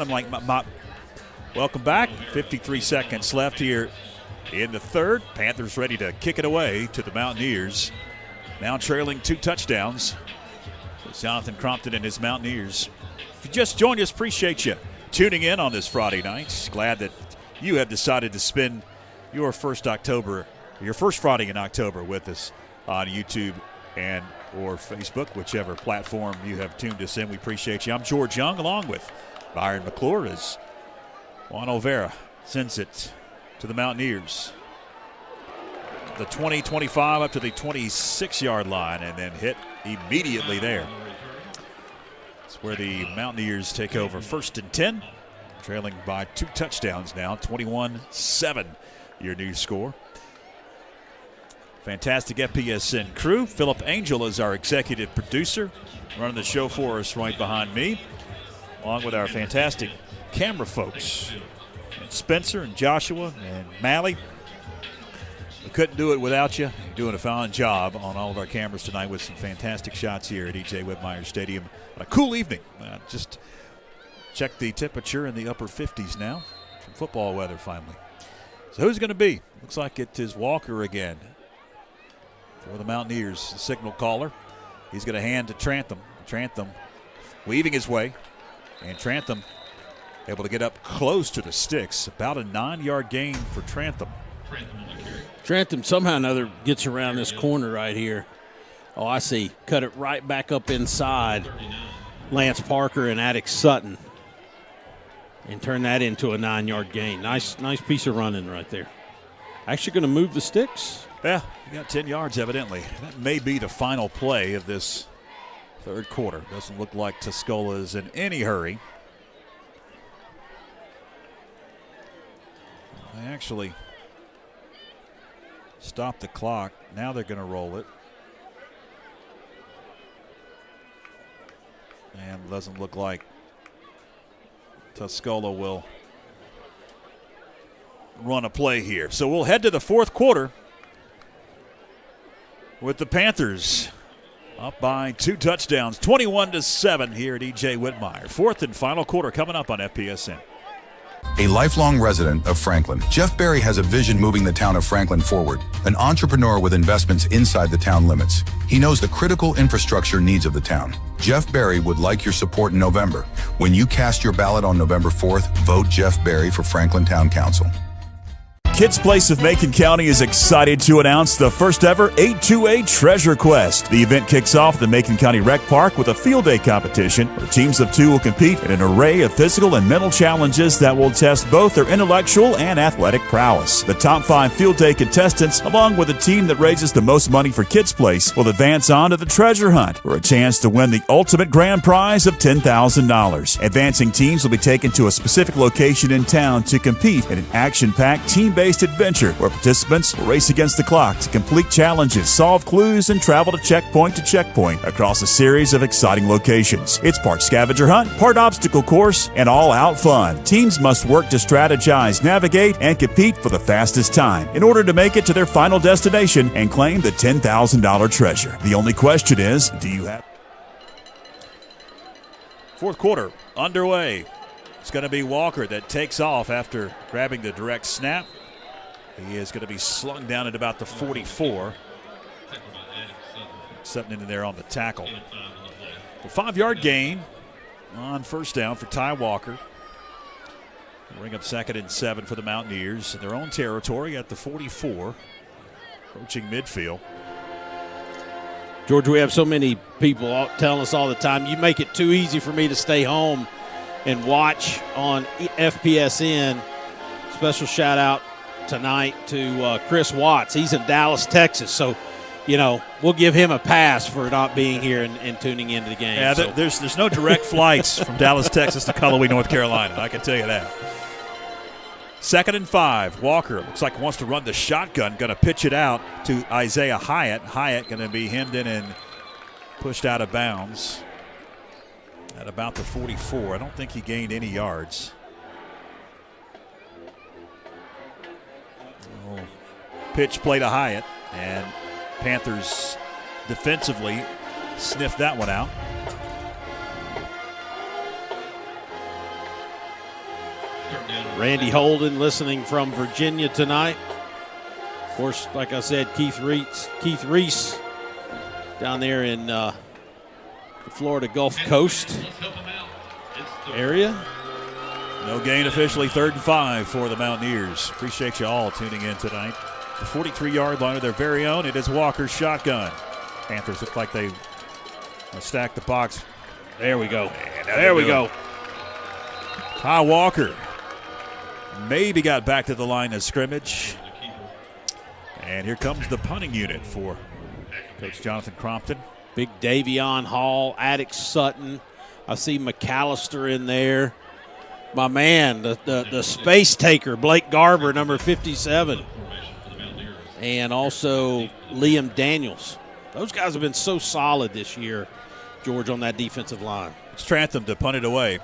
out. I'm like, welcome back. 53 seconds left here in the third. Panthers ready to kick it away to the Mountaineers. Now trailing 2 touchdowns. It's Jonathan Crompton and his Mountaineers. If you just joined us, appreciate you tuning in on this Friday night. Glad that you have decided to spend your first Friday in October with us on YouTube and or Facebook, whichever platform you have tuned us in. We appreciate you. I'm George Young, along with Byron McClure, as Juan Olvera sends it to the Mountaineers. The 20-25 up to the 26-yard line, and then hit immediately there. It's where the Mountaineers take over 1st and 10, trailing by 2 touchdowns now, 21-7, your new score. Fantastic FPSN crew. Philip Angel is our executive producer, running the show for us right behind me, along with our fantastic camera folks, and Spencer and Joshua and Mally. We couldn't do it without you. You're doing a fine job on all of our cameras tonight with some fantastic shots here at E.J. Whitmire Stadium on a cool evening. Just check the temperature in the upper 50s now. Some football weather finally. So who's going to be? Looks like it is Walker again for the Mountaineers, the signal caller. He's going to hand to Trantham. Trantham weaving his way, and Trantham able to get up close to the sticks. About a 9-yard gain for Trantham. Trantham somehow or another gets around this corner right here. Oh, I see. Cut it right back up inside Lance Parker and Attic Sutton and turn that into a 9-yard gain. Nice piece of running right there. Actually going to move the sticks. Yeah, you got 10 yards evidently. That may be the final play of this third quarter. Doesn't look like Tuscola is in any hurry. They actually stopped the clock. Now they're going to roll it. And doesn't look like Tuscola will run a play here. So we'll head to the fourth quarter with the Panthers up by 2 touchdowns, 21-7 here at E.J. Whitmire. Fourth and final quarter coming up on FPSN. A lifelong resident of Franklin, Jeff Berry has a vision moving the town of Franklin forward, an entrepreneur with investments inside the town limits. He knows the critical infrastructure needs of the town. Jeff Berry would like your support in November. When you cast your ballot on November 4th, vote Jeff Berry for Franklin Town Council. Kids Place of Macon County is excited to announce the first ever 8-2-A Treasure Quest. The event kicks off at the Macon County Rec Park with a field day competition where teams of 2 will compete in an array of physical and mental challenges that will test both their intellectual and athletic prowess. The top 5 field day contestants, along with the team that raises the most money for Kids Place, will advance on to the treasure hunt for a chance to win the ultimate grand prize of $10,000. Advancing teams will be taken to a specific location in town to compete in an action-packed team-based adventure where participants will race against the clock to complete challenges, solve clues, and travel to checkpoint across a series of exciting locations. It's part scavenger hunt, part obstacle course, and all-out fun. Teams must work to strategize, navigate, and compete for the fastest time in order to make it to their final destination and claim the $10,000 treasure. The only question is, do you have... Fourth quarter underway. It's going to be Walker that takes off after grabbing the direct snap. He is going to be slung down at about the 44. Sutton in there on the tackle. A 5-yard gain on first down for Ty Walker. Bring up 2nd and 7 for the Mountaineers in their own territory at the 44, approaching midfield. George, we have so many people telling us all the time, you make it too easy for me to stay home and watch on FPSN. Special shout out tonight to Chris Watts. He's in Dallas, Texas, so we'll give him a pass for not being here and tuning into the game. Yeah, so. There's no direct flights from Dallas, Texas to Cullowhee, North Carolina. I can tell you that. 2nd and 5. Walker looks like wants to run the shotgun. Going to pitch it out to Isaiah Hyatt. Hyatt going to be hemmed in and pushed out of bounds at about the 44. I don't think he gained any yards. Pitch play to Hyatt, and Panthers defensively sniffed that one out. Randy Holden listening from Virginia tonight. Of course, like I said, Keith Reese down there in the Florida Gulf Coast area. No gain officially, 3rd and 5 for the Mountaineers. Appreciate you all tuning in tonight. The 43-yard line of their very own. It is Walker's shotgun. Panthers look like they stacked the box. There we go. There we go. Ty Walker maybe got back to the line of scrimmage. And here comes the punting unit for Coach Jonathan Crompton. Big Davion Hall, Attic Sutton. I see McAllister in there. My man, the space taker, Blake Garber, number 57. And also Liam Daniels. Those guys have been so solid this year, George, on that defensive line. It's Trantham to punt it away.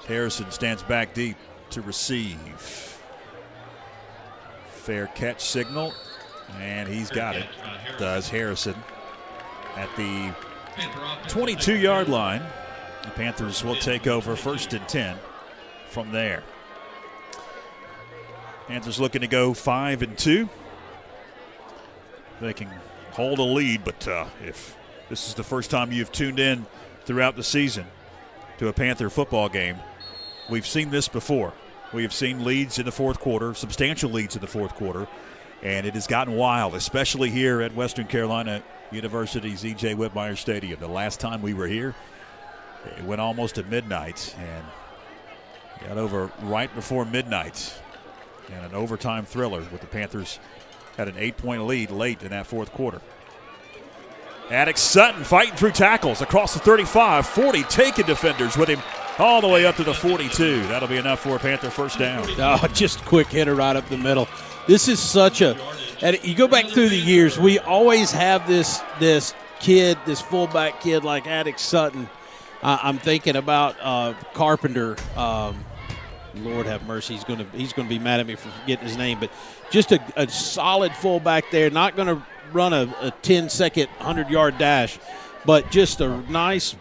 Harrison stands back deep to receive. Fair catch signal, and he's got it. Does Harrison at the 22-yard line. The Panthers will take over 1st and 10 from there. Panthers looking to go 5 and 2. They can hold a lead, but if this is the first time you've tuned in throughout the season to a Panther football game, we've seen this before. We have seen leads in the fourth quarter, substantial leads in the fourth quarter, and it has gotten wild, especially here at Western Carolina University's E.J. Whitmire Stadium. The last time we were here, it went almost at midnight and got over right before midnight. And an overtime thriller with the Panthers had an 8-point lead late in that fourth quarter. Attic Sutton fighting through tackles across the 35, 40, taking defenders with him all the way up to the 42. That'll be enough for a Panther first down. Oh, just a quick hitter right up the middle. This is such a – and you go back through the years, we always have this kid, this fullback kid like Attic Sutton. I'm thinking about Carpenter. Lord have mercy, he's going to be mad at me for forgetting his name, but just a solid fullback there, not going to run a 10-second 100-yard dash, but just a nice,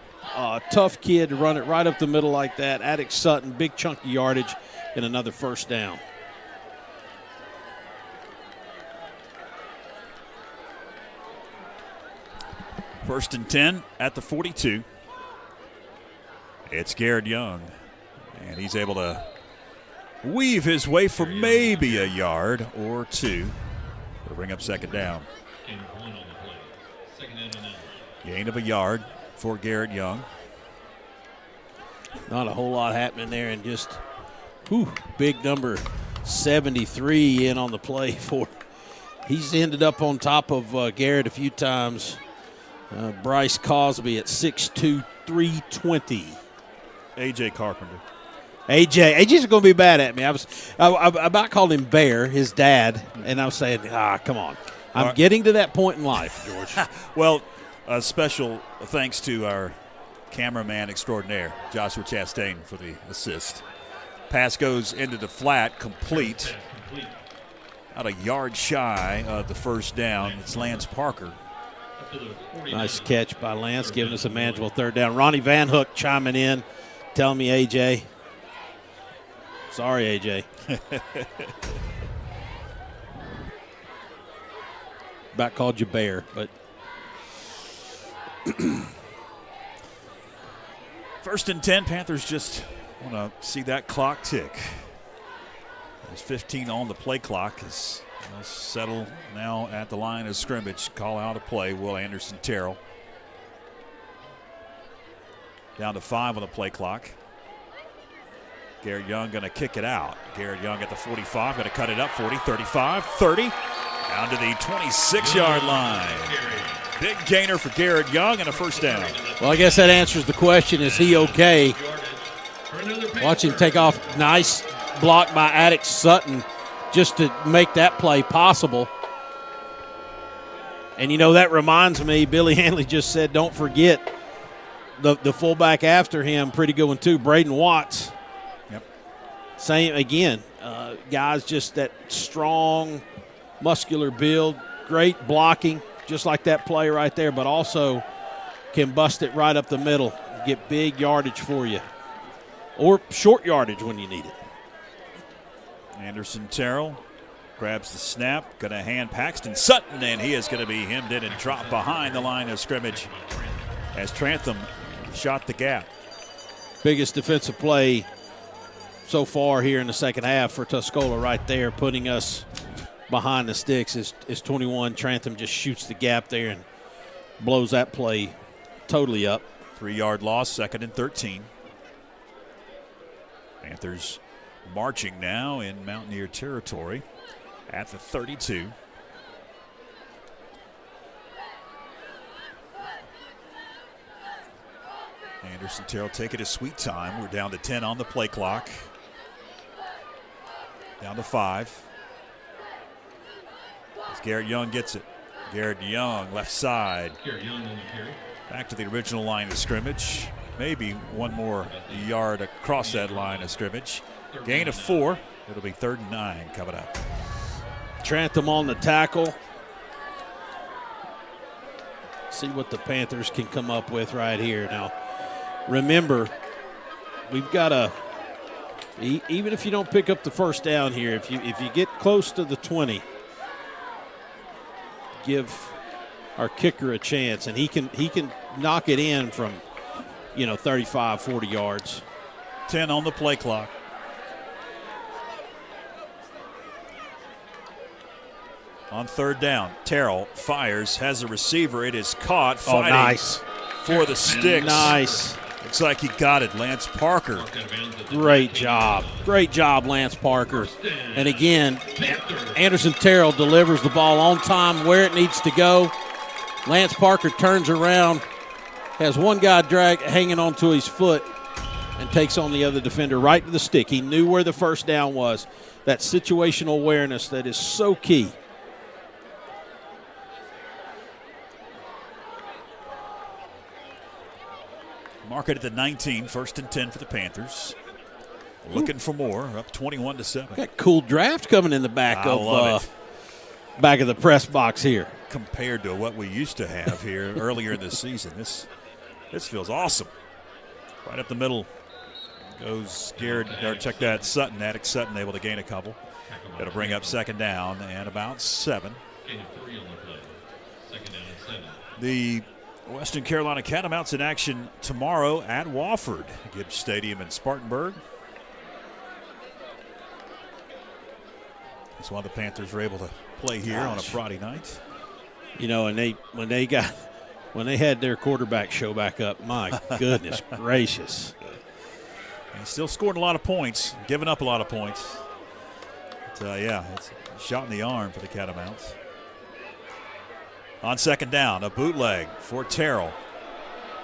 tough kid to run it right up the middle like that. Attic Sutton, big chunky yardage, and another first down. First and 10 at the 42. It's Garrett Young, and he's able to weave his way for maybe a yard or two. It'll bring up second down. Gain of a yard for Garrett Young. Not a whole lot happening there, and just big number 73 in on the play for. He's ended up on top of Garrett a few times. Bryce Cosby at 6'2", 320. A.J. Carpenter. AJ's going to be bad at me. I about called him Bear, his dad, and I was saying, come on. I'm getting to that point in life, George. Well, a special thanks to our cameraman extraordinaire, Joshua Chastain, for the assist. Pass goes into the flat, complete. About a yard shy of the first down. It's Lance Parker. Nice catch by Lance, giving us a manageable third down. Ronnie Van Hook chiming in, telling me, AJ. Sorry, AJ. About called you Bear, but. First and 10, Panthers just want to see that clock tick. There's 15 on the play clock. As they'll settle now at the line of scrimmage. Call out a play, Will Anderson Terrell. Down to 5 on the play clock. Garrett Young going to kick it out. Garrett Young at the 45, going to cut it up, 40, 35, 30. Down to the 26-yard line. Big gainer for Garrett Young and a first down. Well, I guess that answers the question, is he okay? Watch him take off. Nice block by Attic Sutton just to make that play possible. And, that reminds me, Billy Hanley just said, don't forget the fullback after him, pretty good one too, Braden Watts. Yep. Same again. Guys just that strong, muscular build, great blocking, just like that play right there, but also can bust it right up the middle, get big yardage for you. or short yardage when you need it. Anderson Terrell grabs the snap, going to hand Paxton Sutton, and he is going to be hemmed in and dropped behind the line of scrimmage as Trantham shot the gap. Biggest defensive play so far here in the second half for Tuscola right there, putting us behind the sticks is 21. Trantham just shoots the gap there and blows that play totally up. 3-yard loss, 2nd and 13. Panthers marching now in Mountaineer territory at the 32. Anderson Terrell taking his sweet time. We're down to 10 on the play clock. Down to 5. As Garrett Young gets it. Garrett Young, left side. Garrett Young on the carry. Back to the original line of scrimmage. Maybe one more yard across that line of scrimmage. Gain of 4. It'll be 3rd and 9 coming up. Trantham on the tackle. See what the Panthers can come up with right here. Now, remember, we've got to, even if you don't pick up the first down here, if you get close to the 20, give our kicker a chance, and he can knock it in from 35, 40 yards. 10 on the play clock. On 3rd down, Terrell fires, has a receiver. It is caught. Fighting nice. For the sticks. Nice. Looks like he got it. Lance Parker. Great job. Great job, Lance Parker. And again, Anderson Terrell delivers the ball on time where it needs to go. Lance Parker turns around, has one guy hanging onto his foot, and takes on the other defender right to the stick. He knew where the first down was. That situational awareness that is so key. Mark it at the 19, 1st and 10 for the Panthers. Looking for more, up 21-7. Got cool draft coming in the back I love it. Back of the press box here. Compared to what we used to have here earlier in the season, this feels awesome. Right up the middle goes Garrett, or check that, Sutton, Attic Sutton able to gain a couple. That'll bring up 2nd down and about 7. Gain of 3 on the play. 2nd down and 7. The Western Carolina Catamounts in action tomorrow at Wofford, Gibbs Stadium in Spartanburg. That's why the Panthers were able to play here on a Friday night. And when they had their quarterback show back up, my goodness gracious. And still scoring a lot of points, giving up a lot of points. But, it's a shot in the arm for the Catamounts. On 2nd down, a bootleg for Terrell.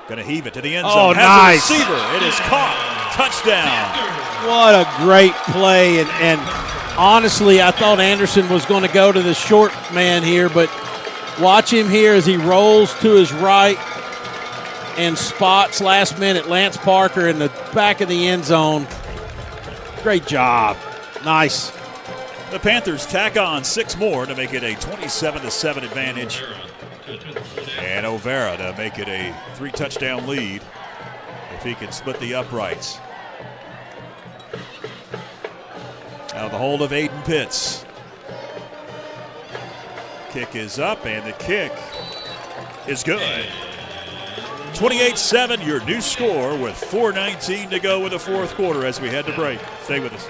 Going to heave it to the end zone. Oh, Has nice. a receiver. It is caught. Touchdown. What a great play. And honestly, I thought Anderson was going to go to the short man here, but watch him here as he rolls to his right and spots last minute Lance Parker in the back of the end zone. Great job. Nice. The Panthers tack on 6 more to make it a 27-7 advantage. And O'Vara to make it a 3-touchdown lead if he can split the uprights. Out of the hold of Aiden Pitts. Kick is up, and the kick is good. 28-7, your new score with 4:19 to go in the 4th quarter as we head to break. Stay with us.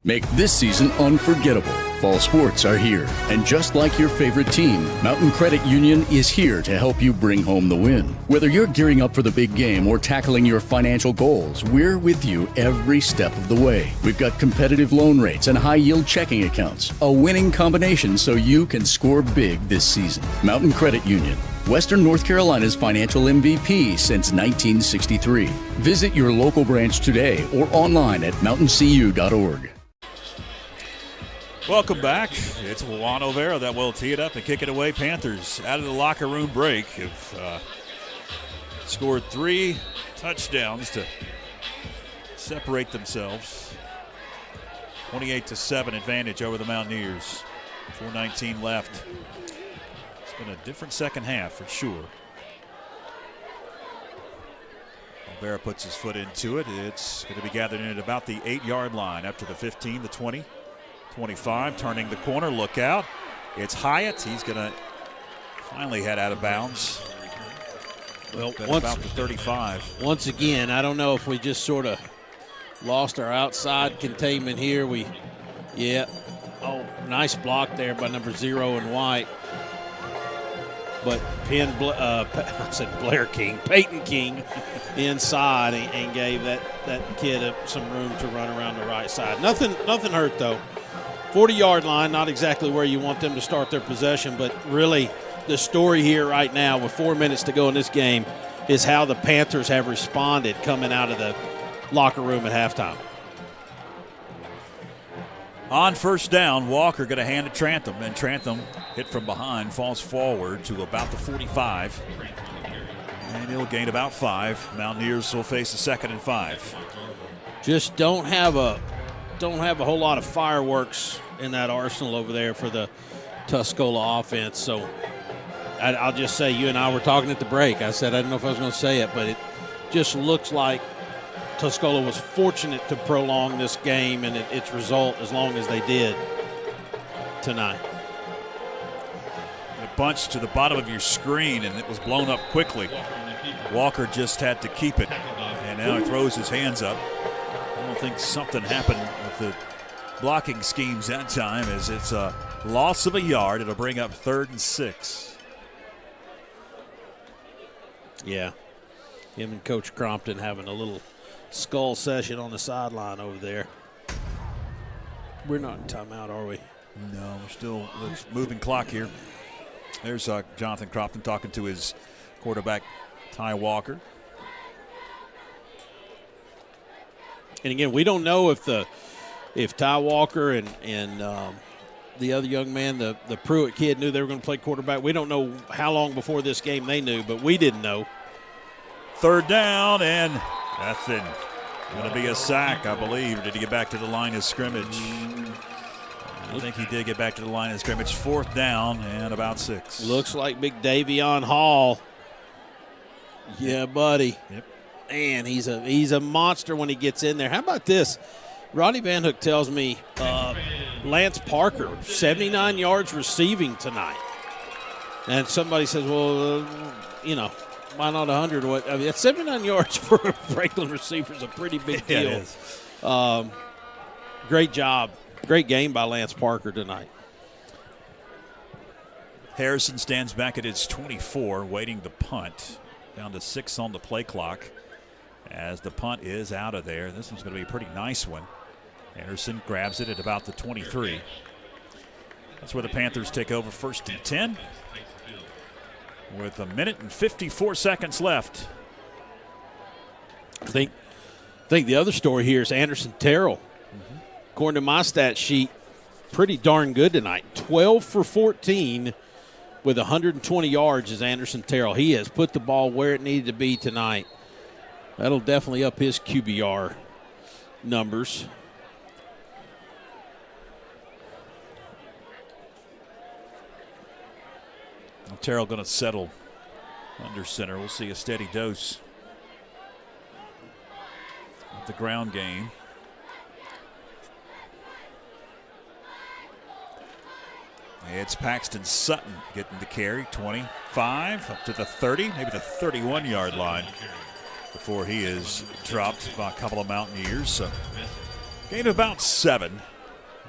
Make this season unforgettable. Fall sports are here. And just like your favorite team, Mountain Credit Union is here to help you bring home the win. Whether you're gearing up for the big game or tackling your financial goals, we're with you every step of the way. We've got competitive loan rates and high-yield checking accounts. A winning combination so you can score big this season. Mountain Credit Union. Western North Carolina's financial MVP since 1963. Visit your local branch today or online at mountaincu.org. Welcome back. It's Juan O'Vara that will tee it up and kick it away. Panthers out of the locker room break have scored 3 touchdowns to separate themselves. 28-7 advantage over the Mountaineers. 4:19 left. It's been a different second half for sure. Vera puts his foot into it. It's going to be gathered in at about the 8-yard line, up to the 15, the 20, 25, turning the corner. Look out. It's Hyatt. He's going to finally head out of bounds. Well, about the 35. Once again, I don't know if we just sort of lost our outside containment here. Nice block there by number 0 in white. But Peyton King inside and gave that kid some room to run around the right side. Nothing hurt, though. 40-yard line, not exactly where you want them to start their possession, but really the story here right now with 4 minutes to go in this game is how the Panthers have responded coming out of the locker room at halftime. On first down, Walker going to hand it to Trantham, and Trantham hit from behind, falls forward to about the 45, and he'll gain about 5. Mountaineers will face a 2nd and 5. Just don't have a whole lot of fireworks in that arsenal over there for the Tuscola offense. So I'll just say, you and I were talking at the break. I said I didn't know if I was going to say it, but it just looks like Tuscola was fortunate to prolong this game and its result as long as they did tonight. A bunch to the bottom of your screen, and it was blown up quickly. Walker just had to keep it, and now he throws his hands up. I don't think something happened with the blocking schemes that time, as it's a loss of a yard. It'll bring up 3rd and 6. Yeah, him and Coach Crompton having a little skull session on the sideline over there. We're not in timeout, are we? No, we're still moving clock here. There's Jonathan Crompton talking to his quarterback, Ty Walker. And again, we don't know if Ty Walker and the other young man, the Pruitt kid, knew they were going to play quarterback. We don't know how long before this game they knew, but we didn't know. 3rd down, and nothing. Going to be a sack, I believe. Or did he get back to the line of scrimmage? I think he did get back to the line of scrimmage. 4th down and about 6. Looks like big Davion Hall. Yeah, buddy. Yep. Man, he's a monster when he gets in there. How about this? Rodney Van Hook tells me Lance Parker, 79 yards receiving tonight. And somebody says, well, why not 100? I mean, that's 79 yards for a Franklin receiver is a pretty big deal. Yeah, it is. Great job. Great game by Lance Parker tonight. Harrison stands back at his 24, waiting the punt. Down to 6 on the play clock as the punt is out of there. This one's going to be a pretty nice one. Harrison grabs it at about the 23. That's where the Panthers take over 1st and 10 with 1 minute and 54 seconds left. I think the other story here is Anderson Terrell. Mm-hmm. According to my stat sheet, pretty darn good tonight. 12 for 14 with 120 yards is Anderson Terrell. He has put the ball where it needed to be tonight. That'll definitely up his QBR numbers. Terrell going to settle under center. We'll see a steady dose of the ground game. It's Paxton Sutton getting the carry. 25 up to the 30, maybe the 31-yard line before he is dropped by a couple of Mountaineers. So gain of about 7.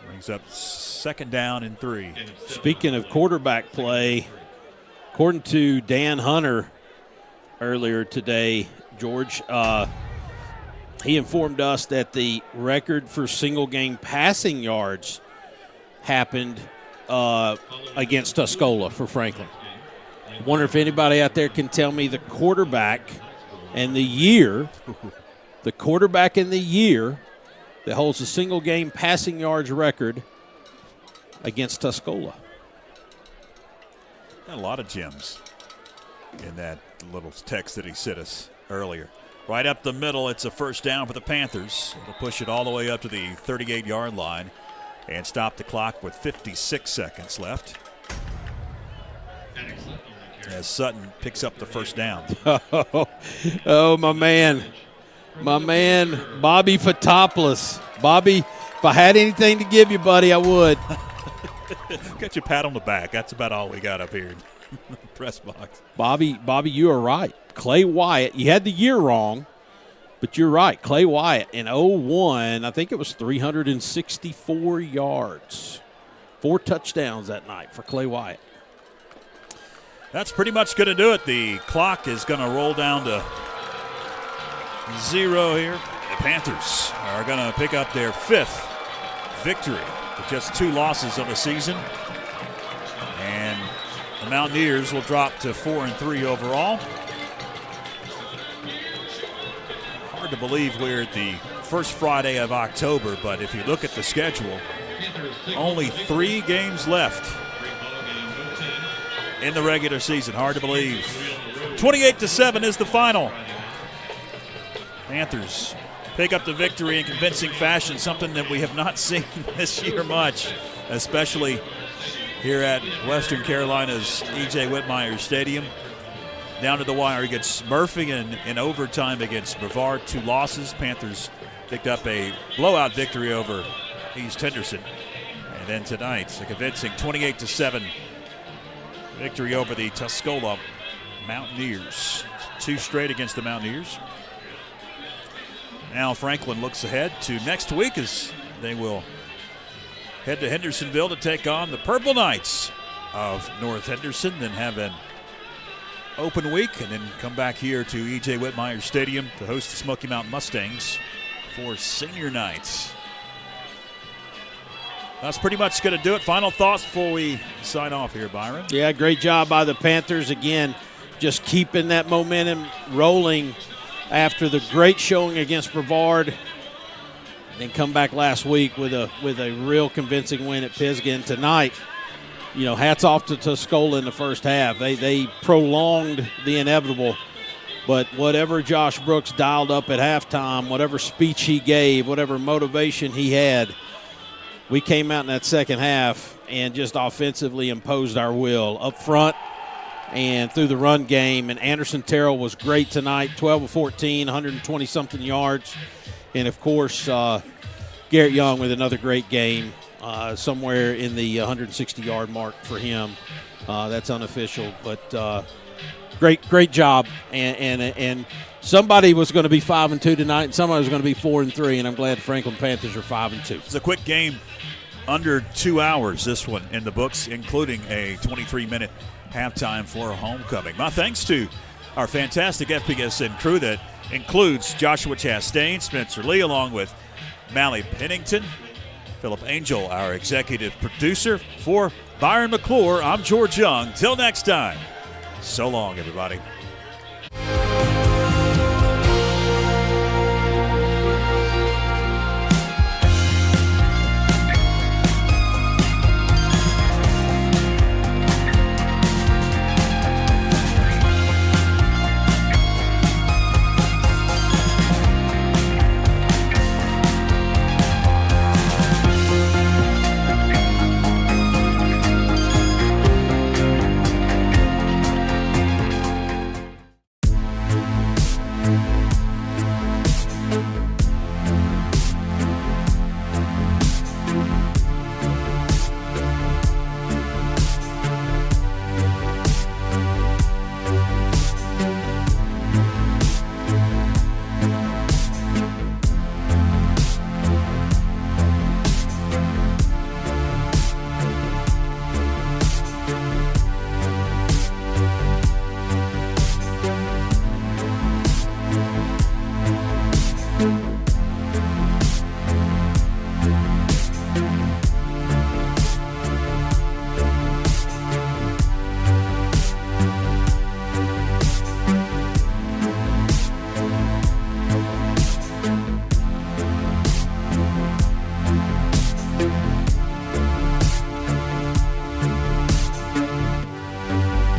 Brings up 2nd down and 3. Speaking of quarterback play, according to Dan Hunter earlier today, George, he informed us that the record for single-game passing yards happened against Tuscola for Franklin. I wonder if anybody out there can tell me the quarterback in the year that holds the single-game passing yards record against Tuscola. Got a lot of gems in that little text that he sent us earlier. Right up the middle, it's a first down for the Panthers. It'll push it all the way up to the 38-yard line and stop the clock with 56 seconds left. As Sutton picks up the first down. Oh, my man, Bobby Fotopoulos. Bobby, if I had anything to give you, buddy, I would. Got you a pat on the back. That's about all we got up here in the press box. Bobby, you are right. Clay Wyatt, you had the year wrong, but you're right. Clay Wyatt in 01, I think it was 364 yards. 4 touchdowns that night for Clay Wyatt. That's pretty much going to do it. The clock is going to roll down to 0 here. The Panthers are going to pick up their 5th victory with just 2 losses on the season. And the Mountaineers will drop to 4-3 overall. Hard to believe we're at the first Friday of October, but if you look at the schedule, only 3 games left in the regular season. Hard to believe. 28-7 is the final. Panthers pick up the victory in convincing fashion, something that we have not seen this year much, especially here at Western Carolina's E.J. Whitmire Stadium. Down to the wire against Murphy and in overtime against Brevard. 2 losses. Panthers picked up a blowout victory over East Henderson. And then tonight, a convincing 28-7 victory over the Tuscola Mountaineers. 2 straight against the Mountaineers. Now Franklin looks ahead to next week as they will head to Hendersonville to take on the Purple Knights of North Henderson, then have an open week, and then come back here to E.J. Whitmire Stadium to host the Smoky Mountain Mustangs for senior nights. That's pretty much going to do it. Final thoughts before we sign off here, Byron. Yeah, great job by the Panthers. Again, just keeping that momentum rolling after the great showing against Brevard. Then come back last week with a real convincing win at Pisgah. Tonight, you know, hats off to Tuscola in the first half. They prolonged the inevitable. But whatever Josh Brooks dialed up at halftime, whatever speech he gave, whatever motivation he had, we came out in that second half and just offensively imposed our will up front and through the run game. And Anderson Terrell was great tonight, 12 of 14, 120-something yards. And, of course, Garrett Young with another great game, somewhere in the 160-yard mark for him. That's unofficial, but great job. And somebody was going to be 5-2 tonight, and somebody was going to be 4-3, and I'm glad the Franklin Panthers are 5-2. It's a quick game, under 2 hours, this one in the books, including a 23-minute halftime for homecoming. My thanks to our fantastic FPSN crew that includes Joshua Chastain, Spencer Lee, along with Mally Pennington, Philip Angel, our executive producer. For Byron McClure, I'm George Young. Till next time, so long, everybody.